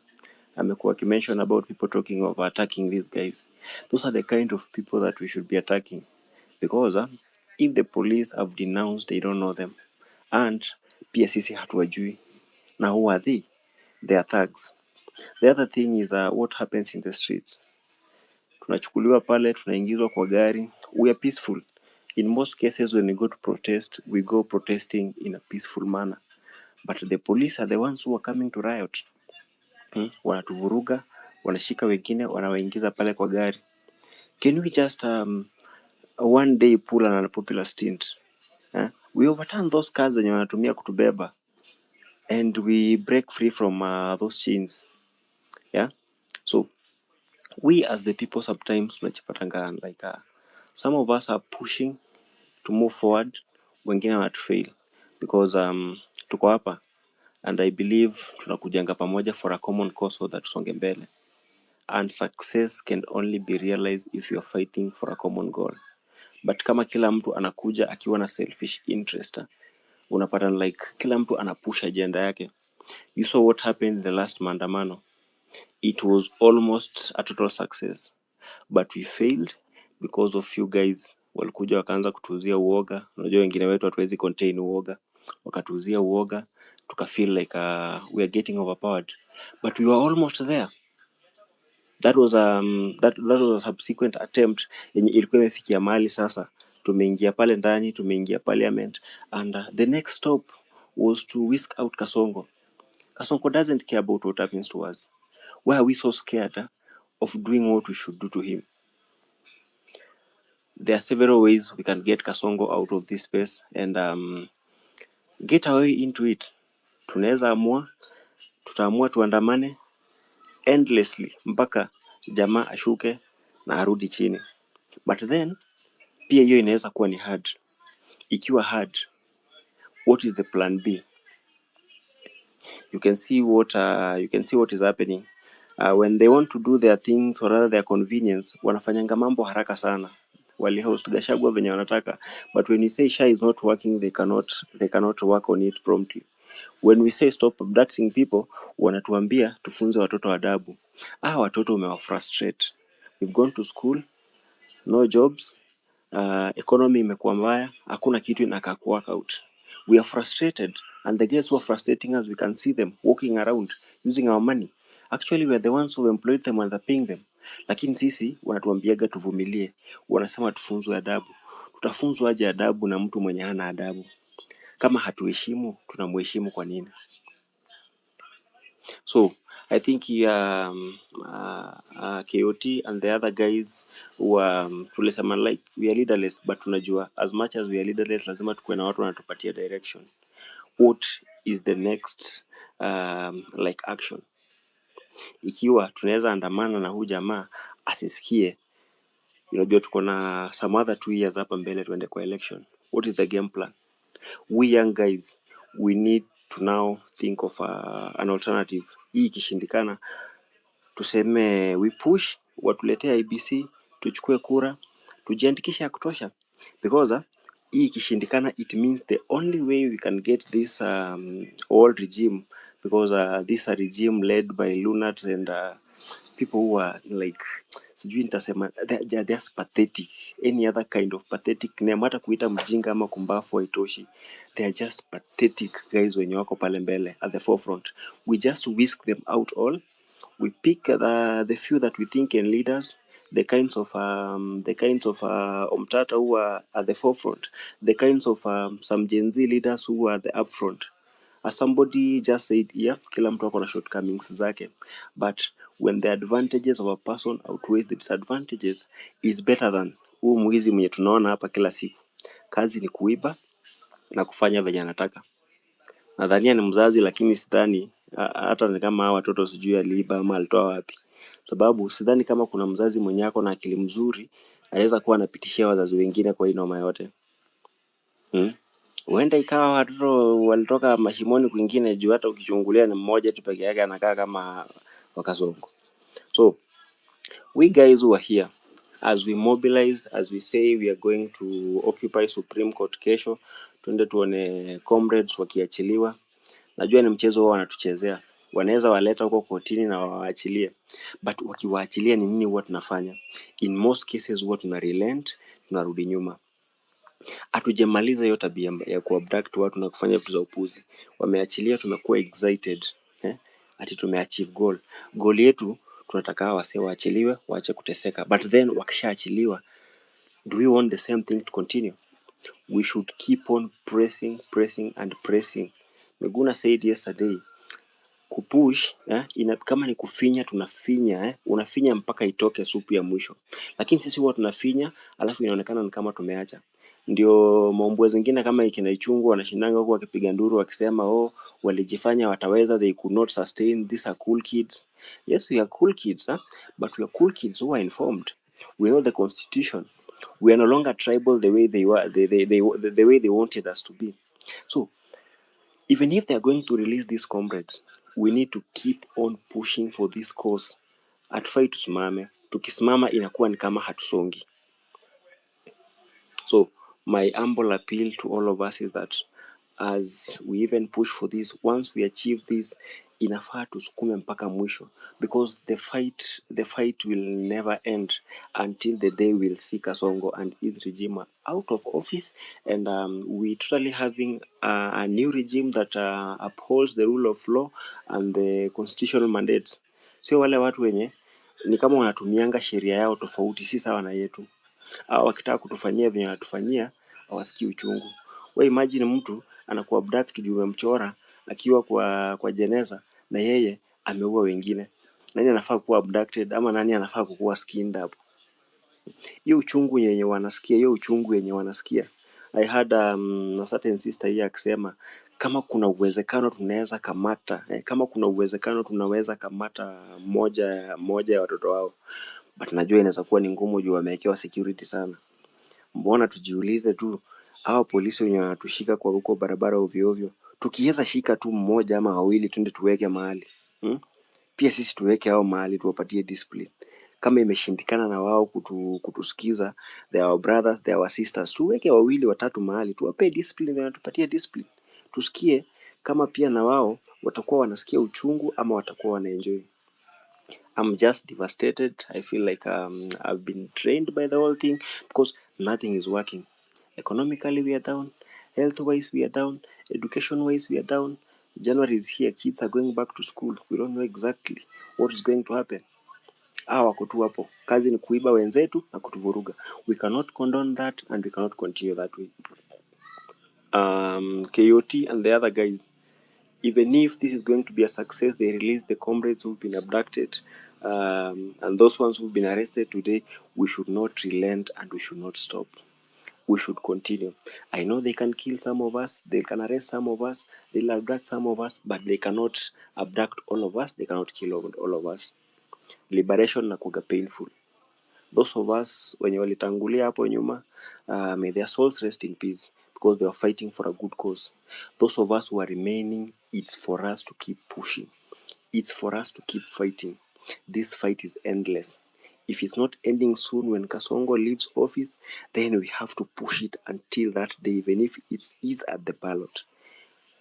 Amekuwa mention about people talking of attacking these guys. Those are the kind of people that we should be attacking. Because if the police have denounced, they don't know them. And pia sisi hatuwajui. Now who are they? They are thugs. The other thing is what happens in the streets. tunachukuliwa pale, tunaingizwa kwa gari. We are peaceful. In most cases when we go to protest, we go protesting in a peaceful manner. But the police are the ones who are coming to riot. Wanatuvuruga, wanashika wengine, wanawaingiza pale kwa gari. Can we just one day pull an unpopular stint? We overturn those cars zenye wanatumia kutubeba and we break free from those chains. Yeah? So we as the people sometimes tunajipatanga like some of us are pushing to move forward, wengine wanatufail because tuko hapa and I believe tunakujanga pamoja for a common cause so that tusonge mbele, and success can only be realized if you are fighting for a common goal. But kama kila mtu anakuja akiwa na selfish interest, unapata like kila mtu anapush agenda yake. You saw what happened in the last maandamano. It was almost a total success, but we failed because of few guys walikuja wakaanza kutuuzia uoga. Unajua wengine wetu hatuwezi contain uoga, wakatuuzia uoga, tuka feel like we are getting overpowered, but we were almost there. That was that was a subsequent attempt yenye ilikuwa imefikia mahali sasa tumeingia pale ndani, tumeingia parliament, and the next stop was to whisk out Kasongo. Kasongo doesn't care about what happens to us. Why are we so scared of doing what we should do to him? There are several ways we can get Kasongo out of this space and get our way into it. Tunaweza amua, tutaamua tuandamane endlessly mpaka jamaa ashuke na arudi chini. But then pia hiyo inaweza kuwa ni hard. Ikiwa hard, what is the plan B? You can see what is happening. When they want to do their things or rather their convenience, wanafanyanga mambo haraka sana. Walihost Gachagua venye wanataka, but when you say SHA is not working, they cannot work on it promptly. When we say stop abducting people, wanatuambia tufunze watoto adabu. Watoto umewafrustrate. We've gone to school, no jobs, economy imekuwa mbaya, hakuna kitu inaka work out. We are frustrated, and the guys who are frustrating us, we can see them walking around using our money. Actually we are the ones who employed them and they're paying them. Lakini sisi wanatuambiaga tuvumilie, wanasema tufunzwe adabu. Tutafunzwa aje adabu na mtu mwenye hana adabu? Kama hatuheshimu, tunamheshimu kwa nini? So I think KOT and the other guys who tulisema like we are leaderless, but tunajua as much as we are leaderless lazima tukuwe na watu wanatupatia direction. What is the next like action? Ikiwa tunaweza andamana na huyu jamaa asisikie, unajua tuko na some other 2 years hapa mbele tuende kwa election. What is the game plan? We young guys, we need to now think of an alternative. Hii ikishindikana tuseme we push watuletee IBC, tuchukue kura, tujiandikishe ya kutosha, because hii ikishindikana it means the only way we can get this old regime, because this a regime led by lunatics and people who are like sijui nitasema they are just pathetic. Any other kind of pathetic name, hata kuita mjinga ama kumbafu haitoshi. They are just pathetic guys wenye wako pale mbele at the forefront. We just whisk them out all. We pick the few that we think can lead us, the kinds of Omtatah who are at the forefront, the kinds of some Gen Z leaders who are the upfront. As somebody just said here, kila mtu ako na shortcomings zake, but when the advantages of a person outweighs the disadvantages, is better than huu mwizi mwenye tunaona hapa kila siku. Kazi ni kuiba na kufanya venye anataka. Nadhania ni mzazi, lakini sidhani hata ni kama hawa watoto sijui aliiba ama alitoa wapi. Sababu sidhani kama kuna mzazi mwenye ako na akili mzuri anaweza kuwa anapitishia wazazi wengine kwa hii noma yote. Huenda ikawa watoto walitoka mashimoni kwingine, juu hata ukichungulia ni mmoja tu peke yake anakaa kama wakazongo. So we guys who are here, as we mobilize, as we say we are going to occupy Supreme Court kesho, tuende tuone comrades wakiachiliwa. Najua ni mchezo wao wanatuchezea. Wanaweza waleta huko kotini na waachilie. But wakiwaachilia ni nini huwa tunafanya? In most cases huwa tuna relent, tunarudi nyuma. Hatujamaliza hiyo tabia ya kuabduct watu na kufanya vitu za upuzi. Wameachilia, tumekuwa excited. Ati tumeachieve goal. Goal yetu tunataka hawa wasee waachiliwe, waache kuteseka. But then wakishaachiliwa, do we want the same thing to continue? We should keep on pressing and pressing. Meguna said yesterday, kupush kama ni kufinya tunafinya, unafinya mpaka itoke supu ya mwisho. Lakini sisi huwa tunafinya alafu inaonekana ni kama tumeacha. Ndio maombwe zingine kama ikina Ichungu wanashindanga huko wakipiga nduru wakisema walijifanya wataweza, they could not sustain, these are cool kids. Yes, we are cool kids, but we are cool kids who are informed. We know the constitution. We are no longer tribal the way they were, the way they wanted us to be. So even if they are going to release these comrades, we need to keep on pushing for this cause. Hatufai tusimame. Tukisimama inakuwa ni kama hatusongi. So my humble appeal to all of us is that as we even push for this, once we achieve this, inafaa tusukume mpaka mwisho, because the fight will never end until the day we'll see Kasongo and his regime out of office, and we totally having a new regime that upholds the rule of law and the constitutional mandates. Sio wale watu wenye ni kama wanatumianga sheria yao tofauti, si sawa na yetu. Wakitaka kutufanyia venye wanatufanyia, hawasikii uchungu. Wewe imagine mtu anakuwa abduct juu umemchora akiwa kwa jeneza na yeye ameua wengine. Nani anafaa kuwa abducted ama nani anafaa kuwa skinned up? Hiyo uchungu yenye wanasikia, I had a certain sister here akisema kama kuna uwezekano tunaweza kamata, kama kuna uwezekano tunaweza kamata moja ya watoto wao. But najua inaweza kuwa ni ngumu juu wamewekewa security sana. Mbona tujiulize tu, hawa polisi wenye wanatushika kwa huko barabara ovyo ovyo, tukiweza shika tu mmoja ama wawili twende tuweke mahali. Pia sisi tuweke hao mahali, tuwapatie discipline. Kama imeshindikana na wao kutusikiza, they are our brothers, they are our sisters, tuweke wawili watatu mahali, tuwape discipline na tupatie discipline. Tusikie kama pia na wao watakuwa wanasikia uchungu ama watakuwa wanaenjoy. I'm just devastated. I feel like I've been drained by the whole thing because nothing is working. Economically we are down, health-wise we are down, education-wise we are down. January is here, kids are going back to school. We don't know exactly what is going to happen. Wako tu hapo, kazi ni kuiba wenzetu na kutuvuruga. We cannot condone that and we cannot continue that way. KOT and the other guys, even if this is going to be a success, they release the comrades who've been abducted, and those ones who've been arrested today, we should not relent and we should not stop. We should continue. I know they can kill some of us, they can arrest some of us, they'll abduct some of us, but they cannot abduct all of us, they cannot kill all of us. Liberation nakuga painful. Those of us wenye walitangulia hapo nyuma, may their souls rest in peace, because they are fighting for a good cause. Those of us who are remaining, it's for us to keep pushing. It's for us to keep fighting. This fight is endless. If it's not ending soon when Kasongo leaves office, then we have to push it until that day, even if it is at the ballot.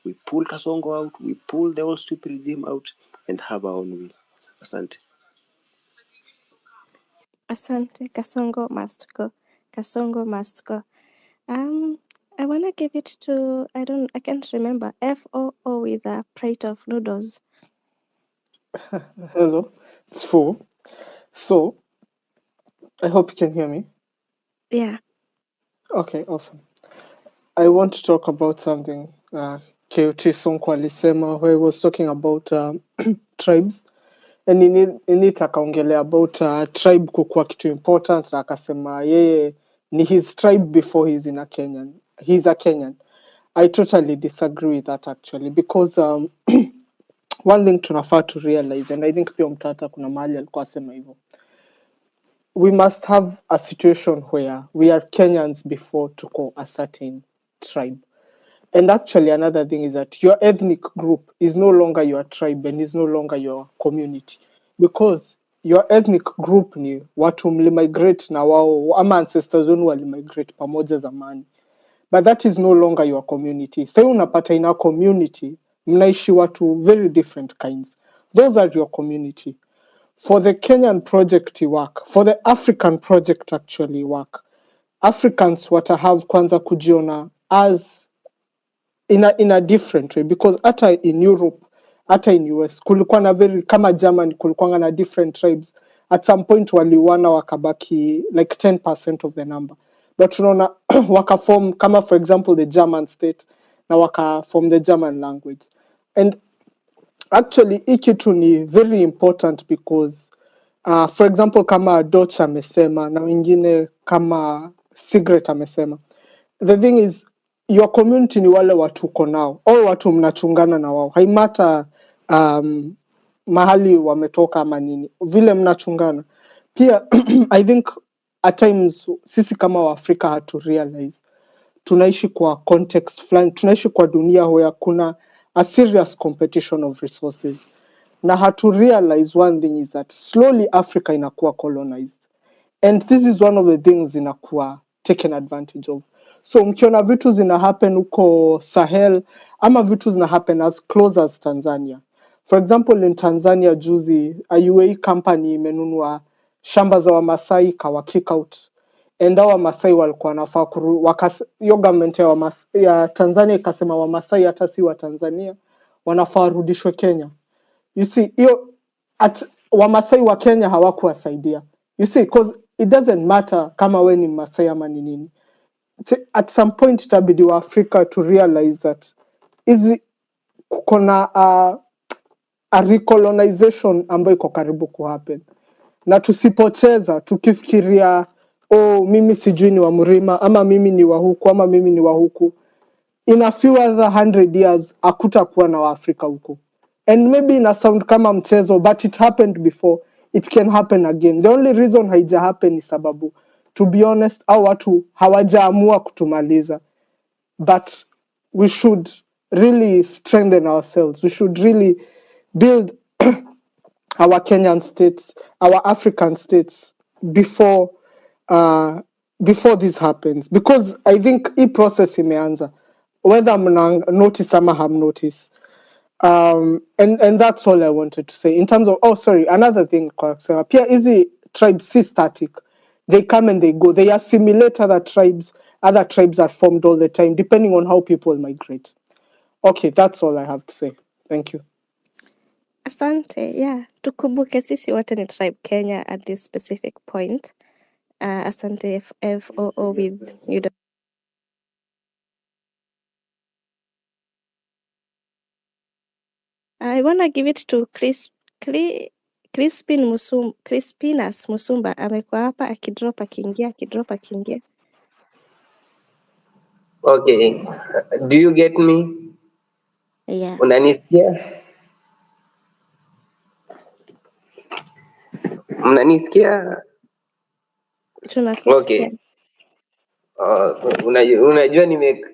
We pull Kasongo out, we pull the whole stupid regime out, and have our own way. Asante. Asante. Kasongo must go. Kasongo must go. I wanna give it to I can't remember. FOO with a plate of noodles. Hello, it's 4. So, I hope you can hear me. Yeah. Okay, awesome. I want to talk about something KOT Sonko alisema, where he was talking about tribes, and in it akaongelea about tribe kukuwa kitu important, na akasema yeye ni his tribe before he's a Kenyan. I totally disagree with that actually, because one thing tunafaa to realize, and I think pia Omtatah kuna mahali alikuwa asema hivyo, we must have a situation where we are Kenyans before to call a certain tribe. And actually another thing is that your ethnic group is no longer your tribe and is no longer your community, because your ethnic group ni watu mlimigrate na wao ama ancestors wenu walimigrate pamoja zamani, but that is no longer your community. Say unapata in a community mnaishi watu very different kinds, those are your community. For the Kenyan project to work, for the African project actually work, Africans have kwanza kujiona as in a different way, because hata in Europe hata in US kulikuwa na very kama German kulikuwa na different tribes at some point waliwana wakabaki like 10% of the number, but tunaona wakaform kama for example the German state na wakaform the German language. And actually hii kitu ni very important because for example kama Doch amesema na wengine kama Sigret amesema, the thing is your community ni wale watu uko nao au watu mnachungana na wao, haimata mahali wametoka ama nini, vile mnachungana pia. I think at times sisi kama Waafrika hatu realize tunaishi kwa context fulani, tunaishi kwa dunia where kuna a serious competition of resources, na hatu realize one thing is that slowly Africa inakuwa colonized, and this is one of the things inakuwa taken advantage of. So mkiona vitu zina happen huko Sahel ama vitu zina happen as close as Tanzania. For example in Tanzania juzi a UAE company imenunua shamba za Wamasai kawa kick out, and hao Wamasai walikuwa nafaa hiyo government ya Tanzania ikasema Wamasai hata si wa Tanzania wanafaa rudishwe Kenya. You see hiyo Wamasai wa Kenya hawakuwasaidia. You see, because it doesn't matter kama we ni Masai ama ni nini. At some point itabidi wa Africa to realize that kuna a recolonization ambayo iko karibu ku happen, na tusipoteza tukifikiria mimi sijui ni wa Mrima ama mimi ni wa huku ama mimi ni wa huku. In a few other 100 years hakutakuwa na Waafrika huko, and maybe ina sound kama mchezo, but it happened before, it can happen again. The only reason haija happen ni sababu, to be honest, au watu hawajaamua kutumaliza. But we should really strengthen ourselves, we should really build our Kenyan states, our African states before this happens, because I think hii process imeanza, whether mna notice ama ham notice. And that's all I wanted to say in terms of another thing kwa kusema pia hizi tribes si static, they come and they go, they assimilate other tribes are formed all the time depending on how people migrate. Okay, that's all I have to say. Thank you. Asante. Yeah, tukumbuke sisi wote ni tribe Kenya at this specific point. Asante FOO with you. I want to give it to Crispinus Musumba. Amekuwa hapa akidrop akiingia. Okay. Do you get me? Yeah. Unanisikia? Mnanisikia? Tunakusikia. Okay. Unajua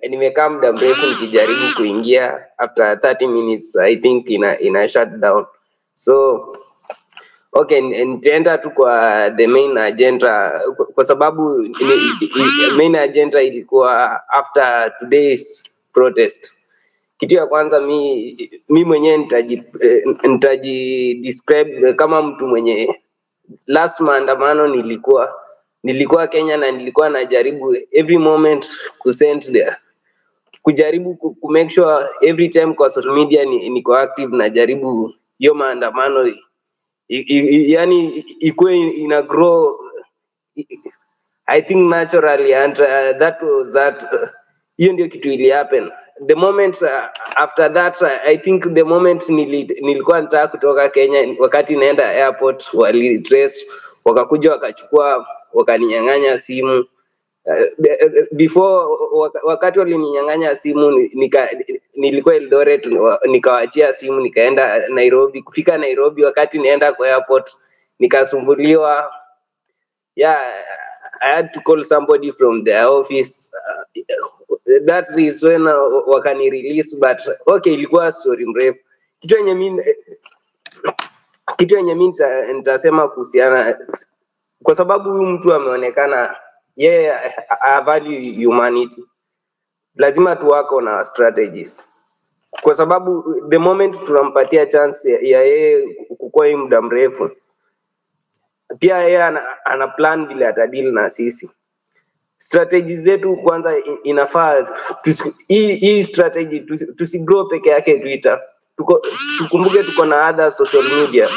nimekaa muda mrefu nikijaribu kuingia, after 30 minutes I think ina shut down. So okay, nitaenda tu kwa the main agenda kwa sababu main agenda ilikuwa after today's protest. Kitu ya kwanza mi mwenyewe nitaji describe kama mtu mwenye last maandamano nilikuwa Kenya, na nilikuwa najaribu every moment kusend there, kujaribu ku make sure every time kwa social media niko active, najaribu hiyo maandamano yani ikuwe ina grow, I think naturally, and that was that. Hiyo ndio kitu ili happen the moment after that. I think the moment nilikuwa nataka kutoka Kenya, wakati naenda airport wali trace, wakakuja wakachukua, wakaninyang'anya simu. Before wakati walininyang'anya simu nilikuwa Eldoret, nikawaachia simu, nikaenda Nairobi. Kufika Nairobi, wakati nienda kwa airport nikasumbuliwa. Yeah, I had to call somebody from their office. That is when wakani release, but okay, ilikuwa story mrefu. Kitu yenye mimi nitasema kuhusiana, kwa sababu huyu mtu ameonekana I value humanity, lazima tu wako na strategies, kwa sababu the moment tunampatia chance ya yeye kukua hii muda mrefu, pia yeye ana plan vile atadili na sisi. Strategy zetu kwanza inafaa hii strategy tusigrow peke yake Twitter, tukumbuke tuko na other social media,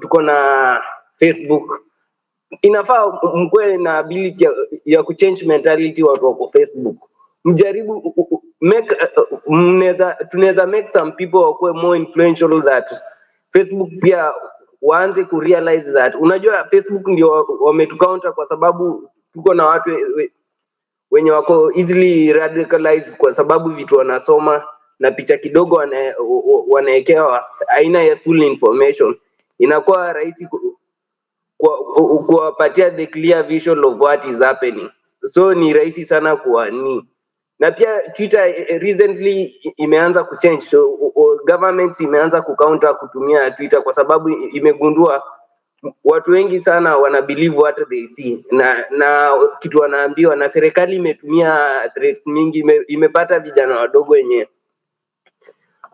tuko na Facebook. Inafaa mkwe na ability ya kuchange mentality watu wako Facebook. Mjaribu make tunaweza make some people wakwe more influential that Facebook pia waanze ku realize that unajua Facebook ndio wametucounter kwa sababu tuko na watu wenye wako easily radicalized kwa sababu vitu wanasoma na picha kidogo wanaekewa aina ya full information. Inakuwa rahisi kuwapatia the clear vision of what is happening. So ni rahisi sana kuani. Na pia Twitter recently imeanza kuchange. So, government imeanza kucounter kutumia Twitter kwa sababu imegundua watu wengi sana wana believe what they see na kitu wanaambiwa, na serikali imetumia threats mingi, imepata vijana wadogo wenye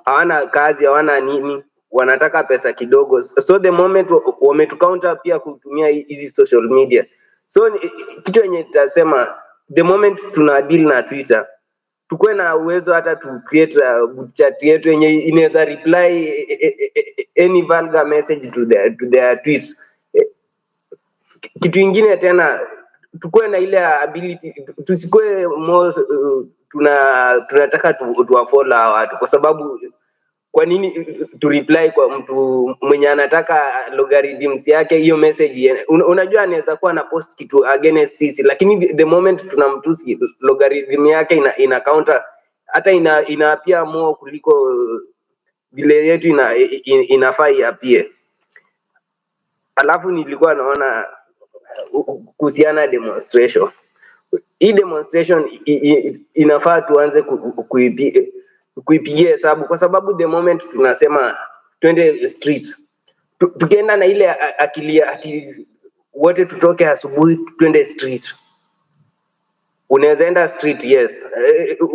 hawana kazi, hawana nini, wanataka pesa kidogo. So the moment wametucounter pia kutumia hizi social media. So kitu yenye tutasema the moment tuna deal na Twitter, tukue na uwezo hata to create a chat yetu yenye inaweza reply any vulgar message to their tweets. Kitu kingine tena, tukue na ile ability, tusikue more tunataka tuwafollow watu, kwa sababu kwa nini tu reply kwa mtu mwenye anataka logarithms yake hiyo message? Unajua anaweza kuwa na post kitu against sisi, lakini the moment tunamtusi logarithm yake ina counter, hata ina pia more kuliko vile yetu inafaa yapie. Alafu nilikuwa naona kuhusiana demonstration. Hii demonstration inafaa tuanze kuipigia hesabu, kwa sababu the moment tunasema twende street, tukienda na ile akili ati wote tutoke asubuhi twende street. Unaweza enda street, yes.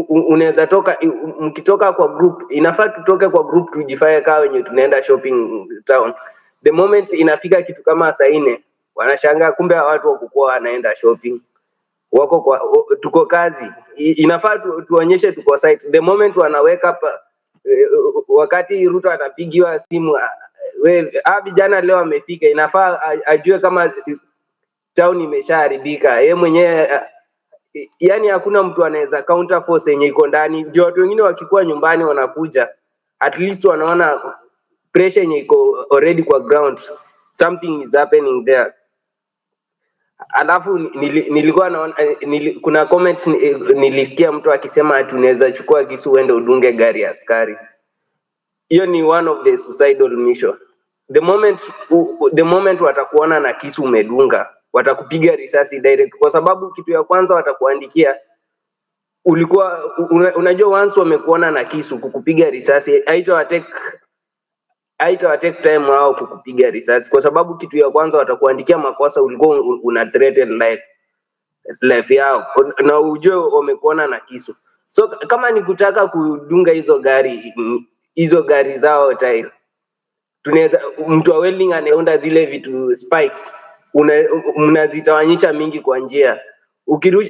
Unaweza toka, mkitoka kwa group, inafaa tutoke kwa group tujifaye kama wenye tunaenda shopping town. The moment inafika kitu kama saa 4, wanashangaa kumbe watu wakokuwa wanaenda shopping, wako kwa tuko kazi. Inafaa tuonyeshe tuko site. The moment wana wake up, wakati Ruto atapigiwa simu, vijana leo wamefika, inafaa ajue kama town imeshaharibika. Yeye mwenyewe yani hakuna mtu anaweza counter force yenye iko ndani. Ndio watu wengine wakikuwa nyumbani wanakuja, at least wanaona pressure yenye iko already kwa ground, something is happening there. Alafu nilikuwa naona kuna comment nilisikia mtu akisema tunaweza chukua kisu uende udunge gari ya askari. Hiyo ni one of the suicidal mission. The moment watakuona na kisu umedunga, watakupiga risasi direct, kwa sababu kitu ya kwanza watakuandikia ulikuwa unajua once wamekuona na kisu kukupiga risasi haita take time wao kukupiga risasi, kwa sababu kitu ya kwanza watakuandikia makosa ulikuwa una threaten life yao, na ujue wamekuona na kisu. So kama ni kutaka kudunga hizo gari zao tire, tunaweza mtu wa welding anaunda zile vitu spikes, mnazitawanyisha mingi kwa njia.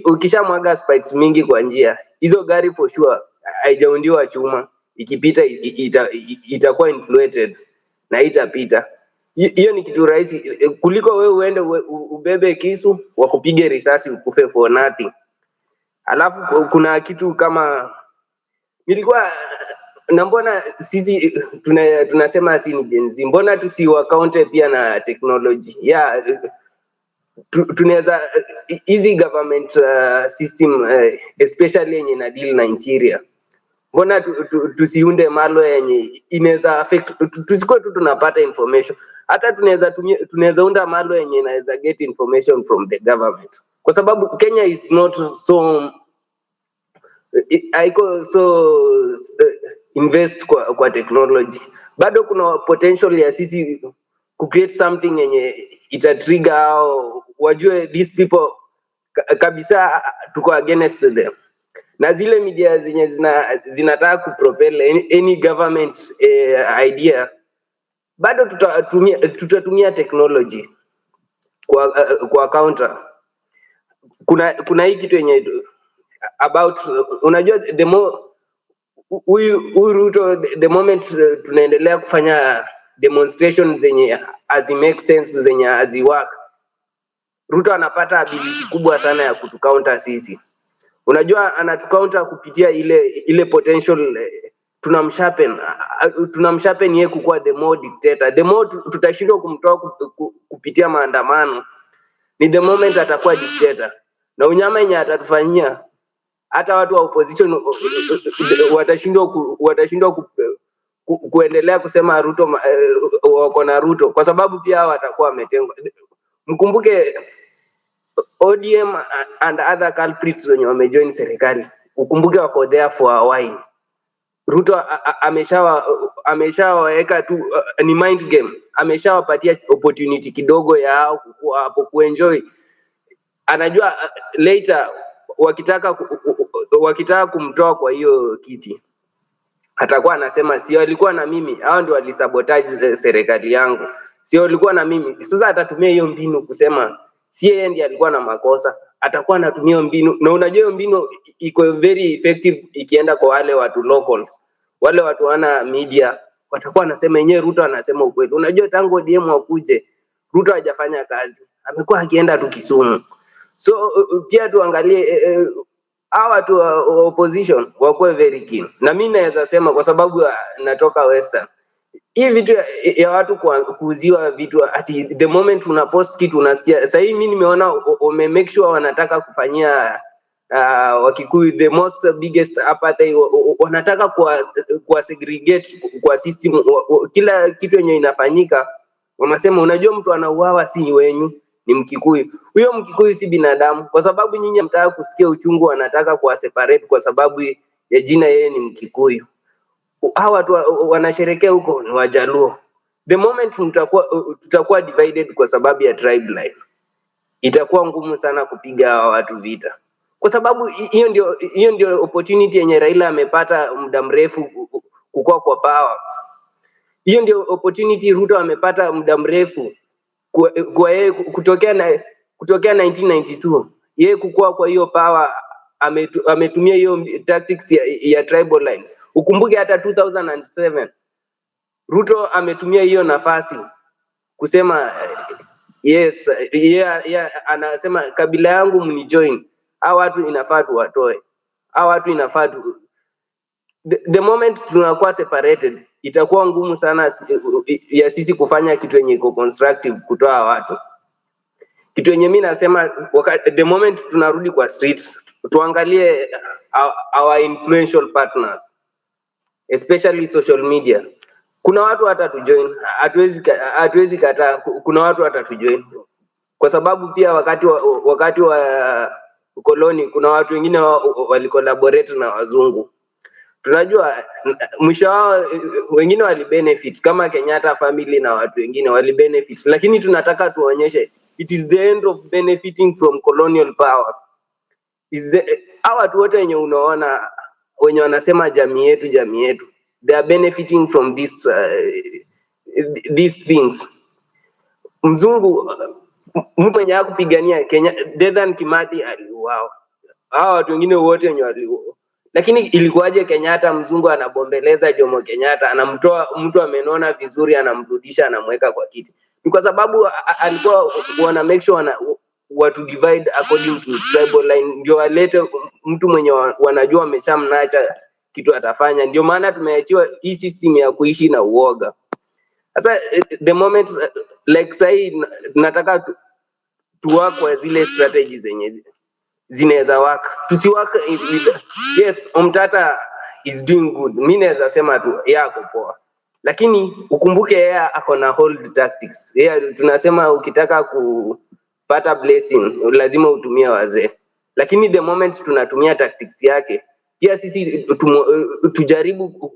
Ukishamwaga spikes mingi kwa njia, hizo gari for sure haijaundiwa chuma, ikipita itakuwa inflated na itapita. Hiyo ni kitu rahisi kuliko wewe uende ubebe kisu wakupige risasi ukufe for nothing. Alafu kuna kitu kama nilikuwa na mbona sisi tunasema si ni Gen Z, mbona tusiwakaunte pia na technology? Yeah, tunaweza easy government system, especially yenye na deal na interior. Mbona tusiunde malo yenye inaweza affect, tusikuwe tu tunapata information. Hata tunaweza unda malo yenye inaweza get information from the government, kwa sababu Kenya is not so invest kwa technology. Bado kuna potential ya sisi ku create something yenye ita trigger au wajue these people kabisa tuko against them. Na zile media zenye zinataka kupropel any government idea, bado tutatumia technology kwa counter. Kuna hii kitu yenye about, unajua the more huyu Ruto the moment tunaendelea kufanya demonstrations zenye make sense zenye work, Ruto anapata ability kubwa sana ya kutucounter sisi. Unajua anatucounter kupitia ile potential tunamsharpen yeye kukuwa the more dictator. The more tutashindwa kumtoa kupitia maandamano, ni the moment atakuwa dictator. Na unyama yenye atatufanyia, hata watu wa opposition watashindwa kuendelea kusema Ruto wako na Ruto, kwa sababu pia watakuwa wametengwa. Mkumbuke ODM and other culprits wenye wamejoin serikali, ukumbuke wako there for a while. Ruto ameshawaweka tu ni mind game, ameshawapatia opportunity kidogo yao kukua hapo kuenjoy. Anajua later wakitaka kumtoa kwa hiyo kiti, atakuwa anasema sio alikuwa na mimi, hao ndio walisabotage serikali yangu, sio alikuwa na mimi. Sasa atatumia hiyo mbinu kusema si yeye ndiye alikuwa na makosa, atakuwa anatumia hiyo mbinu. Na unajua hiyo mbinu iko very effective ikienda kwa wale watu locals, wale watu wana media, watakuwa anasema yenyewe Ruto anasema ukweli. Unajua tangu ODM wakuje, Ruto hajafanya kazi, amekuwa akienda tu Kisumu. So pia tuangalie hawa watu wa opposition wakuwe very keen. Na mimi naweza sema kwa sababu natoka Western, hii vitu ya watu kuuziwa vitu ati the moment una post kitu unasikia. Sasa hii mimi nimeona make sure wanataka kufanyia Wakikuyu the most biggest apartheid, wanataka kwa segregate kwa system. Kila kitu yenye inafanyika wanasema unajua mtu anauawa si wenyu, ni Mkikuyu. Huyo Mkikuyu si binadamu, kwa sababu nyinyi hamtaka kusikia uchungu, wanataka kwa separate kwa sababu ya jina yeye ni Mkikuyu. Hawa watu wanasherekea huko ni Wajaluo. The moment tutakuwa divided kwa sababu ya tribe line, itakuwa ngumu sana kupiga hawa watu vita, kwa sababu hiyo ndio opportunity yenye Raila amepata muda mrefu kukua kwa power. Hiyo ndio opportunity Ruto amepata muda mrefu kwa yeye kutokea 1992 yeye kukua kwa hiyo power. Ametumia hiyo tactics ya tribal lines. Ukumbuke hata 2007 Ruto ametumia hiyo nafasi kusema yes, anasema kabila yangu mnijoin, hao watu inafaa tuwatoe, hao watu inafaa the moment tunakuwa separated, itakuwa ngumu sana ya sisi kufanya kitu yenye iko constructive kutoa watu. Kitu yenye mimi nasema the moment tunarudi kwa streets, tuangalie our influential partners, especially social media. Kuna watu watatujoin, hatuwezi kataa, kuna watu watatujoin, kwa sababu pia wakati wa koloni kuna watu wengine walicollaborate na wazungu. Tunajua mwisho wao wengine walibenefit, kama Kenyatta family na watu wengine walibenefit, lakini tunataka tuonyeshe it is the end of benefiting from colonial power. Hawa watu wote wenye unaona wenye wanasema jamii yetu, they are benefiting from these things. Mzungu mtu mwenye hakupigania Kenya, Dedan Kimathi aliuawa, hawa watu wengine wote wenye waliuawa. Lakini ilikuwaje Kenyatta mzungu anabombeleza Jomo Kenyatta, anamtoa mtu amenona vizuri, anamrudisha, anamweka kwa kiti? Ni kwa sababu alikuwa wana make sure watu divide according to tribal line, ndio walete mtu mwenye wanajua ameshamnacha kitu atafanya. Ndio maana tumeachiwa hii system ya kuishi na uoga. Sasa the moment like say nataka tuwa kwa zile strategies zenye zinaweza work, tusiwork with yes Omtatah is doing good, mimi naweza sema tu yako poa, lakini ukumbuke yeye ako na hold tactics. Yeye tunasema ukitaka kupata blessing lazima utumie wazee, lakini the moment tunatumia tactics yake pia sisi tujaribu,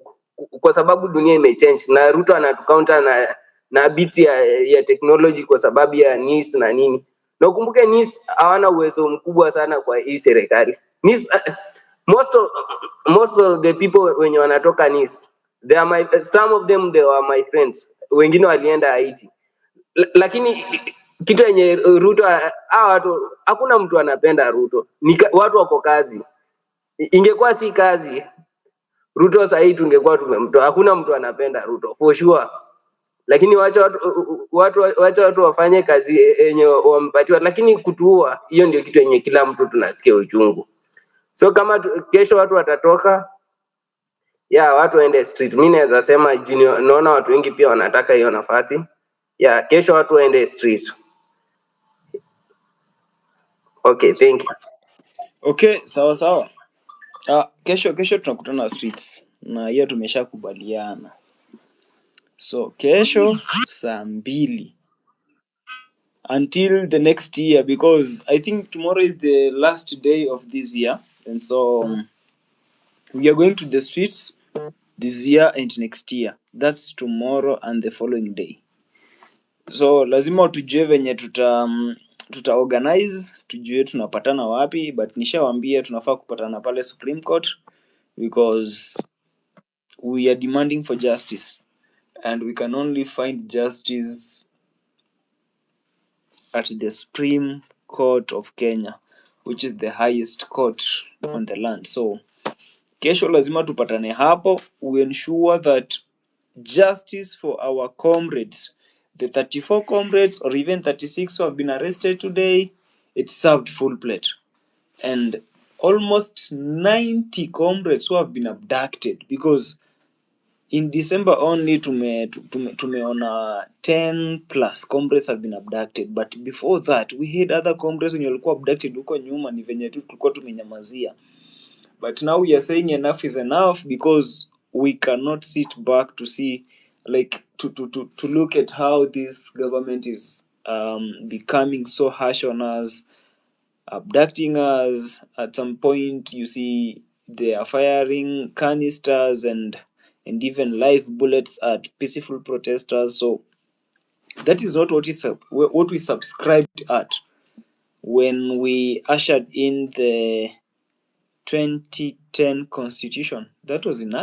kwa sababu dunia imechange na Ruto anatucounter na bit ya technology kwa sababu ya NIS na nini. Na ukumbuke NIS hawana uwezo mkubwa sana kwa hii serikali. NIS most of the people wenye wanatoka NIS, they are some of them they were my friends, wengine walienda Haiti. Lakini kitu yenye Ruto watu, hakuna mtu anapenda Ruto, ni watu wako kazi. Ingekuwa si kazi, Ruto sahii tungekuwa tumemtoa. Hakuna mtu anapenda Ruto for sure, lakini wacha watu wafanye kazi yenye wampatiwa, lakini kutuua, hiyo ndio kitu yenye kila mtu tunasikia uchungu. So kama kesho watu watatoka, watu waende street. Mimi naweza sema junior, naona watu wengi pia wanataka hiyo nafasi. Kesho watu waende street. Okay, thank you. Okay, sawa. Kesho tunakutana streets na hiyo tumeshakubaliana. So kesho saa 2 until the next year, because I think tomorrow is the last day of this year, and so we are going to the streets this year and next year. That's tomorrow and the following day. So lazima tujue venye tuta organize, tujue tunapatana wapi, but nishawaambia tunafaa kupatana pale Supreme Court because we are demanding for justice, and we can only find justice at the Supreme Court of Kenya, which is the highest court on the land. So kesho lazima tupatane hapo. We ensure that justice for our comrades, the 34 comrades or even 36 who have been arrested today, it's served full plate. And almost 90 comrades who have been abducted, because in December only tumeona 10 plus comrades have been abducted, but before that we had other comrades wenye walikuwa abducted huko nyuma, ni venye tu tulikuwa tumenyamazia. But now we are saying enough is enough, because we cannot sit back to see, like, to look at how this government is becoming so harsh on us, abducting us. At some point you see they are firing canisters and even live bullets at peaceful protesters. So that is not what we subscribed at when we ushered in the 2010 constitution. That was in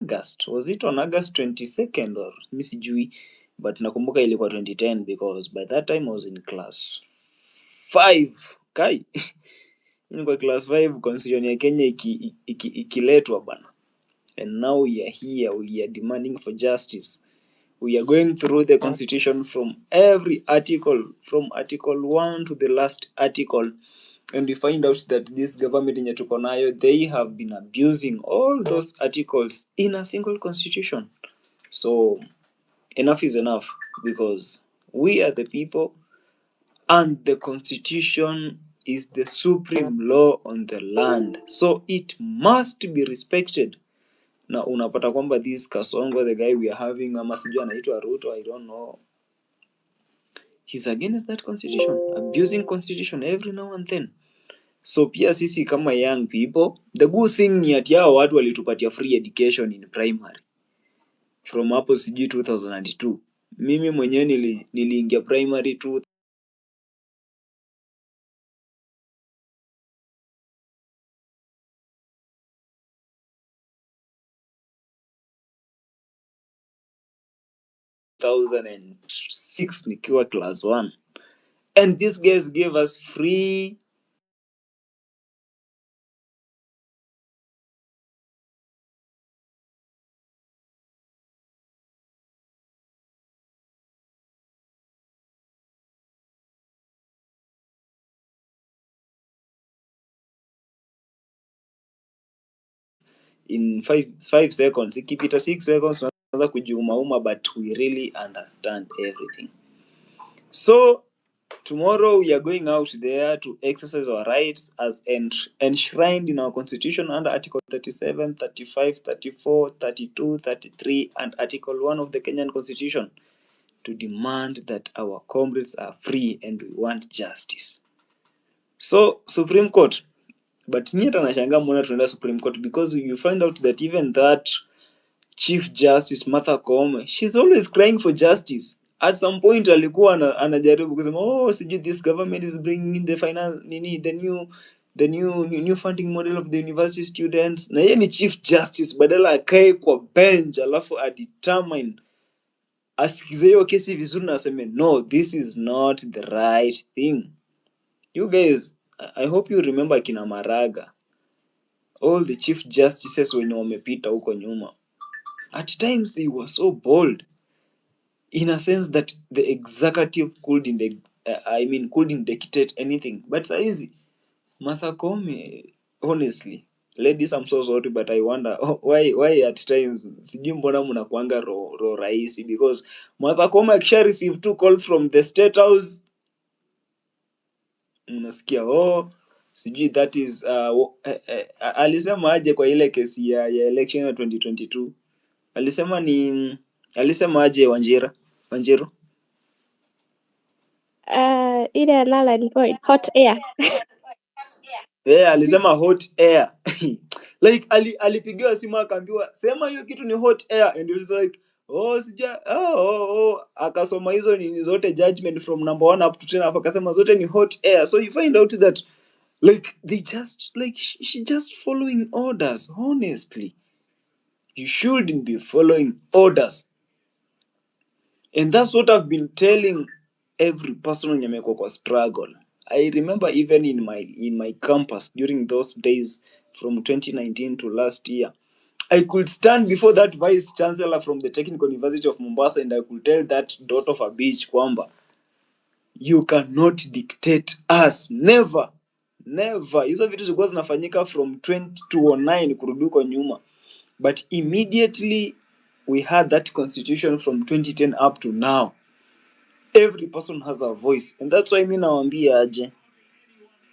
August. Was it on August 22nd or misijui, but nakumbuka ilikuwa 2010 because by that time I was in class 5. Kai nilikuwa class 5, constitution ya Kenya ikiletwa bana. And now we are here, we are demanding for justice. We are going through the constitution from every article, from article 1 to the last article, and we find out that this government yenye tuko nayo, they have been abusing all those articles in a single constitution. So enough is enough, because we are the people and the constitution is the supreme law on the land, so it must be respected. Na unapata kwamba this Kasongo, the guy we are having, ama sijui anaitwa Ruto, I don't know, he's against that constitution, abusing constitution every now and then. So pia sisi kama young people, the good thing ni ati hao watu walitupatia free education in primary from hapo sijui 2002. Mimi mwenyewe niliingia primary 2006 nikiwa class 1, and these guys gave us free in 5 seconds. Ikipita 6 seconds tunaanza kujiumauma, but we really understand everything. So tomorrow we are going out there to exercise our rights as enshrined in our constitution under Article 37, 35, 34, 32, 33 and Article 1 of the Kenyan Constitution, to demand that our comrades are free and we want justice. So Supreme Court, but mimi hata nashangaa mbona tunaenda Supreme Court, because you find out that even that Chief Justice Martha Koome, she's always crying for justice. At some point alikuwa anajaribu kusema sijui this government is bringing in the finance the new funding model of the university students, na yeye ni Chief Justice, badala akae kwa bench alafu determine asikize hiyo kesi vizuri na aseme no, this is not the right thing. You guys, I hope you remember kina Maraga all the chief justices wenye wamepita huko nyuma, at times they were so bold in a sense that the executive couldn't dictate anything. But saizi Martha Koome, honestly, ladies, I'm so sorry, but I wonder why at times sijui mbona mnakuanga ro rahisi, because Martha Koome akisha receive 2 call from the State House, unasikia sijui that is alisema aje kwa ile kesi ya election ya 2022, alisema aje Wanjiru Ile anala ni hot air. alisema hot air. Like alipigiwa simu akaambiwa sema hiyo kitu ni hot air, and he was like akasoma hizo nini zote, judgment from number 1 up to 10, afa akasema zote ni hot air. So you find out that like they just like she just following orders. Honestly, you shouldn't be following orders, and that's what I've been telling every person when amekuwa kwa struggle. I remember even in my campus during those days from 2019 to last year, I could stand before that vice chancellor from the Technical University of Mombasa, and I could tell that daughter of a bitch kwamba you cannot dictate us. Never. Hizo vitu zilikuwa zinafanyika from 2009 kurudi huko nyuma, but immediately we had that constitution from 2010 up to now. Every person has a voice, and that's why mimi nawaambia aje,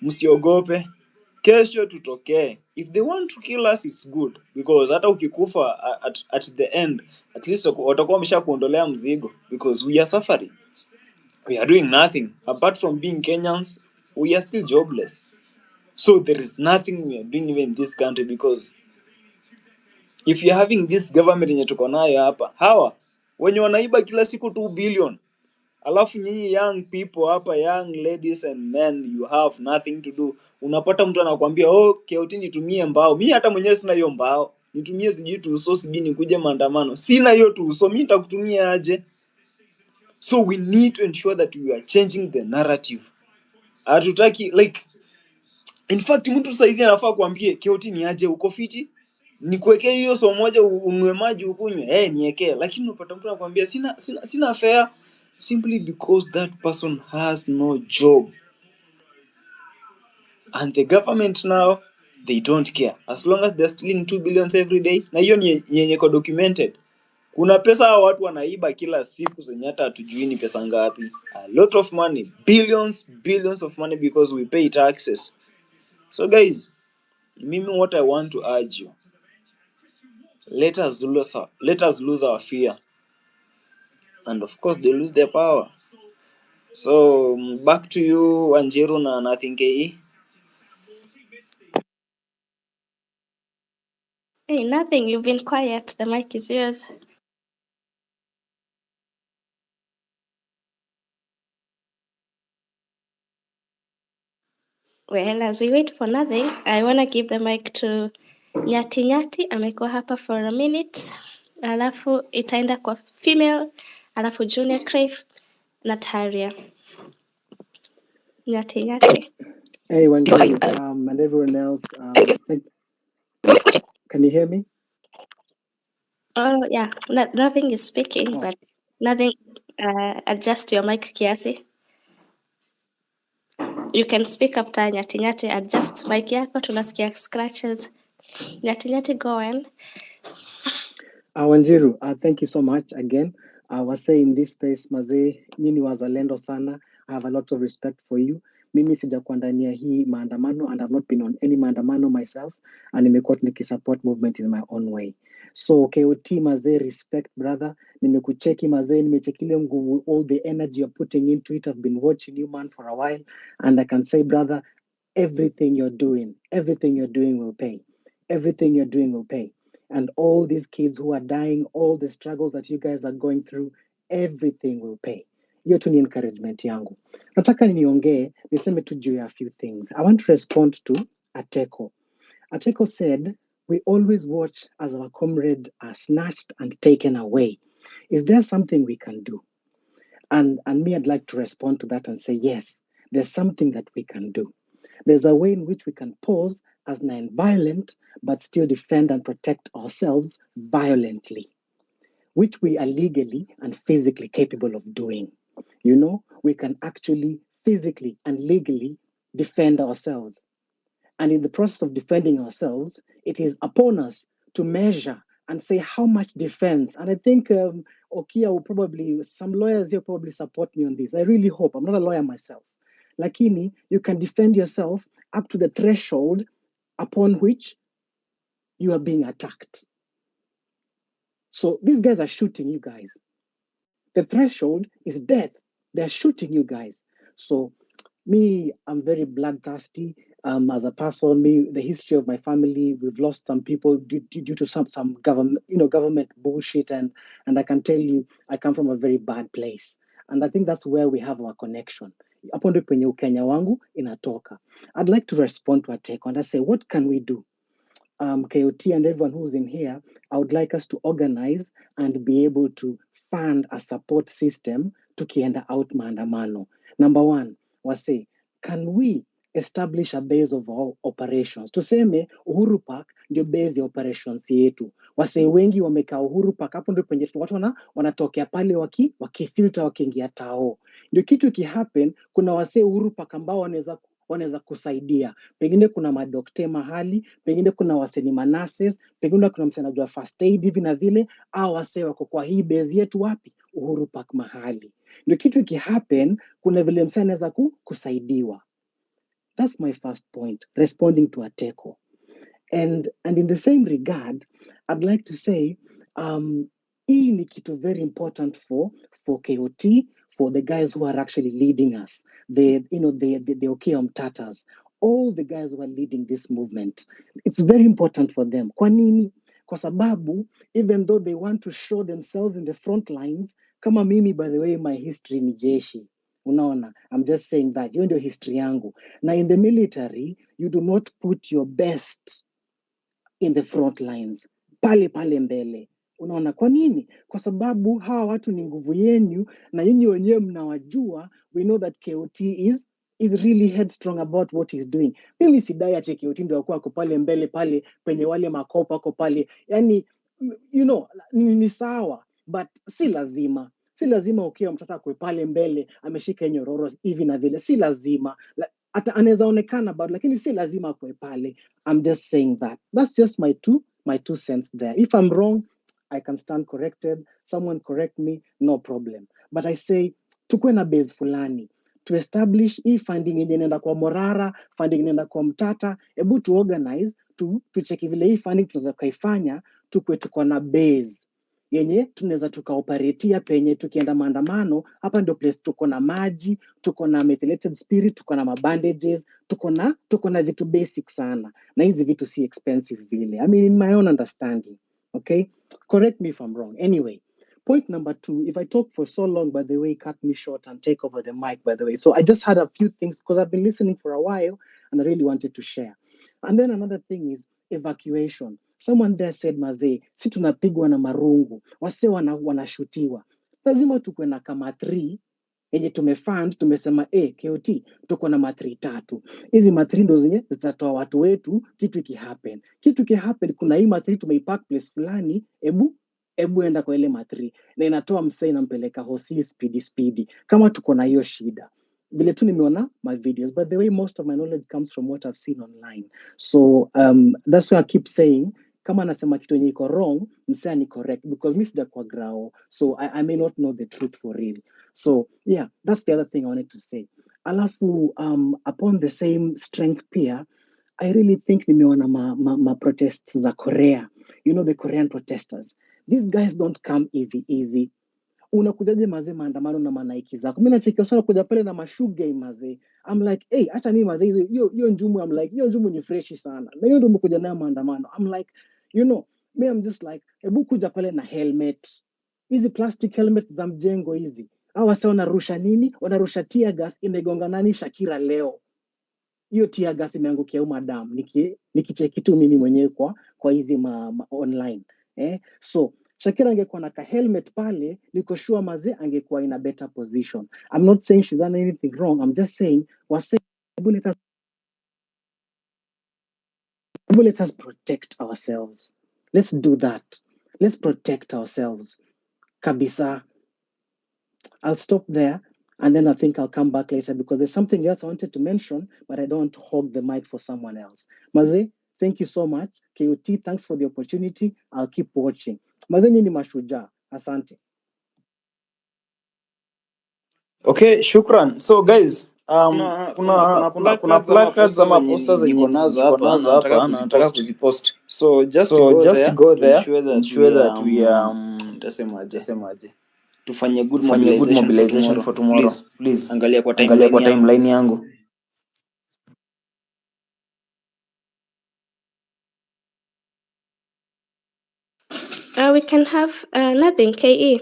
msiogope, kesho tutokee. If they want to kill us, it's good, because hata ukikufa at the end, at least watakuwa wameshakuondolea mzigo, because we are suffering, we are doing nothing apart from being Kenyans. We are still jobless, so there is nothing we are doing even in this country, because if you're having this government yenye tuko nayo hapa, hawa wenye wanaiba kila siku 2 billion, alafu nyinyi young people hapa, young ladies and men, you have nothing to do. Unapata mtu anakuambia Keuti nitumie mbao. Mimi hata mwenyewe sina hiyo mbao, nitumie sijui tuuso, sijui nikuje maandamano, sina hiyo tuuso, mimi nitakutumia aje? So we need to ensure that we are changing the narrative. Hatutaki like, in fact mtu saizi anafaa kuambie Keuti ni aje, uko fiti, nikuwekee hiyo so moja unwe maji ukunywe, niwekee. Lakini unapata mtu anakuambia sina fare, simply because that person has no job, and the government now, they don't care as long as they're stealing 2 billion every day. Na hiyo ni yenye ko documented. Kuna pesa hao watu wanaiba kila siku zenye hata hatujui ni pesa ngapi. A lot of money, billions of money, because we pay taxes. So guys, mimi what I want to urge you, let us lose our fear, and of course they lose their power. So back to you Wanjiru na nothing KE. Hey, nothing. You've been quiet. The mic is yours. Well, as we wait for nothing, I want to give the mic to Nyati. Amekuwa hapa for a minute. Alafu itaenda kwa female. Alafu Junior Crave na Taria. Nyati. Hey, Wanjiru, and everyone else. Can you hear me? Oh, yeah. Nothing is speaking, Oh. but nothing. Adjust your mic kiasi. You can speak after Nyati. Adjust mic yako, tunasikia scratches. Nyati, go on. Wanjiru, thank you so much again. I was saying this space, mazee, nyinyi wazalendo sana. I have a lot of respect for you. Mimi sijakuwa ndani ya hii maandamano, and I've not been on any maandamano myself, and nimekuwa nikisupport movement in my own way. So KOT mazee, respect brother. Nimekucheki mazee, nimechekile nguvu, all the energy you're putting into it. I've been watching you man for a while, and I can say brother, everything you're doing will pay. Everything you're doing will pay. And all these kids who are dying, all the struggles that you guys are going through, everything will pay. Hiyo tu ni encouragement yangu. Nataka niongee, niseme tu juu ya a few things. I want to respond to Ateko. Ateko said, we always watch as our comrades are snatched and taken away. Is there something we can do? And me, I'd like to respond to that and say, yes, there's something that we can do. There's a way in which we can pause as non-violent, but still defend and protect ourselves violently, which we are legally and physically capable of doing. You know, we can actually physically and legally defend ourselves. And in the process of defending ourselves, it is upon us to measure and say how much defense. And I think Okiya will probably, some lawyers here probably support me on this. I really hope. I'm not a lawyer myself. Lakini, you can defend yourself up to the threshold upon which you are being attacked. So these guys are shooting you guys. The threshold is death. They're shooting you guys. So me, I'm very bloodthirsty as a person. Me, the history of my family, we've lost some people due to some government bullshit, and I can tell you, I come from a very bad place, and I think that's where we have our connection. Hapo ndipo penye Ukenya wangu inatoka. I'd like to respond to a take and I say, what can we do? KOT and everyone who's in here, I would like us to organize and be able to fund a support system tukienda out maandamano. Number one, wase, can we establish a base of our operations? Tuseme Uhuru Park ndio base ya operations yetu. Wase wengi wamekaa Uhuru Park, hapo ndio penye watu wanatokea pale wakifilter wakiingia tao. Ndio kitu kihappen, kuna wase Uhuru Park ambao wanaweza kusaidia. Pengine kuna madokte mahali, pengine kuna waseni manases, pengine kuna msee anajua first aid hivi na vile, au wase wako kwa hii base yetu wapi? Uhuru Park mahali. Ndio kitu kihappen, kuna vile msee anaweza kusaidiwa. That's my first point, responding to Ateko. And in the same regard, I'd like to say, hii ni kitu very important for KOT, for the guys who are actually leading us, the Okiya Omtatahs, all the guys who are leading this movement. It's very important for them. Kwa nini? Kwa sababu, even though they want to show themselves in the front lines, kama mimi, by the way, my history ni jeshi. Unaona, I'm just saying that. Hiyo ndio history yangu. Now in the military, you do not put your best in the front lines, pale mbele. Unaona kwa nini? Kwa sababu hawa watu ni nguvu yenu na nyinyi wenyewe mnawajua. We know that KOT is really headstrong about what he's doing. Mimi sidai ati KOT ndio ako pale mbele pale penye wale makopa ako pale. Yani, you know, ni sawa, but si lazima. Si lazima Okiya Omtatah kwe pale mbele ameshika nyororo hivi na vile. Si lazima. Hata anaweza onekana bado, lakini si lazima kwe pale. I'm just saying that. That's just my two cents there. If I'm wrong, I can stand corrected. Someone correct me, no problem. But I say, tukwe na base fulani. To establish hii funding yenye inaenda kwa Morara, funding inaenda kwa Omtatah, ebu to organize, to check vile hii funding tunaweza kaifanya, tukwe tuko na base yenye tunaweza tukaoperatia penye tukienda maandamano. Hapa ndio place tuko na maji, tuko na methylated spirit, tuko na mabandages, tuko na vitu basic sana, na hizi vitu si expensive vile. I mean, in my own understanding. Okay, correct me if I'm wrong. Anyway, point number 2, if I talk for so long, by the way, cut me short and take over the mic, by the way. So I just had a few things because I've been listening for a while and I really wanted to share. And then another thing is evacuation. Someone there said, mazee, si tunapigwa na marungu, wase wanashutiwa. Lazima tukwe na kama 3 yenye tumefund, tumesema KOT tuko na ma3 3. Hizi ma3 ndo zenye zitatoa watu wetu kitu kihappen. Kitu kihappen, kuna hii ma3 tumeipack place fulani, ebu enda kwa ile ma3 na inatoa msee inampeleka hosi speedy. Kama tuko na hiyo shida. Vile tu nimeona my videos, but the way most of my knowledge comes from what I've seen online. So that's why I keep saying, kama nasema kitu yenye iko wrong, msee ni correct, because mi sija kwa grao, so I may not know the truth for real. So yeah, that's the other thing I wanted to say. Alafu upon the same strength pia, I really think nimeona ma protests za Korea. You know, the Korean protesters. These guys don't come hivi. Unakujaje mazee maandamano na manaiki zako? Mimi nachekia sana kuja pale na mashuge mazee. I'm like, hey, hata mimi mazee hiyo njumu, I'm like, hiyo njumu ni freshi sana. Na hiyo ndio umekuja nayo maandamano. I'm like, you know, me I'm just like, hebu kuja pale na helmet. Hizi plastic helmet za mjengo hizi. Hao wasa wanarusha nini? Wanarusha tear gas, imegonga nani Shakira leo. Hiyo tear gas imeangukia madam. Nikicheki tu mimi mwenyewe kwa hizi online. So Shakira angekuwa na ka helmet pale, niko sure mazee angekuwa in a better position. I'm not saying she's done anything wrong. I'm just saying, let us Let us protect ourselves. Let's do that. Let's protect ourselves. Kabisa. I'll stop there and then I think I'll come back later because there's something else I wanted to mention, but I don't want to hog the mic for someone else. Maze, thank you so much. KOT, thanks for the opportunity. I'll keep watching. Maze nyinyi mashujaa. Asante. Okay, shukran. So guys, Kuna kuna placards placards ama ama posters posters zenye niko nazo niko hapa nazo na nataka hapa na nataka kuzipost. kuzipost. So just So go just there, go there, ensure that ensure that we nitasemaje, tasemaje, tufanye good tufanye good mobilization for mobilization tomorrow. for tomorrow. Please Please angalia kwa angalia timeline kwa yangu. timeline yangu. We can have nothing, KE.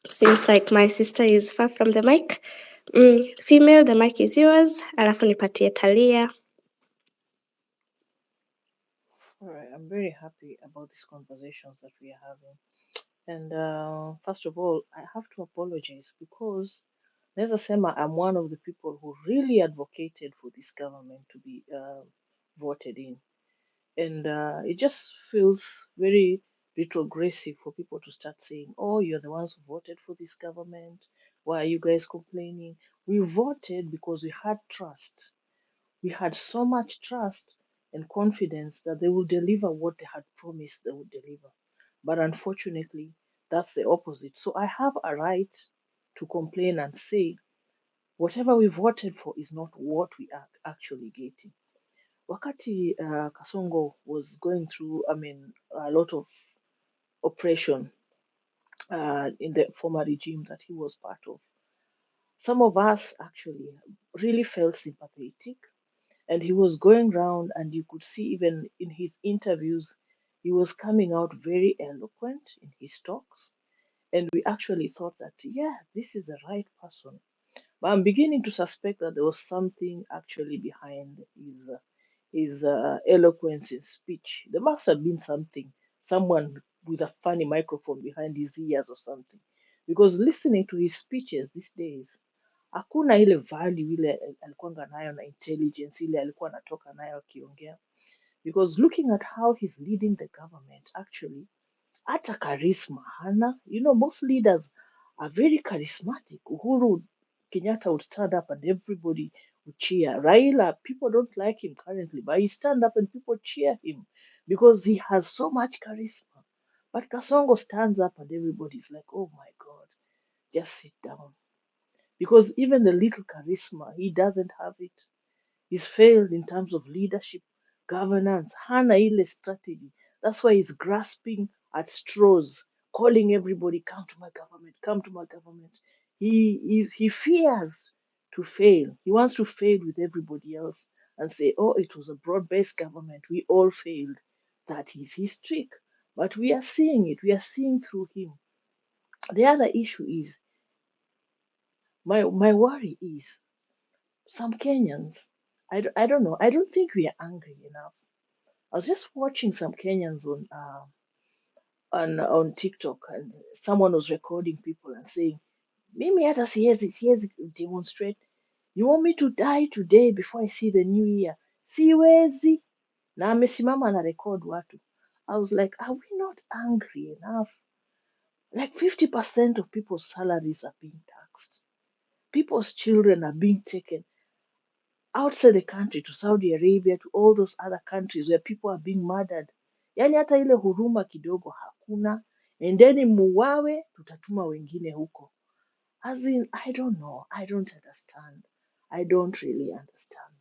Seems like my sister is far from the mic. Female, the mic is yours. Alafu nipatie Talia. All right, I'm very happy about these conversations that we are having. And first of all, I have to apologize because Neza Sema, I'm one of the people who really advocated for this government to be voted in. And it just feels very retrogressive for people to start saying, oh, you're the ones who voted for this government. Why are you guys complaining? We voted because we had trust. We had so much trust and confidence that they will deliver what they had promised they would deliver. But unfortunately, that's the opposite. So I have a right to complain and say whatever we voted for is not what we are actually getting. Wakati Kasongo was going through, a lot of oppression in the former regime that he was part of, some of us actually really felt sympathetic. And he was going around, and you could see even in his interviews, he was coming out very eloquent in his talks. And we actually thought that, yeah, this is the right person. But I'm beginning to suspect that there was something actually behind his eloquence in speech. There must have been something, someone with a funny microphone behind his ears or something. Because listening to his speeches these days, hakuna ile value ile alikuwanga nayo na intelligence ile alikuwa anatoka nayo akiongea, because looking at how he's leading the government, actually hata charisma hana. Most leaders are very charismatic. Uhuru Kenyatta would stand up and everybody would cheer. Raila, people don't like him currently, but he stand up and people cheer him because he has so much charisma. But Kasongo stands up and everybody's like, oh my God, just sit down, because even the little charisma, he doesn't have it. He's failed in terms of leadership, governance, hana ile strategy. That's why he's grasping at straws, calling everybody, come to my government, come to my government. He fears to fail. He wants to fail with everybody else and say, oh, it was a broad-based government. We all failed. That is his trick. But we are seeing it. We are seeing through him. The other issue is, my worry is, some Kenyans, I don't know, I don't think we are angry enough. I was just watching some Kenyans on TikTok, and someone was recording people and saying, Mimi hata siwezi demonstrate. You want me to die today before I see the new year? Siwezi. Na amesimama na record watu. I was like, are we not angry enough? Like 50% of people's salaries are being taxed. People's children are being taken outside the country to Saudi Arabia, to all those other countries where people are being murdered. Yani hata ile huruma kidogo hakuna. Endeni muwawe, tutatuma wengine huko. As in, I don't know. I don't understand. I don't really understand.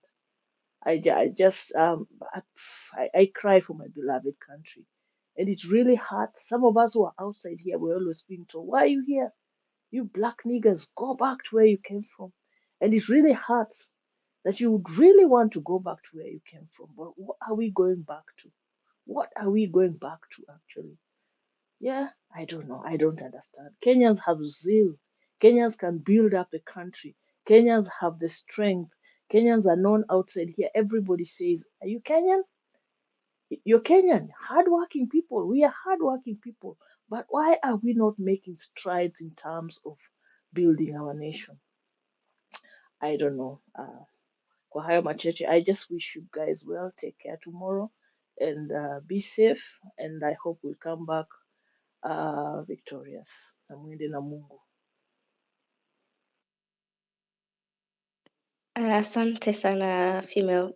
I just I cry for my beloved country, and it really hurts. Some of us who are outside here, we're always being told, "Why are you here? You black niggers, go back to where you came from." And it really hurts that you would really want to go back to where you came from. But what are we going back to? What are we going back to actually? Yeah, I don't know. I don't understand. Kenyans have zeal. Kenyans can build up the country. Kenyans have the strength. Kenyans are known outside here. Everybody says, are you Kenyan? You're Kenyan. Hardworking people. We are hardworking people. But why are we not making strides in terms of building our nation? I don't know. Kwa hayo machache, I just wish you guys well. Take care tomorrow and be safe. And I hope we'll come back victorious. Na mwende na Mungu. Asante sana female.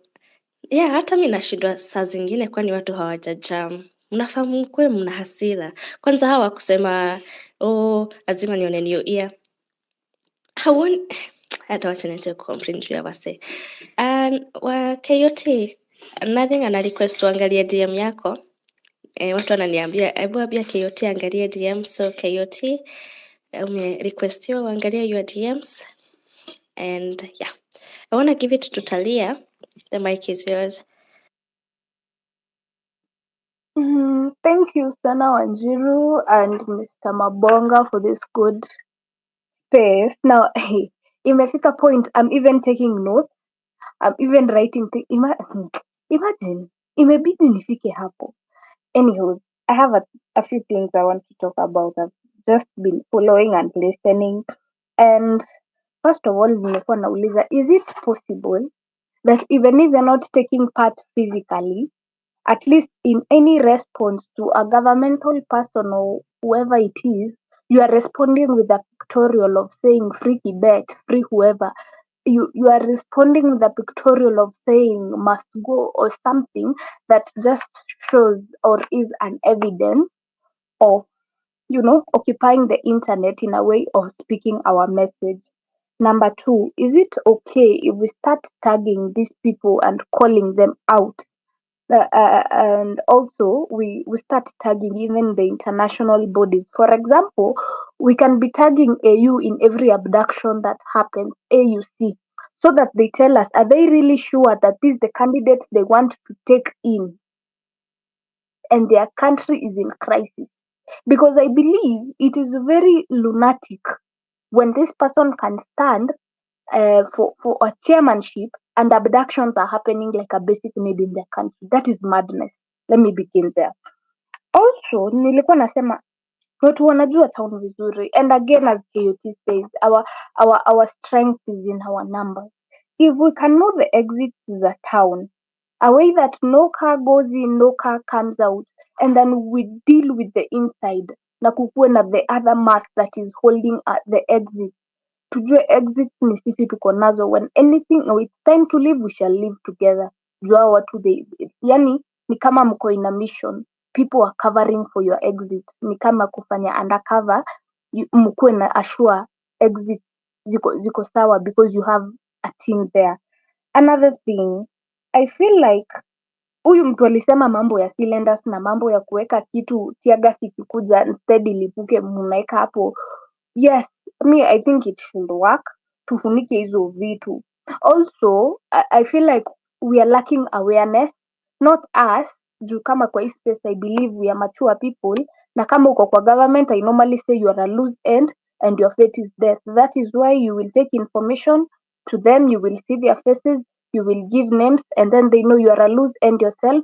Yeah, hata mi nashindwa saa zingine kwani watu hawajajam. Mnafahamu kwe mna hasira. Kwanza hawa kusema lazima nione niyo ear. Hawoni hata wacha niache kucomplain juu ya wase. Wa KOT, nothing ana request tuangalie DM yako. Watu wananiambia hebu ambia KOT angalie DM, so KOT requestiwa uangalie your DMs and yeah. I want to give it to Talia. The mic is yours. Thank you sana Wanjiru and Mr. Mabonga for this good space. Now, imefika point I'm even taking notes. I'm even writing things. Imagine, imebidi nifike hapo. Anyways, I have a few things I want to talk about. I've just been following and listening. And first of all, nimekuwa nauliza, is it possible that even if you're not taking part physically, at least in any response to a governmental person or whoever it is, you are responding with a pictorial of saying free Tibet, free whoever. You are responding with a pictorial of saying must go or something that just shows or is an evidence of, occupying the internet in a way of speaking our message. Number two, is it okay if we start tagging these people and calling them out? And also we start tagging even the international bodies. For example, we can be tagging AU in every abduction that happens, AUC, so that they tell us, are they really sure that this is the candidates they want to take in and their country is in crisis? Because I believe it is very lunatic when this person can stand for a chairmanship and abductions are happening like a basic need in their country. That is madness. Let me begin there. Also, nilikuwa nasema watu wanajua town vizuri, and again as KOT says, our strength is in our numbers. If we can know the exits is a town, a way that no car goes in, no car comes out, and then we deal with the inside na kukuwe na the other mass that is holding at the exit. Tujue exits ni sisi tuko nazo. When anything or it's time to live, we shall live together. Jua watu yani ni kama mko in a mission, people are covering for your exit. Ni kama kufanya undercover, mkuwe na assure exit ziko sawa because you have a team there. Another thing, I feel like huyu mtu alisema mambo ya cylinders na mambo ya kuweka kitu tiagas ikikuja instead ilipuke mnaeka hapo. Yes, I think it should work. Tufunike hizo vitu. Also, I feel like we are lacking awareness, not us. Juu kama kwa hii space I believe we are mature people, na kama uko kwa government I normally say you are a loose end and your fate is death. That is why you will take information to them, you will see their faces, you will give names, and then they know you are a loose end yourself.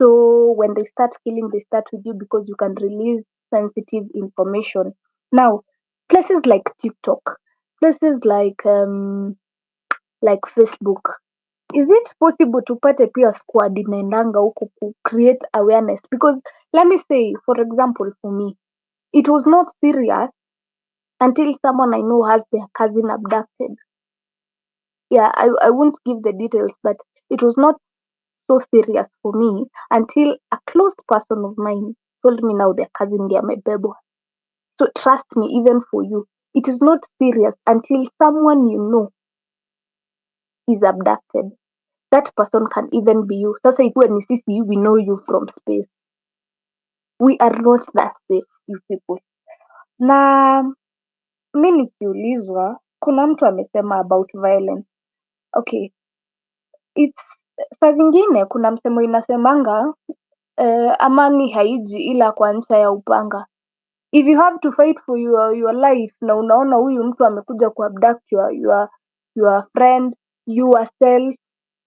So when they start killing, they start with you because you can release sensitive information. Now, places like TikTok, places like Facebook, is it possible tupate pia squad inaendanga huku ku create awareness? Because let me say, for example, for me, it was not serious until someone I know has their cousin abducted. Yeah, I won't give the details, but it was not so serious for me until a close person of mine told me now their cousin ndiye amebebwa. So trust me, even for you, it is not serious until someone you know is abducted. That person can even be you. Sasa ikuwe ni sisi, we know you from space. We are not that safe, you people. Na mi nikiulizwa, kuna mtu amesema about violence. Okay, saa zingine kuna msemo inasemanga amani haiji ila kwa ncha ya upanga. If you have to fight for your life na unaona huyu mtu amekuja kuabduct your friend, yourself,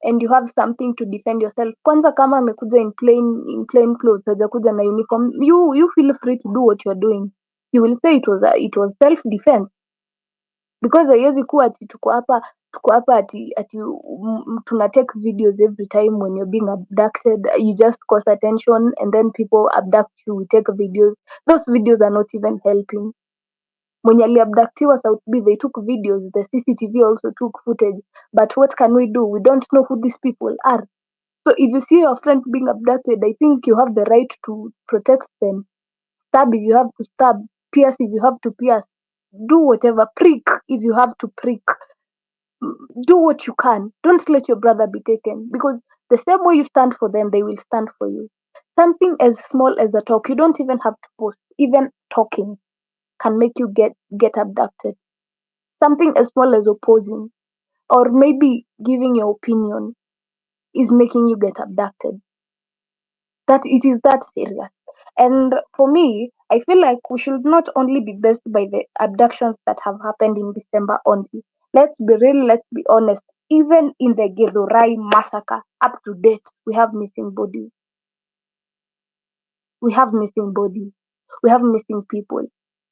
and you have something to defend yourself. Kwanza kama amekuja in plain clothes, hajakuja na uniform, you feel free to do what you're doing. You will say it was self defense, because haiwezi kuwa ati tuko hapa ati tuna take videos every time when you're being abducted. You just cause attention and then people abduct you, we take videos. Those videos are not even helping. Mwenye aliabductiwa South B, they took videos, the CCTV also took footage, but what can we do? We don't know who these people are. So if you see your friend being abducted, I think you have the right to protect them. Stab if you have to stab, pierce if you have to pierce, do whatever, prick if you have to prick. Do what you can. Don't let your brother be taken, because the same way you stand for them, they will stand for you. Something as small as a talk, you don't even have to post. Even talking can make you get abducted. Something as small as opposing or maybe giving your opinion is making you get abducted. That it is that serious. And for me, I feel like we should not only be based by the abductions that have happened in December only. Let's be real, let's be honest. Even in the Githurai massacre, up to date, we have missing bodies. We have missing bodies. We have missing people.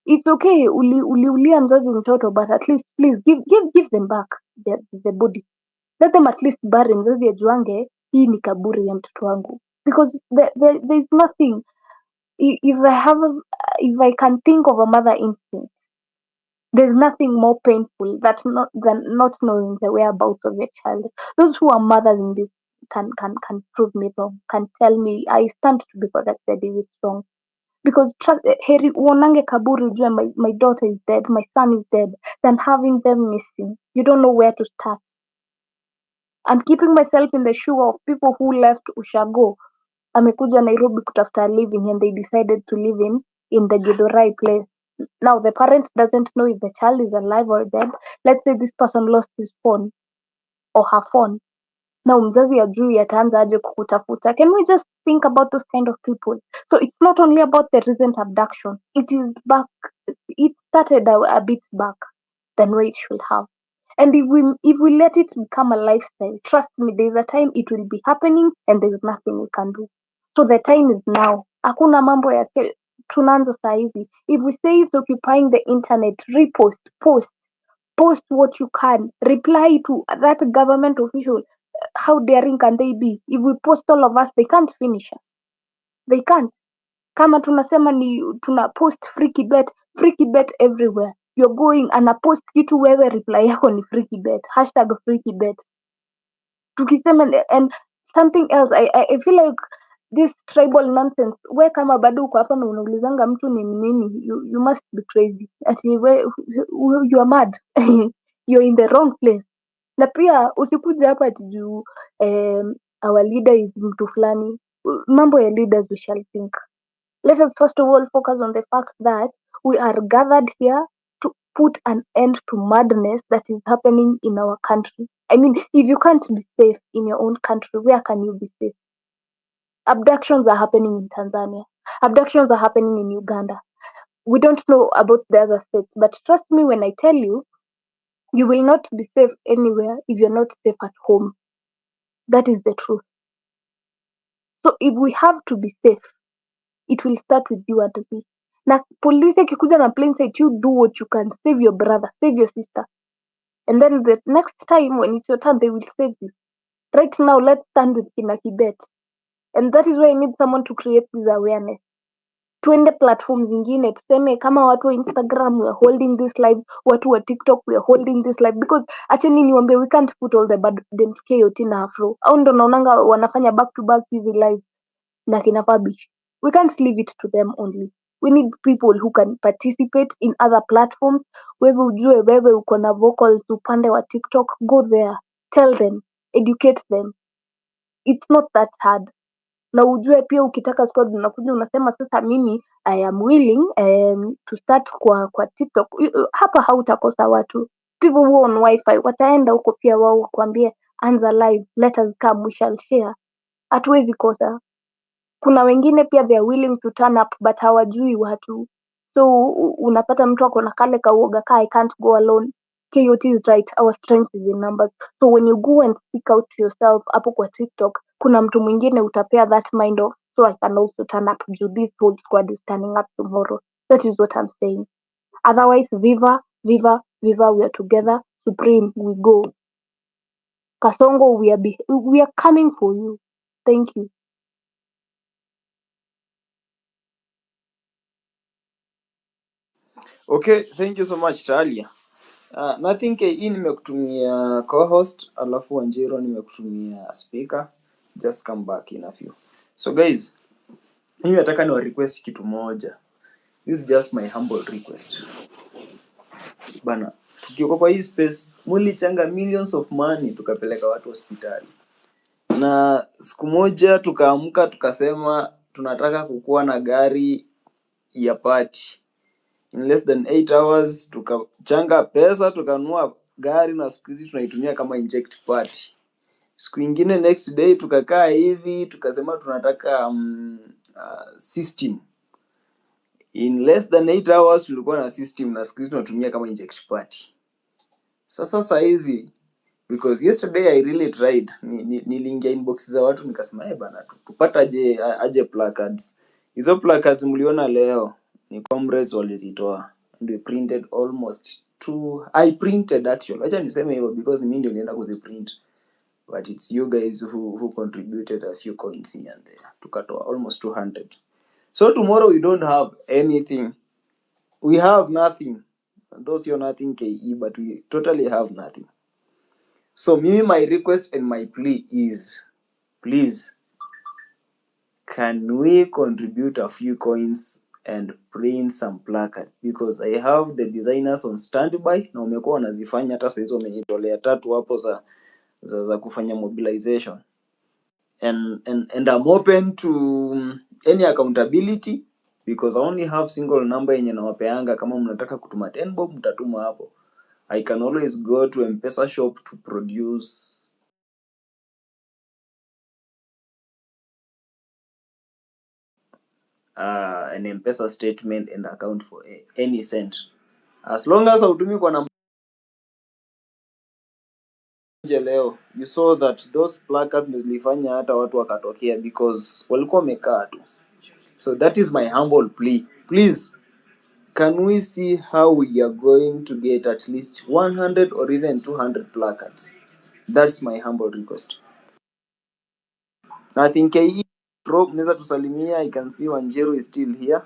It's okay, uliulia mzazi mtoto, but at least please give them back the body. Let them at least bury mzazi ajuange hii ni kaburi ya mtoto wangu. Because there's nothing, if I can think of a mother instinct, there's nothing more painful than not knowing the whereabouts of your child. Those who are mothers in this can prove me wrong, can tell me I stand to be corrected if it's wrong. Because heri uonange kaburi ujue my daughter is dead, my son is dead, than having them missing. You don't know where to start. I'm keeping myself in the shoe of people who left Ushago, amekuja Nairobi kutafuta living, and they decided to live in the Githurai place. Now the parent doesn't know if the child is alive or dead. Let's say this person lost his phone or her phone. Now mzazi ajui ataanza aje kukutafuta. Can we just think about those kind of people? So it's not only about the recent abduction. It started a bit back than where it should have. And if we let it become a lifestyle, trust me, there's a time it will be happening and there's nothing we can do. So the time is now. Hakuna mambo ya tunaanza saa hizi. If we say it's occupying the internet, repost, post what you can, reply to that government official. How daring can they be? If we post all of us, they can't finish us. They can't. Kama tunasema ni tuna post freaky bet everywhere. You're going and a post kitu wewe reply yako ni freaky bet. #freakybet. Tukisema and something else, I feel like this tribal nonsense. We kama bado uko hapa na unaulizanga mtu ni nini, you must be crazy. Ati you are mad. You're in the wrong place. Na pia usikuja hapa ati juu our leader is mtu fulani. Mambo ya leaders we shall think. Let us first of all focus on the fact that we are gathered here to put an end to madness that is happening in our country. I mean, if you can't be safe in your own country, where can you be safe? Abductions are happening in Tanzania. Abductions are happening in Uganda. We don't know about the other states, but trust me when I tell you, you will not be safe anywhere if you're not safe at home. That is the truth. So if we have to be safe, it will start with you and me. Na polisi akikuja na plain sight, you do what you can, save your brother, save your sister, and then the next time when it's your turn, they will save you. Right now, let's stand with kina Kibet, and that is why I need someone to create this awareness. Tuende platforms zingine tuseme kama watu wa Instagram we are holding this live, watu wa TikTok we are holding this live, because acheni niwaambie, we can't put all the burden to KOT na Afro. Au ndo naonanga wanafanya back to back hizi live na kina Fabish. We can't leave it to them only. We need people who can participate in other platforms. Wewe ujue wewe uko na vocals upande wa TikTok, go there, tell them, educate them. It's not that hard. Na ujue pia ukitaka squad unakuja unasema sasa mimi I am willing to start kwa TikTok. Hapa hautakosa watu. People who on wifi wataenda huko pia wao wakwambie anza live, let us come, we shall share. Hatuwezi kosa. Kuna wengine pia they are willing to turn up but hawajui watu. So unapata mtu ako na kale kauoga ka I can't go alone. KOT is right, our strength is in numbers. So when you go and speak out to yourself hapo kwa TikTok, kuna mtu mwingine utapea that mind of, so I can also turn up to this whole squad is turning up tomorrow. That is what I'm saying. Otherwise, viva, viva, viva, we are together. Supreme, we go. Kasongo, we are coming for you. Thank you. Okay, thank you so much Talia. Nothing KE nimekutumia co-host, alafu Wanjiro nimekutumia speaker. Just come back in a few. So guys, mimi nataka ni request kitu moja. This is just my humble request. Bana, tukiwa kwa hii space, mulichanga millions of money tukapeleka watu hospitali. Na siku moja tukaamka tukasema tunataka kukuwa na gari ya party. In less than 8 hours tukachanga pesa tukanunua gari na siku hizi tunaitumia kama inject party. Siku ingine next day tukakaa hivi tukasema tunataka system. In less than 8 hours tulikuwa na system na siku hizi tunatumia kama inject party. Sasa hizi, because yesterday I really tried, niliingia inbox za watu nikasema bana tupata aje placards. Hizo placards mliona leo ni comrades walizitoa, and we printed almost I printed actually, acha niseme hivyo because mimi ndio nienda kuziprint, but it's you guys who contributed a few coins here and there. Tukatoa almost 200. So tomorrow we don't have anything, we have nothing. Those you're nothing KE, but we totally have nothing. So me, my request and my plea is, please, can we contribute a few coins and print some placard? Because I have the designers on standby na wamekuwa wanazifanya, hata sasa hizo wamenitolea 3 hapo za kufanya mobilization. And I'm open to any accountability because I only have single number yenye nawapeanga. Kama mnataka kutuma 10 bob mtatuma hapo. I can always go to M-Pesa shop to produce an M-Pesa statement and account for any cent. As long as hautumi kwa namba leo, you saw that those placards nilifanya hata watu wakatokea because walikuwa wamekaa tu. So that is my humble plea. Please, can we see how we are going to get at least 100 or even 200 placards? That's my humble request. I think KE Rob neza tusalimia. I can see Wanjiru is still here.